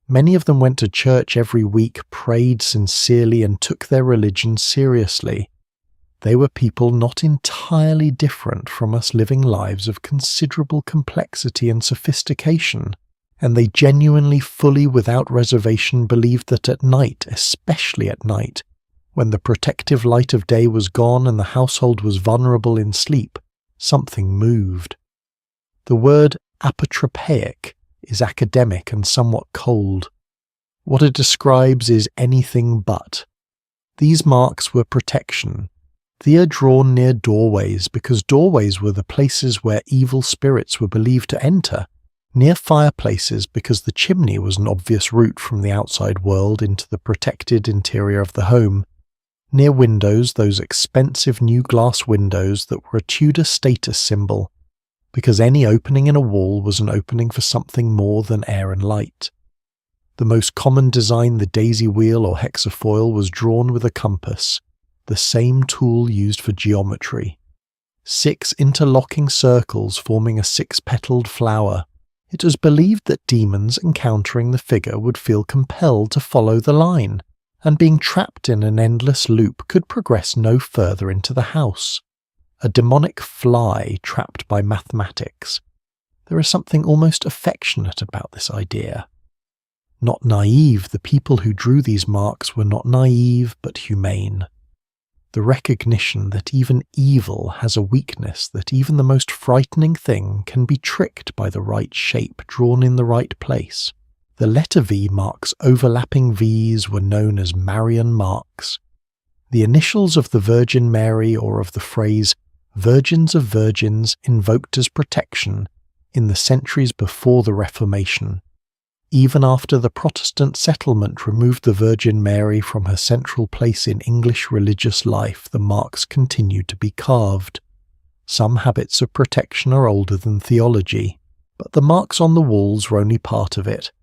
Many of them went to church every week, prayed sincerely, and took their religion seriously. They were people not entirely different from us, living lives of considerable complexity and sophistication, and they genuinely, fully, without reservation, believed that at night, especially at night, when the protective light of day was gone and the household was vulnerable in sleep, something moved. The word apotropeic is academic and somewhat cold. What it describes is anything but. These marks were protection. They are drawn near doorways because doorways were the places where evil spirits were believed to enter, near fireplaces because the chimney was an obvious route from the outside world into the protected interior of the home, near windows, those expensive new glass windows that were a Tudor status symbol, because any opening in a wall was an opening for something more than air and light. The most common design, the daisy wheel or hexafoil, was drawn with a compass, the same tool used for geometry. 6 interlocking circles forming a 6-petaled flower. It was believed that demons encountering the figure would feel compelled to follow the line, and being trapped in an endless loop could progress no further into the house. A demonic fly trapped by mathematics. There is something almost affectionate about this idea. Not naive, the people who drew these marks were not naive but humane. The recognition that even evil has a weakness, that even the most frightening thing can be tricked by the right shape drawn in the right place. The letter V marks overlapping V's were known as Marian marks. The initials of the Virgin Mary or of the phrase Virgins of Virgins invoked as protection in the centuries before the Reformation. Even after the Protestant settlement removed the Virgin Mary from her central place in English religious life, the marks continued to be carved. Some habits of protection are older than theology, but the marks on the walls were only part of it.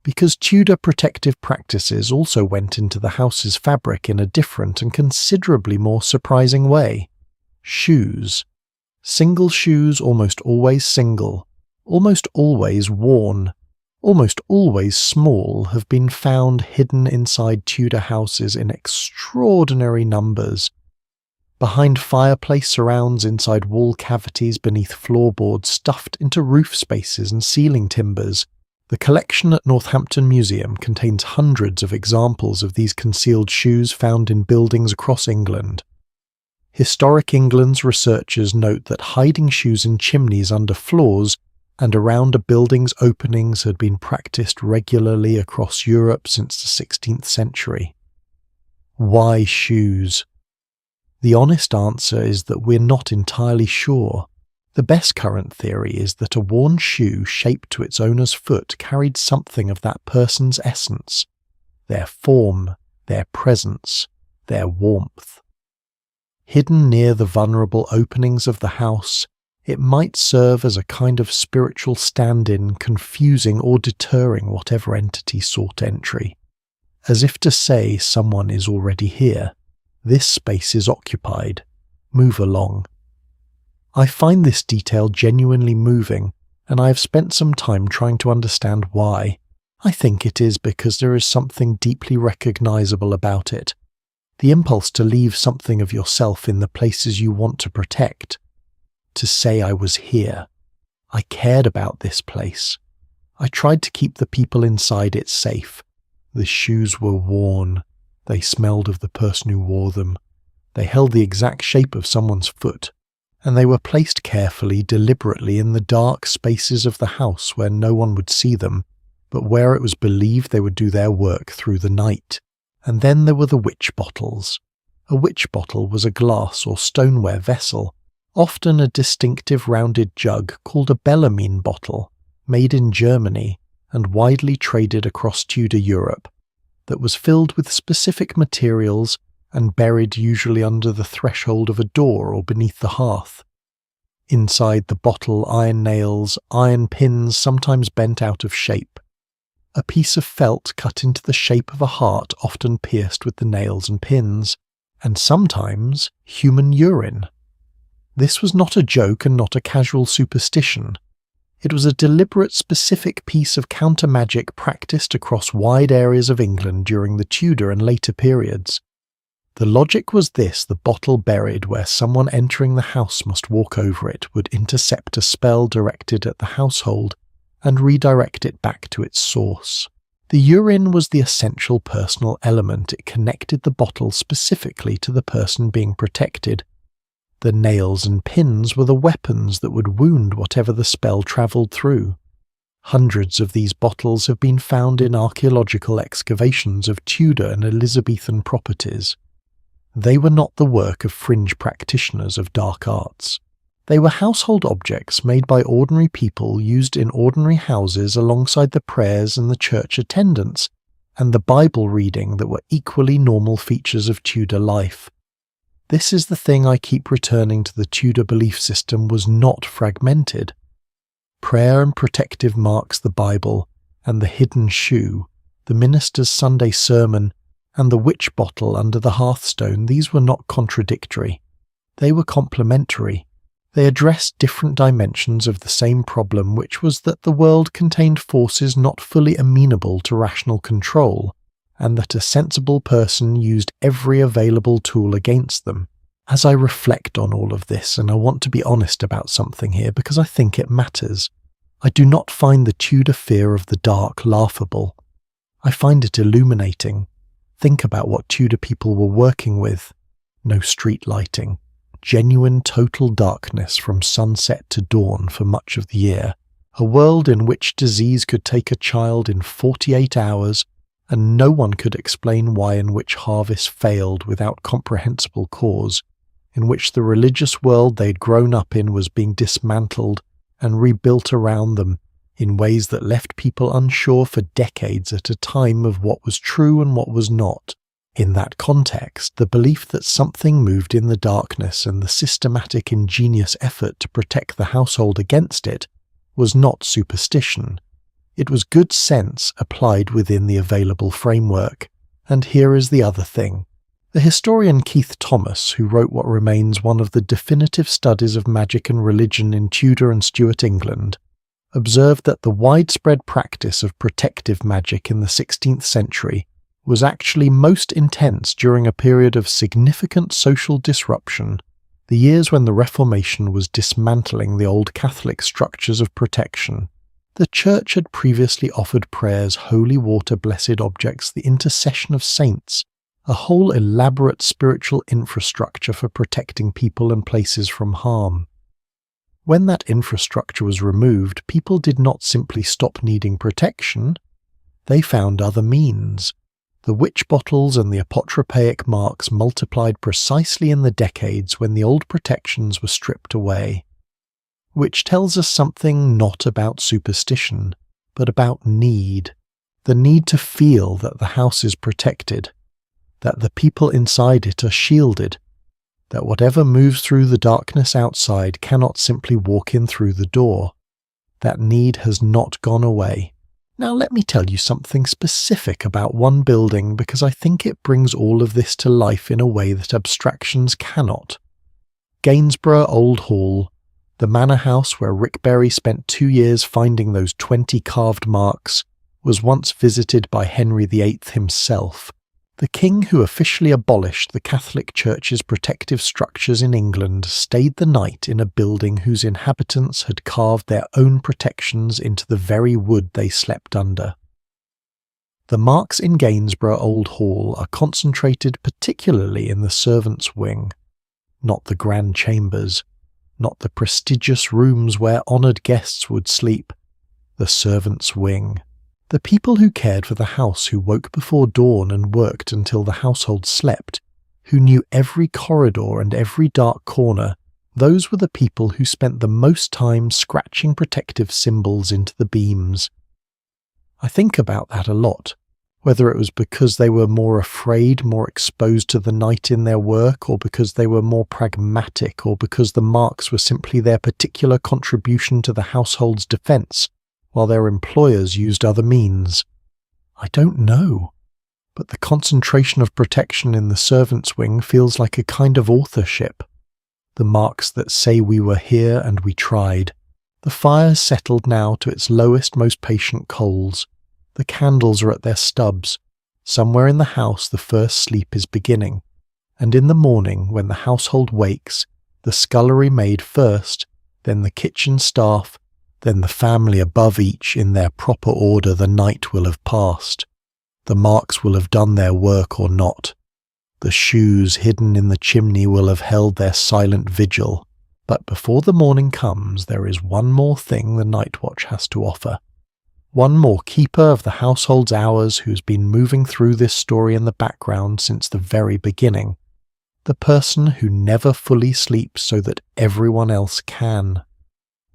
Because Tudor protective practices also went into the house's fabric in a different and considerably more surprising way. Shoes. Single shoes, almost always single, almost always worn, almost always small, have been found hidden inside Tudor houses in extraordinary numbers. Behind fireplace surrounds, inside wall cavities, beneath floorboards, stuffed into roof spaces and ceiling timbers. The collection at Northampton Museum contains hundreds of examples of these concealed shoes found in buildings across England. Historic England's researchers note that hiding shoes in chimneys under floors and around a building's openings had been practiced regularly across Europe since the 16th century. Why shoes? The honest answer is that we're not entirely sure. The best current theory is that a worn shoe shaped to its owner's foot carried something of that person's essence, their form, their presence, their warmth. Hidden near the vulnerable openings of the house, it might serve as a kind of spiritual stand-in, confusing or deterring whatever entity sought entry. As if to say someone is already here. This space is occupied. Move along. I find this detail genuinely moving, and I have spent some time trying to understand why. I think it is because there is something deeply recognizable about it. The impulse to leave something of yourself in the places you want to protect. To say I was here. I cared about this place. I tried to keep the people inside it safe. The shoes were worn. They smelled of the person who wore them. They held the exact shape of someone's foot. and they were placed carefully, deliberately in the dark spaces of the house where no one would see them, but where it was believed they would do their work through the night. And then there were the witch bottles. A witch bottle was a glass or stoneware vessel, often a distinctive rounded jug called a Bellarmine bottle, made in Germany and widely traded across Tudor Europe, that was filled with specific materials and buried usually under the threshold of a door or beneath the hearth. Inside the bottle, iron nails, iron pins sometimes bent out of shape. A piece of felt cut into the shape of a heart often pierced with the nails and pins, and sometimes human urine. This was not a joke and not a casual superstition. It was a deliberate, specific piece of counter-magic practiced across wide areas of England during the Tudor and later periods. The logic was this: the bottle buried where someone entering the house must walk over it would intercept a spell directed at the household and redirect it back to its source. The urine was the essential personal element. It connected the bottle specifically to the person being protected. The nails and pins were the weapons that would wound whatever the spell travelled through. Hundreds of these bottles have been found in archaeological excavations of Tudor and Elizabethan properties. They were not the work of fringe practitioners of dark arts. They were household objects made by ordinary people, used in ordinary houses alongside the prayers and the church attendance and the Bible reading that were equally normal features of Tudor life. This is the thing I keep returning to: the Tudor belief system was not fragmented. Prayer and protective marks, the Bible and the hidden shoe, the minister's Sunday sermon and the witch bottle under the hearthstone, these were not contradictory. They were complementary. They addressed different dimensions of the same problem, which was that the world contained forces not fully amenable to rational control, and that a sensible person used every available tool against them. As I reflect on all of this, and I want to be honest about something here because I think it matters, I do not find the Tudor fear of the dark laughable. I find it illuminating. Think about what Tudor people were working with. No street lighting. Genuine total darkness from sunset to dawn for much of the year. A world in which disease could take a child in 48 hours, and no one could explain why, in which harvest failed without comprehensible cause, in which the religious world they'd grown up in was being dismantled and rebuilt around them in ways that left people unsure for decades at a time of what was true and what was not. In that context, the belief that something moved in the darkness and the systematic, ingenious effort to protect the household against it was not superstition. It was good sense applied within the available framework. And here is the other thing. The historian Keith Thomas, who wrote what remains one of the definitive studies of magic and religion in Tudor and Stuart England, observed that the widespread practice of protective magic in the 16th century was actually most intense during a period of significant social disruption, the years when the Reformation was dismantling the old Catholic structures of protection. The Church had previously offered prayers, holy water, blessed objects, the intercession of saints, a whole elaborate spiritual infrastructure for protecting people and places from harm. When that infrastructure was removed, people did not simply stop needing protection, they found other means. The witch bottles and the Apotropeic marks multiplied precisely in the decades when the old protections were stripped away, which tells us something not about superstition, but about need. The need to feel that the house is protected, that the people inside it are shielded, that whatever moves through the darkness outside cannot simply walk in through the door. That need has not gone away. Now let me tell you something specific about one building, because I think it brings all of this to life in a way that abstractions cannot. Gainsborough Old Hall, the manor house where Rick Berry spent 2 years finding those 20 carved marks, was once visited by Henry VIII himself, the king who officially abolished the Catholic Church's protective structures in England. Stayed the night in a building whose inhabitants had carved their own protections into the very wood they slept under. The marks in Gainsborough Old Hall are concentrated particularly in the servants' wing, not the grand chambers, not the prestigious rooms where honoured guests would sleep, the servants' wing. The people who cared for the house, who woke before dawn and worked until the household slept, who knew every corridor and every dark corner, those were the people who spent the most time scratching protective symbols into the beams. I think about that a lot, whether it was because they were more afraid, more exposed to the night in their work, or because they were more pragmatic, or because the marks were simply their particular contribution to the household's defence, while their employers used other means. I don't know, but the concentration of protection in the servants' wing feels like a kind of authorship. The marks that say we were here and we tried. The fire's settled now to its lowest, most patient coals. The candles are at their stubs. Somewhere in the house the first sleep is beginning. And in the morning, when the household wakes, the scullery maid first, then the kitchen staff, then the family above each in their proper order, the night will have passed. The marks will have done their work or not. The shoes hidden in the chimney will have held their silent vigil. But before the morning comes, there is one more thing the night watch has to offer. One more keeper of the household's hours who's been moving through this story in the background since the very beginning. The person who never fully sleeps so that everyone else can.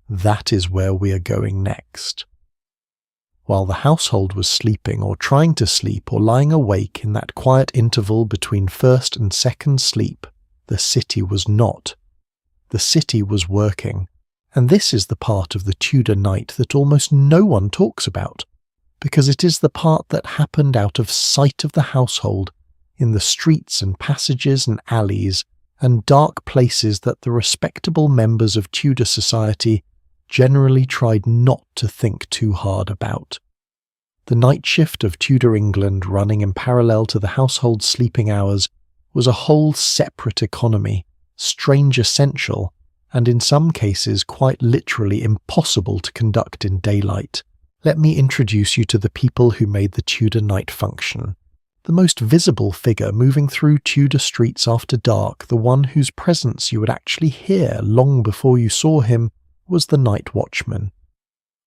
That is where we are going next. While the household was sleeping or trying to sleep or lying awake in that quiet interval between first and second sleep, the city was not. The city was working, and this is the part of the Tudor night that almost no one talks about, because it is the part that happened out of sight of the household, in the streets and passages and alleys and dark places that the respectable members of Tudor society generally tried not to think too hard about. The night shift of Tudor England, running in parallel to the household's sleeping hours, was a whole separate economy, strange essential, and in some cases quite literally impossible to conduct in daylight. Let me introduce you to the people who made the Tudor night function. The most visible figure moving through Tudor streets after dark, the one whose presence you would actually hear long before you saw him, was the night watchman.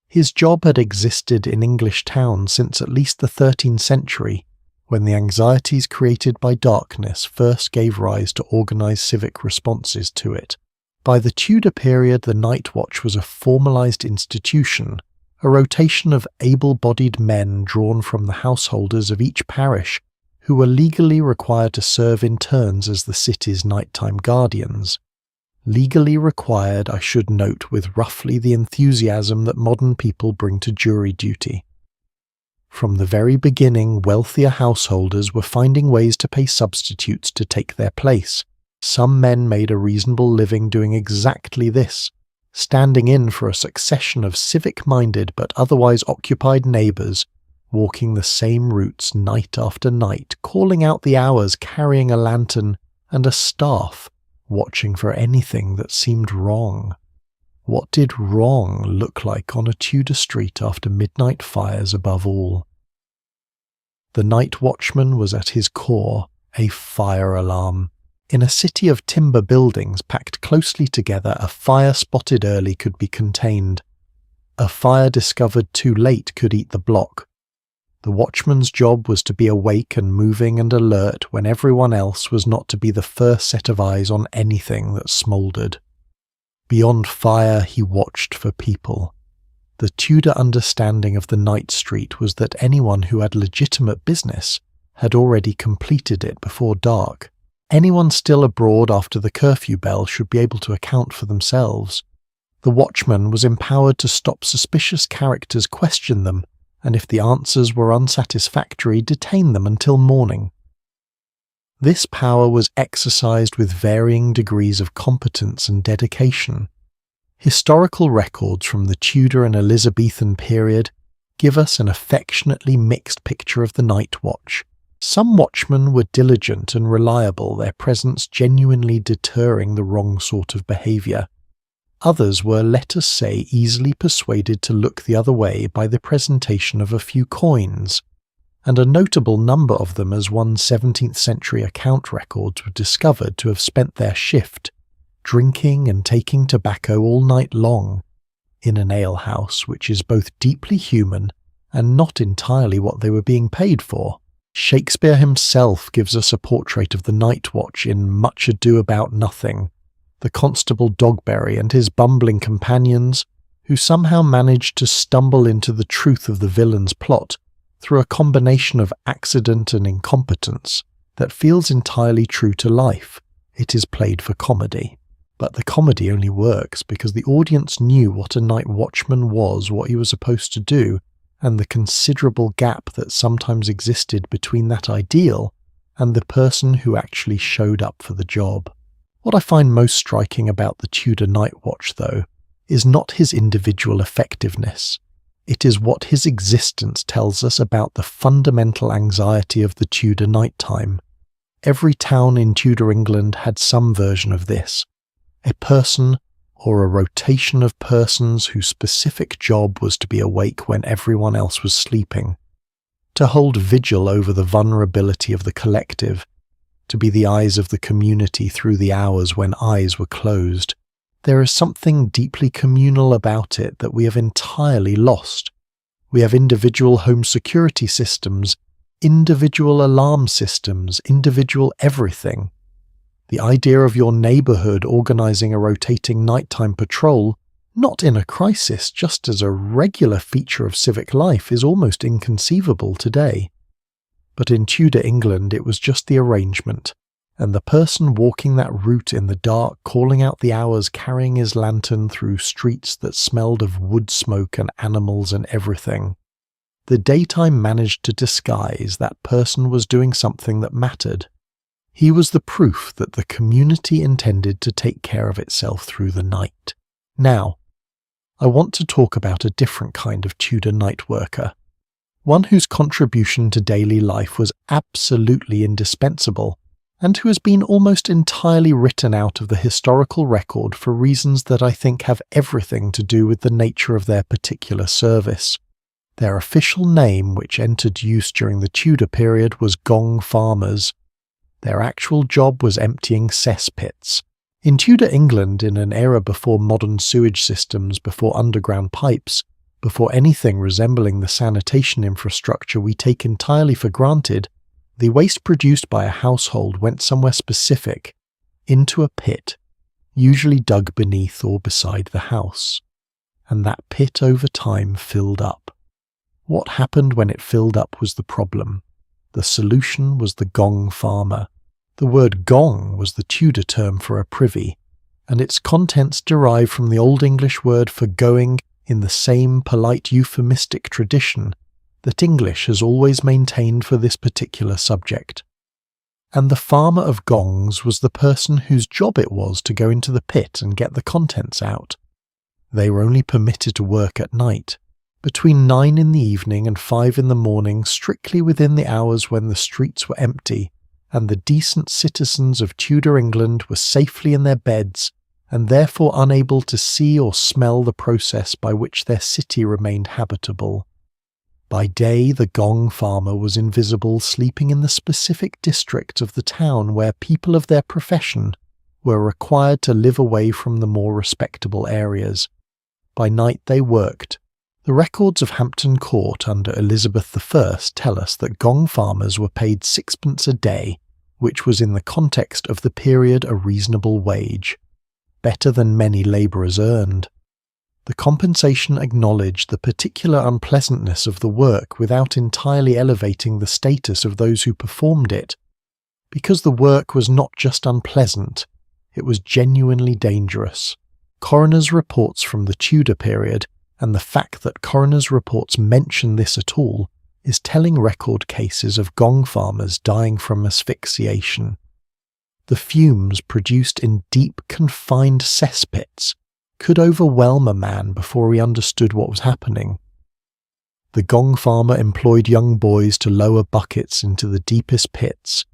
His job had existed in English towns since at least the 13th century, when the anxieties created by darkness first gave rise to organised civic responses to it. By the Tudor period, the night watch was a formalised institution, a rotation of able-bodied men drawn from the householders of each parish, who were legally required to serve in turns as the city's nighttime guardians. Legally required, I should note, with roughly the enthusiasm that modern people bring to jury duty. From the very beginning, wealthier householders were finding ways to pay substitutes to take their place. Some men made a reasonable living doing exactly this, standing in for a succession of civic-minded but otherwise occupied neighbours, walking the same routes night after night, calling out the hours, carrying a lantern and a staff, watching for anything that seemed wrong. What did wrong look like on a Tudor street after midnight fires above all? The night watchman was at his core a fire alarm. In a city of timber buildings packed closely together, a fire spotted early could be contained. A fire discovered too late could eat the block. The watchman's job was to be awake and moving and alert when everyone else was not to be the first set of eyes on anything that smouldered. Beyond fire, he watched for people. The Tudor understanding of the night street was that anyone who had legitimate business had already completed it before dark. Anyone still abroad after the curfew bell should be able to account for themselves. The watchman was empowered to stop suspicious characters, question them, and if the answers were unsatisfactory, detain them until morning. This power was exercised with varying degrees of competence and dedication. Historical records from the Tudor and Elizabethan period give us an affectionately mixed picture of the night watch. Some watchmen were diligent and reliable, their presence genuinely deterring the wrong sort of behaviour. Others were, let us say, easily persuaded to look the other way by the presentation of a few coins, and a notable number of them, as one 17th-century account records were discovered to have spent their shift drinking and taking tobacco all night long, in an alehouse which is both deeply human and not entirely what they were being paid for. Shakespeare himself gives us a portrait of the night watch in Much Ado About Nothing, the Constable Dogberry and his bumbling companions, who somehow managed to stumble into the truth of the villain's plot through a combination of accident and incompetence that feels entirely true to life. It is played for comedy. But the comedy only works because the audience knew what a night watchman was, what he was supposed to do, and the considerable gap that sometimes existed between that ideal and the person who actually showed up for the job. What I find most striking about the Tudor night watch, though, is not his individual effectiveness. It is what his existence tells us about the fundamental anxiety of the Tudor nighttime. Every town in Tudor England had some version of this. A person or a rotation of persons whose specific job was to be awake when everyone else was sleeping, to hold vigil over the vulnerability of the collective, to be the eyes of the community through the hours when eyes were closed. There is something deeply communal about it that we have entirely lost. We have individual home security systems, individual alarm systems, individual everything. The idea of your neighbourhood organising a rotating nighttime patrol, not in a crisis, just as a regular feature of civic life, is almost inconceivable today. But in Tudor England it was just the arrangement, and the person walking that route in the dark, calling out the hours, carrying his lantern through streets that smelled of wood smoke and animals and everything. The daytime managed to disguise that person was doing something that mattered. He was the proof that the community intended to take care of itself through the night. Now, I want to talk about a different kind of Tudor night worker, one whose contribution to daily life was absolutely indispensable, and who has been almost entirely written out of the historical record for reasons that I think have everything to do with the nature of their particular service. Their official name, which entered use during the Tudor period, was gong farmers. Their actual job was emptying cesspits. In Tudor England, in an era before modern sewage systems, before underground pipes, before anything resembling the sanitation infrastructure we take entirely for granted, the waste produced by a household went somewhere specific, into a pit, usually dug beneath or beside the house. And that pit over time filled up. What happened when it filled up was the problem. The solution was the gong farmer. The word gong was the Tudor term for a privy, and its contents derive from the Old English word for going in the same polite euphemistic tradition that English has always maintained for this particular subject. And the farmer of gongs was the person whose job it was to go into the pit and get the contents out. They were only permitted to work at night, between 9 in the evening and 5 in the morning, strictly within the hours when the streets were empty and the decent citizens of Tudor England were safely in their beds and therefore unable to see or smell the process by which their city remained habitable. By day, the gong farmer was invisible, sleeping in the specific district of the town where people of their profession were required to live away from the more respectable areas. By night they worked. The records of Hampton Court under Elizabeth I tell us that gong farmers were paid 6pence a day, which was in the context of the period a reasonable wage, better than many labourers earned. The compensation acknowledged the particular unpleasantness of the work without entirely elevating the status of those who performed it, because the work was not just unpleasant, it was genuinely dangerous. Coroner's reports from the Tudor period, and the fact that coroner's reports mention this at all, is telling record cases of gong farmers dying from asphyxiation. The fumes produced in deep, confined cesspits could overwhelm a man before he understood what was happening. The gong farmer employed young boys to lower buckets into the deepest pits,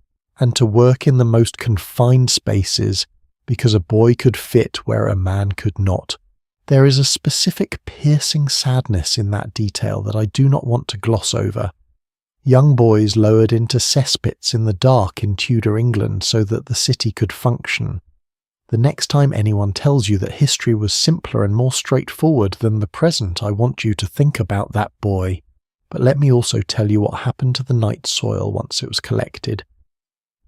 and to work in the most confined spaces because a boy could fit where a man could not. There is a specific piercing sadness in that detail that I do not want to gloss over. Young boys lowered into cesspits in the dark in Tudor England so that the city could function. The next time anyone tells you that history was simpler and more straightforward than the present, I want you to think about that boy. But let me also tell you what happened to the night soil once it was collected.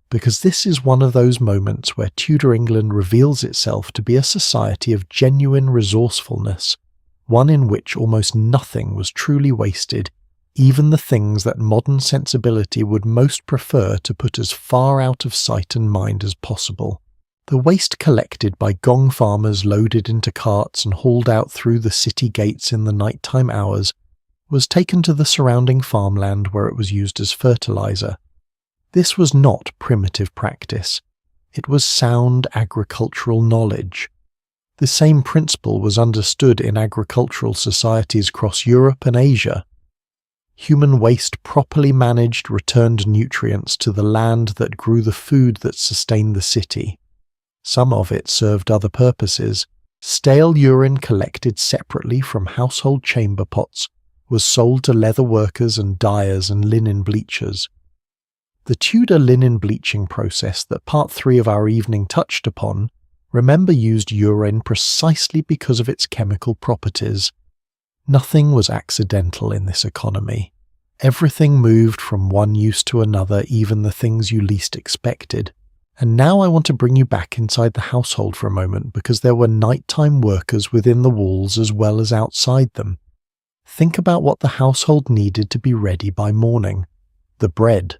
Because this is one of those moments where Tudor England reveals itself to be a society of genuine resourcefulness, one in which almost nothing was truly wasted, even the things that modern sensibility would most prefer to put as far out of sight and mind as possible. The waste collected by gong farmers loaded into carts and hauled out through the city gates in the nighttime hours was taken to the surrounding farmland where it was used as fertilizer. This was not primitive practice. It was sound agricultural knowledge. The same principle was understood in agricultural societies across Europe and Asia. Human waste properly managed returned nutrients to the land that grew the food that sustained the city. Some of it served other purposes. Stale urine collected separately from household chamber pots was sold to leather workers and dyers and linen bleachers. The Tudor linen bleaching process that Part 3 of our evening touched upon, remember, used urine precisely because of its chemical properties. Nothing was accidental in this economy. Everything moved from one use to another, even the things you least expected. And now I want to bring you back inside the household for a moment, because there were nighttime workers within the walls as well as outside them. Think about what the household needed to be ready by morning. The bread.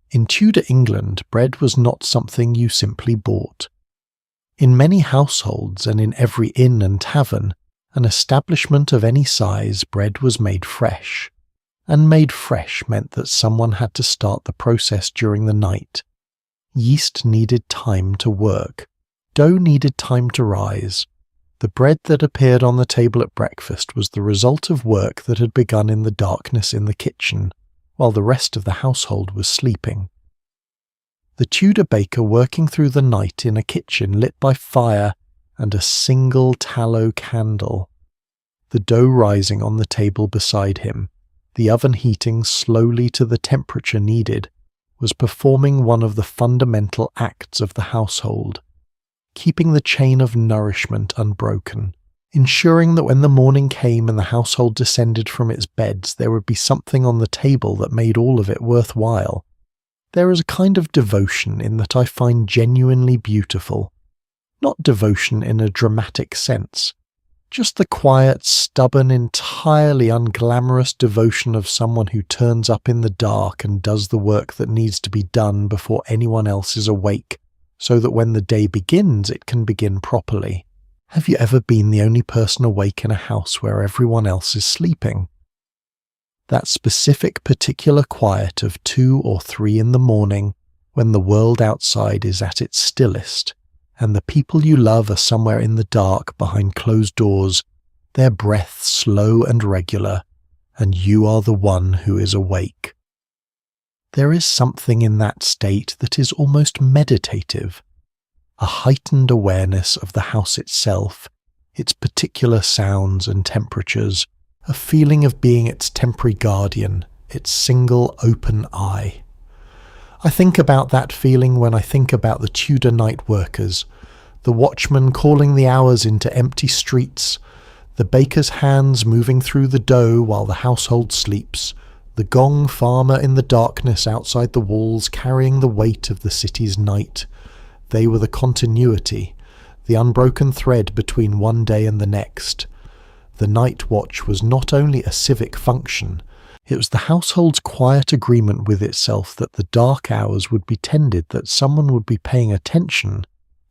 In Tudor England, bread was not something you simply bought. In many households and in every inn and tavern, an establishment of any size, bread was made fresh. And made fresh meant that someone had to start the process during the night. Yeast needed time to work. Dough needed time to rise. The bread that appeared on the table at breakfast was the result of work that had begun in the darkness in the kitchen, while the rest of the household was sleeping. The Tudor baker working through the night in a kitchen lit by fire and a single tallow candle. The dough rising on the table beside him, the oven heating slowly to the temperature needed, was performing one of the fundamental acts of the household, keeping the chain of nourishment unbroken, ensuring that when the morning came and the household descended from its beds, there would be something on the table that made all of it worthwhile. There is a kind of devotion in that I find genuinely beautiful. Not devotion in a dramatic sense, just the quiet, stubborn, entirely unglamorous devotion of someone who turns up in the dark and does the work that needs to be done before anyone else is awake, so that when the day begins, it can begin properly. Have you ever been the only person awake in a house where everyone else is sleeping? That specific particular quiet of 2 or 3 in the morning, when the world outside is at its stillest, and the people you love are somewhere in the dark behind closed doors, their breath slow and regular, and you are the one who is awake. There is something in that state that is almost meditative, a heightened awareness of the house itself, its particular sounds and temperatures, a feeling of being its temporary guardian, its single open eye. I think about that feeling when I think about the Tudor night workers, the watchman calling the hours into empty streets, the baker's hands moving through the dough while the household sleeps, the gong farmer in the darkness outside the walls carrying the weight of the city's night. They were the continuity, the unbroken thread between one day and the next. The night watch was not only a civic function, it was the household's quiet agreement with itself that the dark hours would be tended, that someone would be paying attention,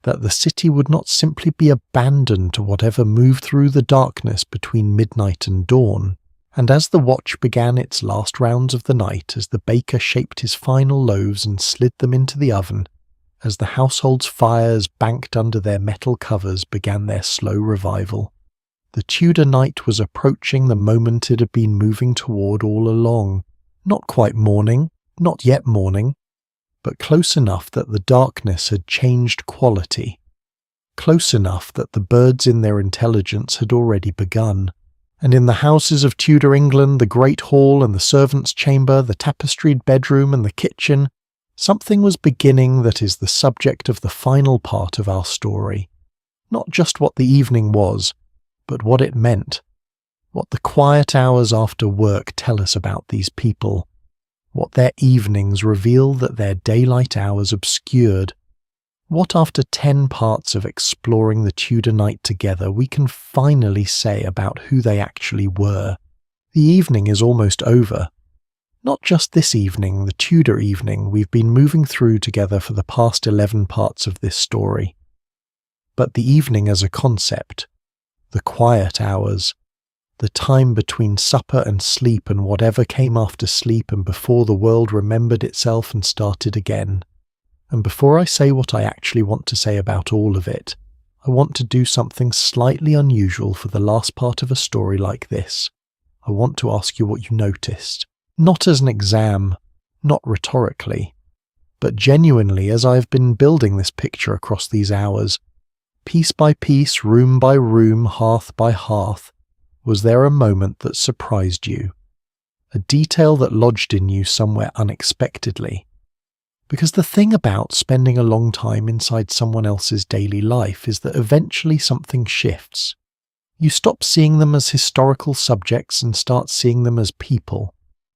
that the city would not simply be abandoned to whatever moved through the darkness between midnight and dawn. And as the watch began its last rounds of the night, as the baker shaped his final loaves and slid them into the oven, as the household's fires banked under their metal covers began their slow revival, the Tudor night was approaching the moment it had been moving toward all along. Not quite morning, not yet morning, but close enough that the darkness had changed quality, close enough that the birds in their intelligence had already begun. And in the houses of Tudor England, the great hall and the servants' chamber, the tapestried bedroom and the kitchen, Something was beginning that is the subject of the final part of our story. Not just what the evening was, but what it meant. What the quiet hours after work tell us about these people. What their evenings reveal that their daylight hours obscured. What after 10 parts of exploring the Tudor night together we can finally say about who they actually were. The evening is almost over. Not just this evening, the Tudor evening we've been moving through together for the past 11 parts of this story. But the evening as a concept, the quiet hours, the time between supper and sleep and whatever came after sleep and before the world remembered itself and started again. And before I say what I actually want to say about all of it, I want to do something slightly unusual for the last part of a story like this. I want to ask you what you noticed. Not as an exam, not rhetorically, but genuinely as I have been building this picture across these hours. Piece by piece, room by room, hearth by hearth, was there a moment that surprised you? A detail that lodged in you somewhere unexpectedly? Because the thing about spending a long time inside someone else's daily life is that eventually something shifts. You stop seeing them as historical subjects and start seeing them as people.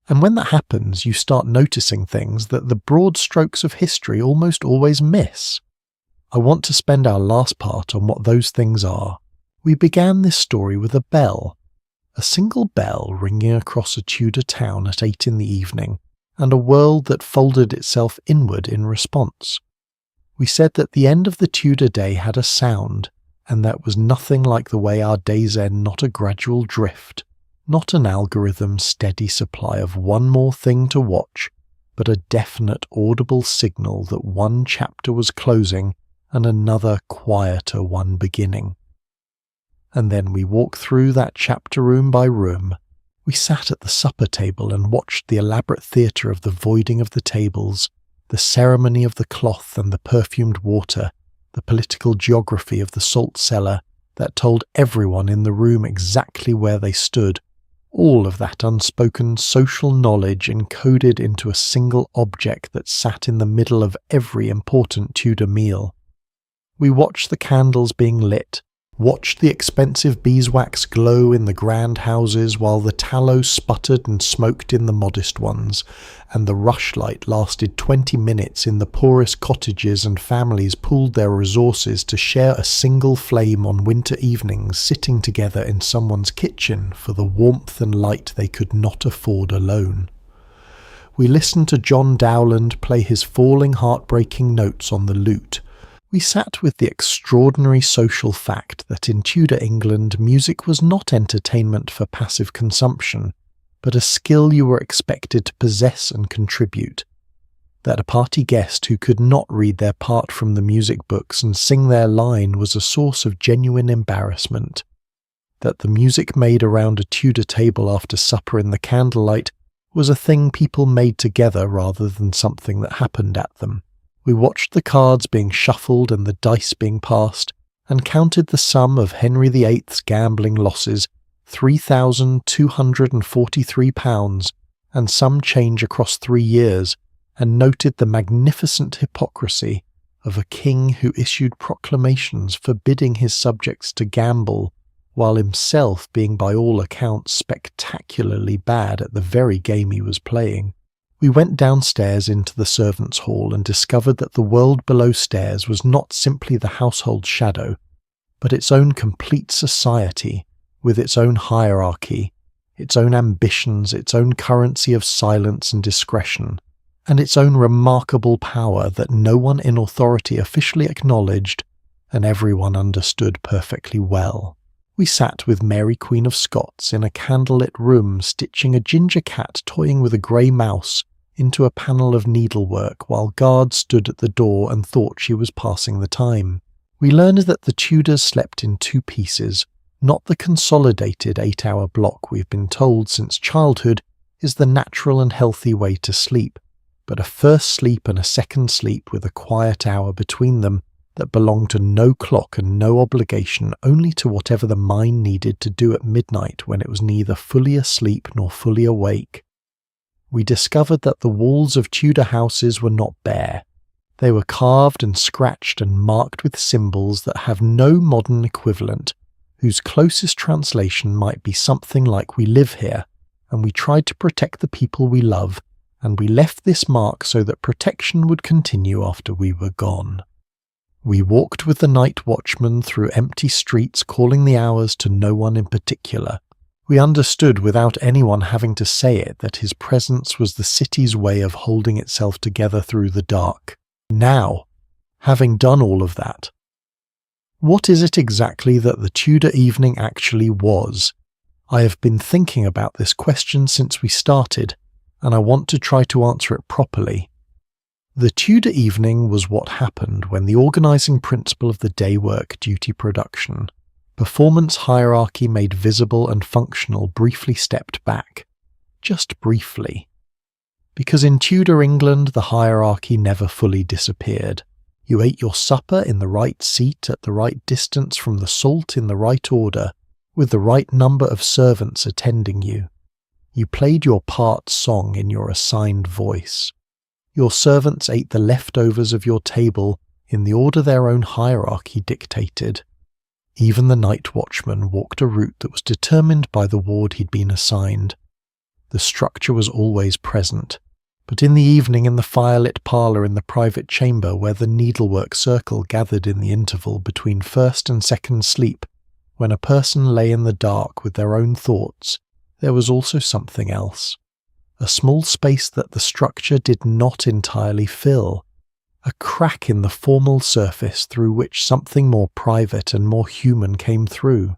And when that happens, you start noticing things that the broad strokes of history almost always miss. I want to spend our last part on what those things are. We began this story with a bell. A single bell ringing across a Tudor town at 8 in the evening, and a world that folded itself inward in response. We said that the end of the Tudor day had a sound, and that was nothing like the way our days end, not a gradual drift. Not an algorithm steady supply of one more thing to watch, but a definite audible signal that one chapter was closing and another quieter one beginning. And then we walked through that chapter room by room. We sat at the supper table and watched the elaborate theatre of the voiding of the tables, the ceremony of the cloth and the perfumed water, the political geography of the salt cellar that told everyone in the room exactly where they stood. All of that unspoken social knowledge encoded into a single object that sat in the middle of every important Tudor meal. We watched the candles being lit, watched the expensive beeswax glow in the grand houses while the tallow sputtered and smoked in the modest ones, and the rushlight lasted 20 minutes in the poorest cottages, and families pooled their resources to share a single flame on winter evenings, sitting together in someone's kitchen for the warmth and light they could not afford alone. We listened to John Dowland play his falling, heartbreaking notes on the lute. We sat with the extraordinary social fact that in Tudor England music was not entertainment for passive consumption, but a skill you were expected to possess and contribute. That a party guest who could not read their part from the music books and sing their line was a source of genuine embarrassment. That the music made around a Tudor table after supper in the candlelight was a thing people made together rather than something that happened at them. We watched the cards being shuffled and the dice being passed, and counted the sum of Henry VIII's gambling losses, £3,243, and some change across 3 years, and noted the magnificent hypocrisy of a king who issued proclamations forbidding his subjects to gamble, while himself being by all accounts spectacularly bad at the very game he was playing. We went downstairs into the servants' hall and discovered that the world below stairs was not simply the household shadow, but its own complete society, with its own hierarchy, its own ambitions, its own currency of silence and discretion, and its own remarkable power that no one in authority officially acknowledged and everyone understood perfectly well. We sat with Mary Queen of Scots in a candlelit room stitching a ginger cat toying with a grey mouse into a panel of needlework while guards stood at the door and thought she was passing the time. We learned that the Tudors slept in 2 pieces, not the consolidated 8-hour block we've been told since childhood is the natural and healthy way to sleep, but a first sleep and a second sleep with a quiet hour between them that belonged to no clock and no obligation, only to whatever the mind needed to do at midnight when it was neither fully asleep nor fully awake. we discovered that the walls of Tudor houses were not bare. They were carved and scratched and marked with symbols that have no modern equivalent, whose closest translation might be something like "we live here," and we tried to protect the people we love, and we left this mark so that protection would continue after we were gone. We walked with the night watchman through empty streets, calling the hours to no one in particular. We understood without anyone having to say it that his presence was the city's way of holding itself together through the dark. Now, having done all of that, what is it exactly that the Tudor evening actually was? I have been thinking about this question since we started, and I want to try to answer it properly. The Tudor evening was what happened when the organising principle of the day work duty production, performance hierarchy made visible and functional, briefly stepped back. Just briefly. Because in Tudor England the hierarchy never fully disappeared. You ate your supper in the right seat at the right distance from the salt in the right order, with the right number of servants attending you. You played your part song in your assigned voice. Your servants ate the leftovers of your table in the order their own hierarchy dictated. Even the night watchman walked a route that was determined by the ward he'd been assigned. The structure was always present, but in the evening in the firelit parlour in the private chamber where the needlework circle gathered in the interval between first and second sleep, when a person lay in the dark with their own thoughts, there was also something else. A small space that the structure did not entirely fill. A crack in the formal surface through which something more private and more human came through.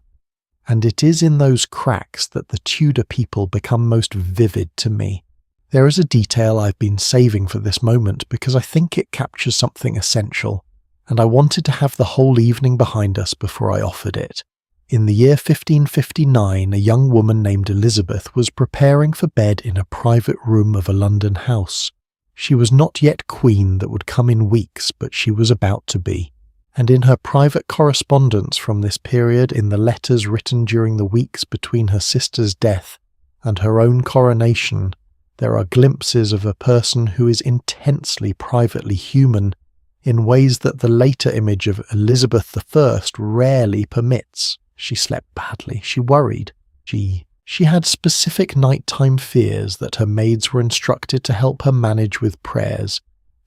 And it is in those cracks that the Tudor people become most vivid to me. There is a detail I've been saving for this moment because I think it captures something essential, and I wanted to have the whole evening behind us before I offered it. In the year 1559, a young woman named Elizabeth was preparing for bed in a private room of a London house. She was not yet queen that would come in weeks, but she was about to be. And in her private correspondence from this period, in the letters written during the weeks between her sister's death and her own coronation, there are glimpses of a person who is intensely privately human in ways that the later image of Elizabeth I rarely permits. She slept badly, she worried, she had specific nighttime fears that her maids were instructed to help her manage with prayers,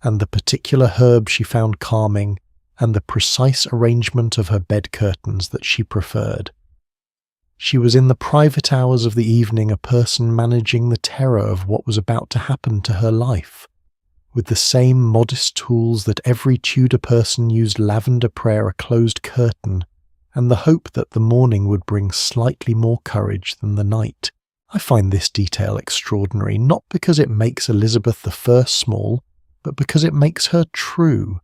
and the particular herb she found calming, and the precise arrangement of her bed curtains that she preferred. She was in the private hours of the evening a person managing the terror of what was about to happen to her life. With the same modest tools that every Tudor person used lavender prayer, a closed curtain, and the hope that the morning would bring slightly more courage than the night. I find this detail extraordinary, not because it makes Elizabeth I small, but because it makes her true.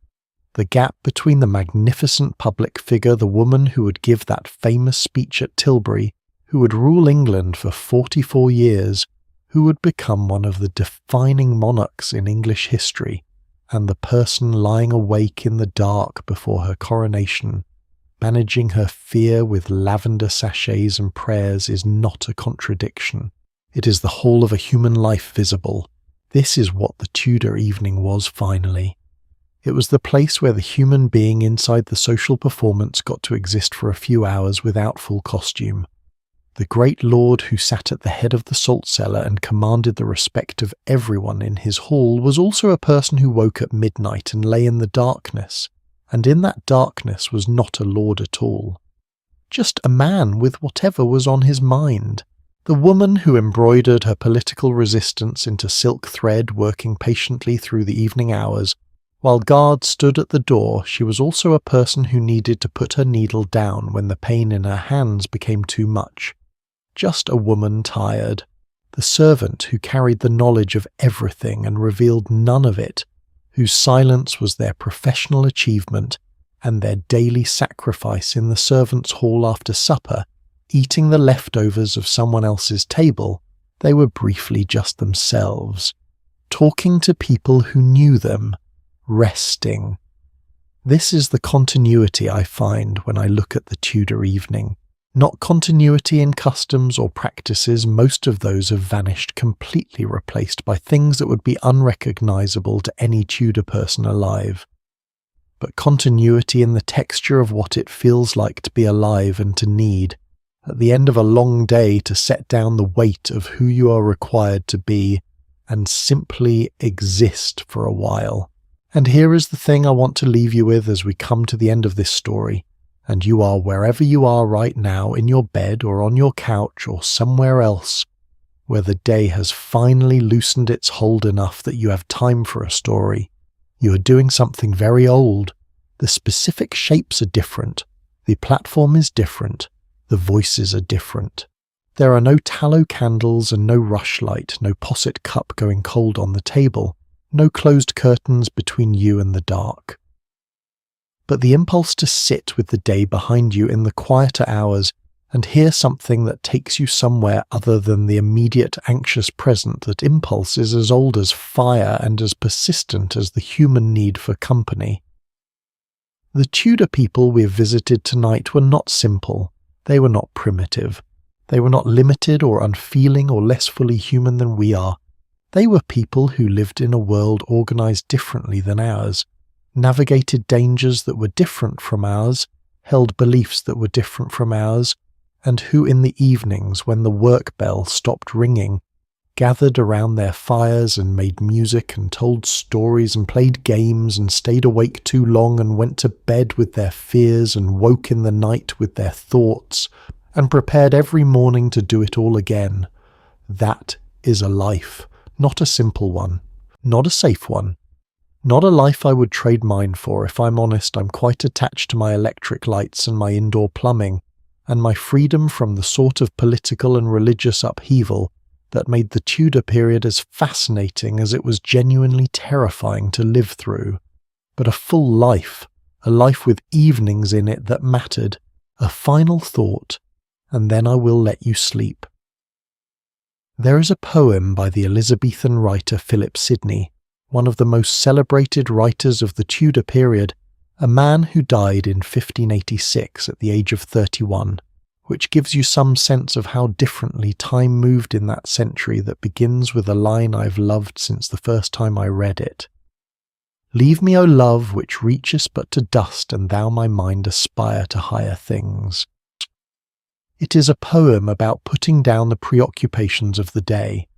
The gap between the magnificent public figure, the woman who would give that famous speech at Tilbury, who would rule England for 44 years, who would become one of the defining monarchs in English history, and the person lying awake in the dark before her coronation, managing her fear with lavender sachets and prayers, is not a contradiction. It is the whole of a human life visible. This is what the Tudor evening was finally. It was the place where the human being inside the social performance got to exist for a few hours without full costume. The great lord who sat at the head of the salt cellar and commanded the respect of everyone in his hall was also a person who woke at midnight and lay in the darkness, and in that darkness was not a lord at all. Just a man with whatever was on his mind. The woman who embroidered her political resistance into silk thread, working patiently through the evening hours. While guards stood at the door, she was also a person who needed to put her needle down when the pain in her hands became too much. Just a woman tired. The servant who carried the knowledge of everything and revealed none of it, whose silence was their professional achievement and their daily sacrifice in the servants' hall after supper, eating the leftovers of someone else's table. They were briefly just themselves, talking to people who knew them, resting. This is the continuity I find when I look at the Tudor evening. Not continuity in customs or practices, most of those have vanished, completely replaced by things that would be unrecognisable to any Tudor person alive. But continuity in the texture of what it feels like to be alive and to need, at the end of a long day, to set down the weight of who you are required to be and simply exist for a while. And here is the thing I want to leave you with as we come to the end of this story, and you are wherever you are right now, in your bed or on your couch or somewhere else, where the day has finally loosened its hold enough that you have time for a story. You are doing something very old. The specific shapes are different. The platform is different. The voices are different. There are no tallow candles and no rushlight, no posset cup going cold on the table, no closed curtains between you and the dark. But the impulse to sit with the day behind you in the quieter hours and hear something that takes you somewhere other than the immediate anxious present, that impulse is as old as fire and as persistent as the human need for company. The Tudor people we have visited tonight were not simple. They were not primitive. They were not limited or unfeeling or less fully human than we are. They were people who lived in a world organised differently than ours, navigated dangers that were different from ours, held beliefs that were different from ours, and who in the evenings, when the work bell stopped ringing, gathered around their fires and made music and told stories and played games and stayed awake too long and went to bed with their fears and woke in the night with their thoughts and prepared every morning to do it all again. That is a life, not a simple one, not a safe one, not a life I would trade mine for. If I'm honest, I'm quite attached to my electric lights and my indoor plumbing, and my freedom from the sort of political and religious upheaval that made the Tudor period as fascinating as it was genuinely terrifying to live through. But a full life, a life with evenings in it that mattered, a final thought, and then I will let you sleep. There is a poem by the Elizabethan writer Philip Sidney, one of the most celebrated writers of the Tudor period, a man who died in 1586 at the age of 31, which gives you some sense of how differently time moved in that century, that begins with a line I've loved since the first time I read it. "Leave me, O love, which reachest but to dust, and thou my mind aspire to higher things." It is a poem about putting down the preoccupations of the day,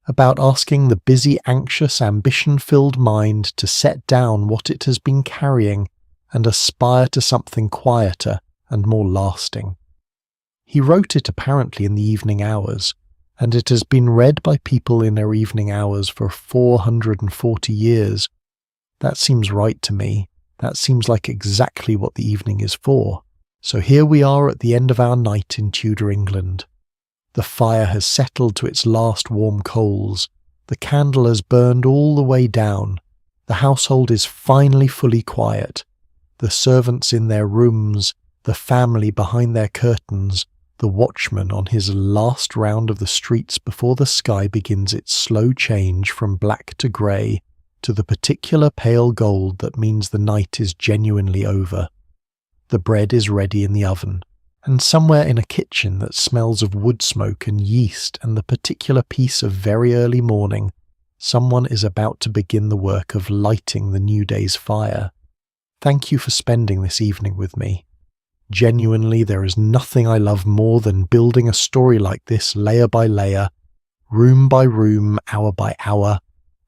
about asking the busy, anxious, ambition-filled mind to set down what it has been carrying and aspire to something quieter and more lasting. He wrote it apparently in the evening hours, and it has been read by people in their evening hours for 440 years. That seems right to me. That seems like exactly what the evening is for. So here we are at the end of our night in Tudor England. The fire has settled to its last warm coals. The candle has burned all the way down. The household is finally fully quiet. The servants in their rooms, the family behind their curtains, the watchman on his last round of the streets before the sky begins its slow change from black to grey to the particular pale gold that means the night is genuinely over. The bread is ready in the oven, and somewhere in a kitchen that smells of wood smoke and yeast and the particular piece of very early morning, someone is about to begin the work of lighting the new day's fire. Thank you for spending this evening with me. Genuinely, there is nothing I love more than building a story like this layer by layer, room by room, hour by hour,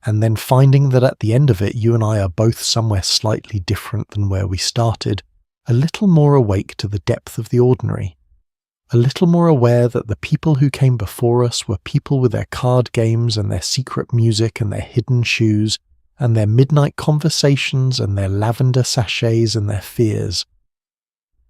and then finding that at the end of it you and I are both somewhere slightly different than where we started, a little more awake to the depth of the ordinary, a little more aware that the people who came before us were people with their card games and their secret music and their hidden shoes and their midnight conversations and their lavender sachets and their fears.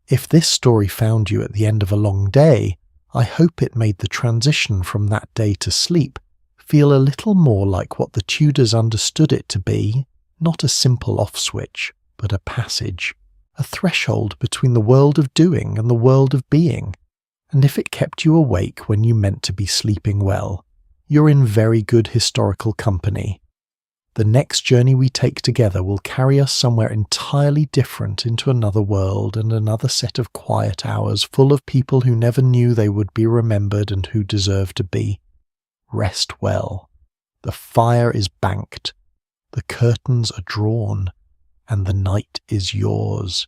If this story found you at the end of a long day, I hope it made the transition from that day to sleep feel a little more like what the Tudors understood it to be, not a simple off switch, but a passage, a threshold between the world of doing and the world of being. And if it kept you awake when you meant to be sleeping well, you're in very good historical company. The next journey we take together will carry us somewhere entirely different, into another world and another set of quiet hours full of people who never knew they would be remembered and who deserve to be. Rest well. The fire is banked, the curtains are drawn, and the night is yours.